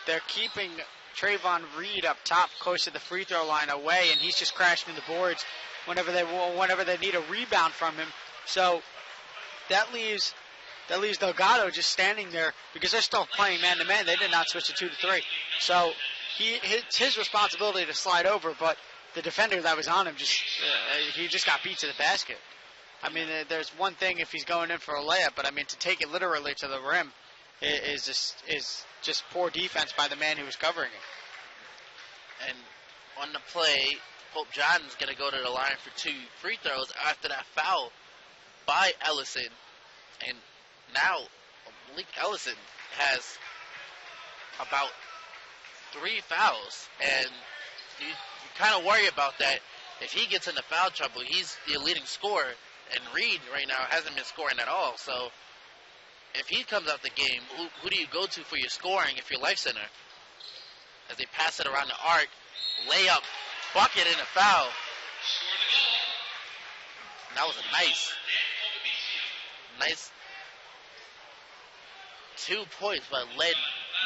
they're keeping Trayvon Reed up top close to the free throw line away, and he's just crashing the boards whenever they need a rebound from him. So that leaves Delgado just standing there because they're still playing man-to-man. They did not switch to 2-3. So it's his responsibility to slide over, but the defender that was on him he just got beat to the basket. I mean, there's one thing if he's going in for a layup, but I mean to take it literally to the rim is just poor defense by the man who was covering it. And on the play, Pope John's going to go to the line for 2 free throws after that foul by Ellison. And now Malik Ellison has about 3 fouls. And you kind of worry about that. If he gets into foul trouble, he's the leading scorer. And Reed right now hasn't been scoring at all. So if he comes out the game, who do you go to for your scoring if you're Life Center? As they pass it around the arc, layup, bucket, and a foul. And that was a nice 2 points by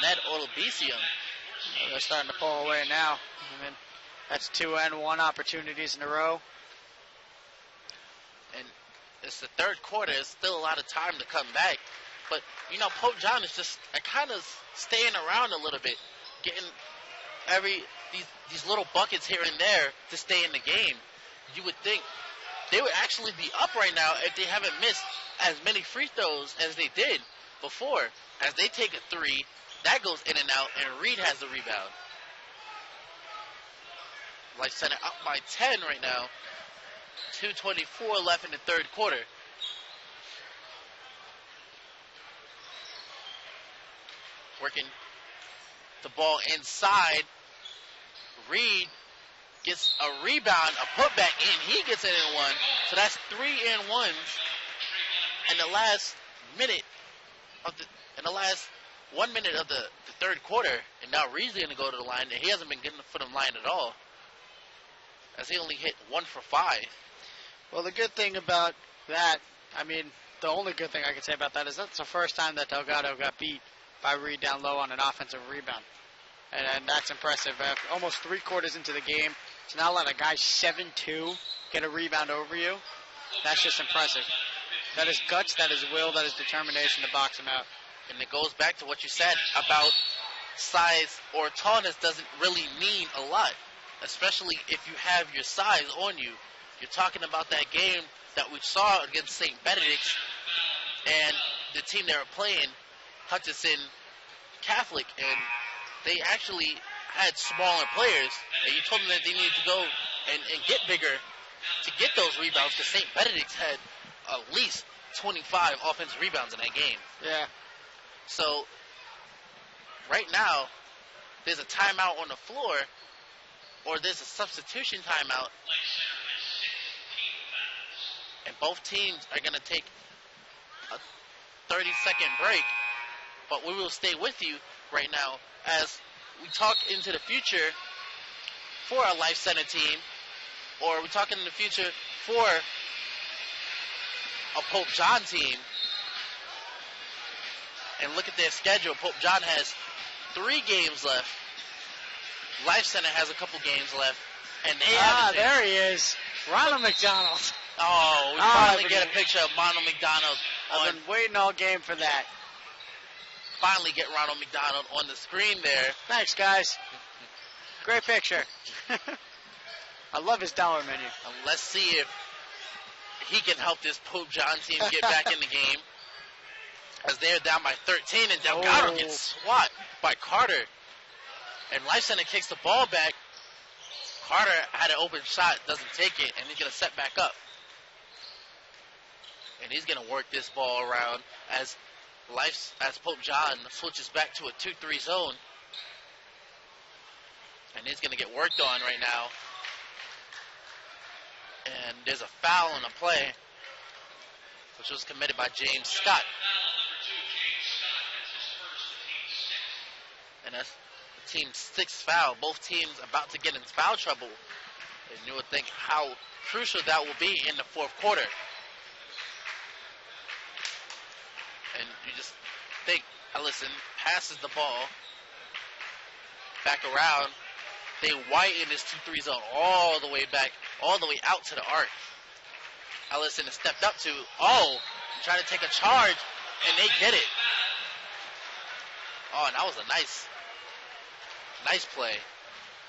Ned Olabisium. They're starting to pull away now. I mean, that's 2 and 1 opportunities in a row. And it's the third quarter. There's still a lot of time to come back. But, Pope John is just kind of staying around a little bit, getting these little buckets here and there to stay in the game. You would think they would actually be up right now if they haven't missed as many free throws as they did before. As they take a 3, that goes in and out, and Reed has the rebound. Life Center up by 10 right now. 2:24 left in the third quarter. Working the ball inside. Reed gets a rebound, a putback in. He gets it in 1. So that's 3 and 1s in the last 1 minute of the third quarter. And now Reed's going to go to the line. And he hasn't been getting the foot on the line at all, as he only hit 1 for 5. Well, the good thing about that, I mean, the only good thing I can say about that is that's the first time that Delgado got beat by Reed down low on an offensive rebound. And that's impressive. Almost 3 quarters into the game, to not let a guy 7'2" get a rebound over you, that's just impressive. That is guts, that is will, that is determination to box him out. And it goes back to what you said about size or tallness doesn't really mean a lot, especially if you have your size on you. You're talking about that game that we saw against St. Benedict's and the team they were playing, Hutchinson Catholic, and they actually had smaller players, and you told them that they needed to go and get bigger to get those rebounds, because St. Benedict's had at least 25 offensive rebounds in that game. Yeah. So, right now, there's a timeout on the floor, or there's a substitution timeout, and both teams are going to take a 30-second break, but we will stay with you right now as we talk into the future for our Life Center team, or we're talking in the future for a Pope John team. And look at their schedule. Pope John has 3 games left. Life Center has a couple games left. And they have there he is. Ronald McDonald. Oh, we finally get a picture of Ronald McDonald. I've been waiting all game for that. Finally get Ronald McDonald on the screen there. Thanks, guys. Great picture. I love his dollar menu. Let's see if he can help this Pope John team get back in the game. As they're down by 13, and Delgado gets swat by Carter. And Life Center kicks the ball back. Carter had an open shot, doesn't take it, and he's going to set back up. And he's going to work this ball around as Pope John switches back to a 2-3 zone. And he's going to get worked on right now. And there's a foul on a play, which was committed by James Scott. And that's the team's 6th foul. Both teams about to get in foul trouble. And you would think how crucial that will be in the 4th quarter. And you just think Ellison passes the ball back around. They widen this 2-3 zone all the way back, all the way out to the arc. Ellison has stepped up to, trying to take a charge, and they get it. Oh, and that was a nice play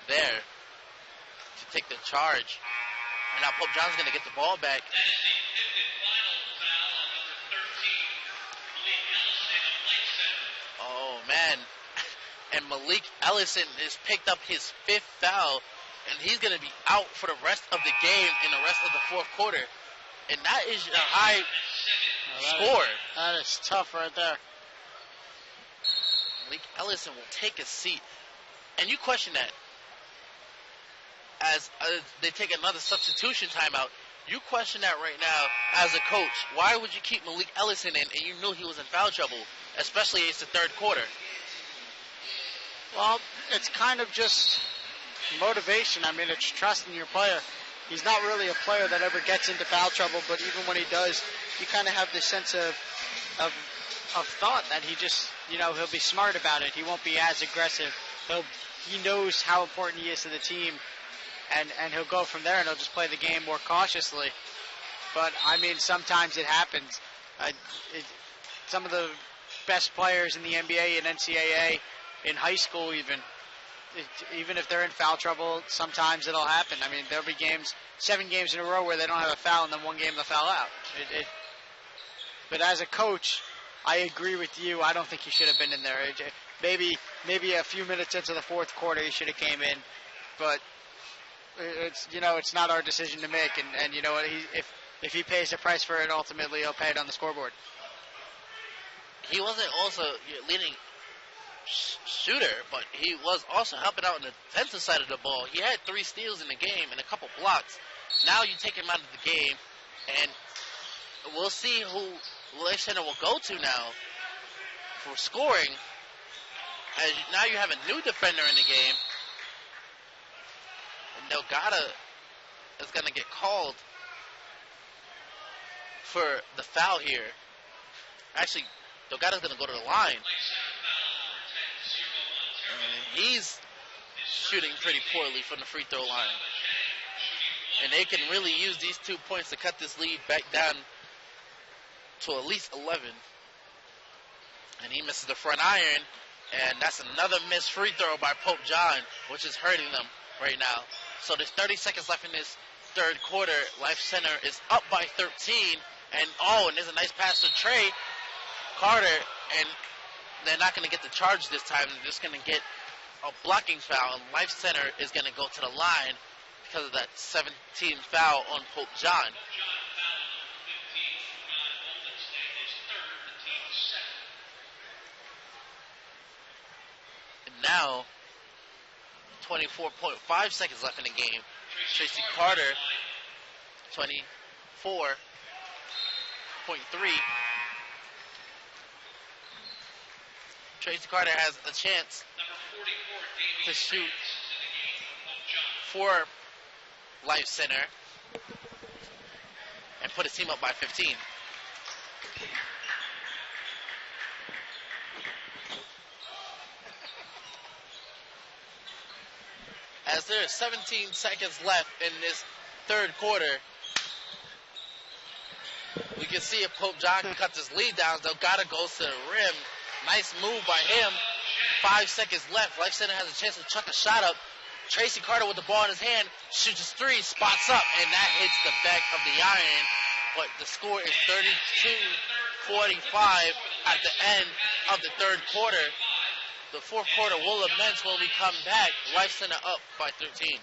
there to take the charge. And now Pope John's going to get the ball back. Oh, man. And Malik Ellison has picked up his 5th foul, and he's going to be out for the rest of the game and the rest of the 4th quarter. And that is a high score. That is tough right there. Malik Ellison will take a seat. And you question that. As they take another substitution timeout, you question that right now as a coach. Why would you keep Malik Ellison in and you knew he was in foul trouble, especially it's the 3rd quarter? Well, it's kind of just motivation. I mean, it's trusting your player. He's not really a player that ever gets into foul trouble, but even when he does, you kind of have this sense of thought that he just, he'll be smart about it. He won't be as aggressive. He knows how important he is to the team, and he'll go from there, and he'll just play the game more cautiously. But, I mean, sometimes it happens. Some of the best players in the NBA and NCAA, in high school even if they're in foul trouble, sometimes it'll happen. I mean, there'll be 7 games in a row where they don't have a foul, and then 1 game they'll foul out. But as a coach, I agree with you. I don't think he should have been in there. Maybe a few minutes into the 4th quarter he should have came in, but it's not our decision to make. And you know what? If he pays the price for it, ultimately he'll pay it on the scoreboard. He wasn't also leading shooter, but he was also helping out on the defensive side of the ball. He had 3 steals in the game and a couple blocks. Now you take him out of the game, and we'll see who Life Center will go to now for scoring. As now you have a new defender in the game, and Delgado is going to get called for the foul here. Actually, Delgado's going to go to the line. He's shooting pretty poorly from the free throw line. And they can really use these 2 points to cut this lead back down to at least 11. And he misses the front iron. And that's another missed free throw by Pope John, which is hurting them right now. So there's 30 seconds left in this third quarter. Life Center is up by 13. And there's a nice pass to Trey Carter. And they're not going to get the charge this time. They're just going to get a blocking foul. And Life Center is going to go to the line because of that 17th foul on Pope John. Now, 24.5 seconds left in the game. Tracy Carter, 24.3. Tracy Carter has a chance to shoot for Life Center and put his team up by 15. As there are 17 seconds left in this third quarter, we can see if Pope John cuts his lead down. Delgado goes to the rim. Nice move by him. 5 seconds left. Life Center has a chance to chuck a shot up. Tracy Carter with the ball in his hand shoots his three, spots up, and that hits the back of the iron. But the score is 32-45 at the end of the third quarter. The fourth quarter will commence when we come back. Life Center up by 13.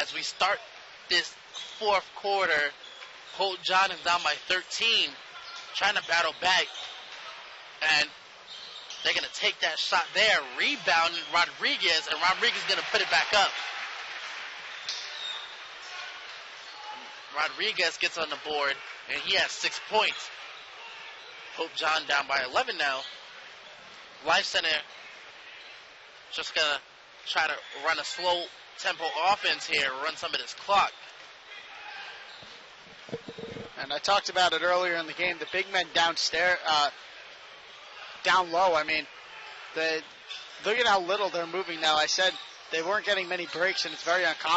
As we start this fourth quarter, Pope John is down by 13, trying to battle back. And they're going to take that shot there. Rebound Rodriguez, and Rodriguez is going to put it back up. Rodriguez gets on the board, and he has 6 points. Pope John down by 11 now. Life Center just going to try to run a slow tempo offense here, run some of this clock. And I talked about it earlier in the game. The big men downstairs, down low. I mean, look at how little they're moving now. I said they weren't getting many breaks, and it's very uncomfortable.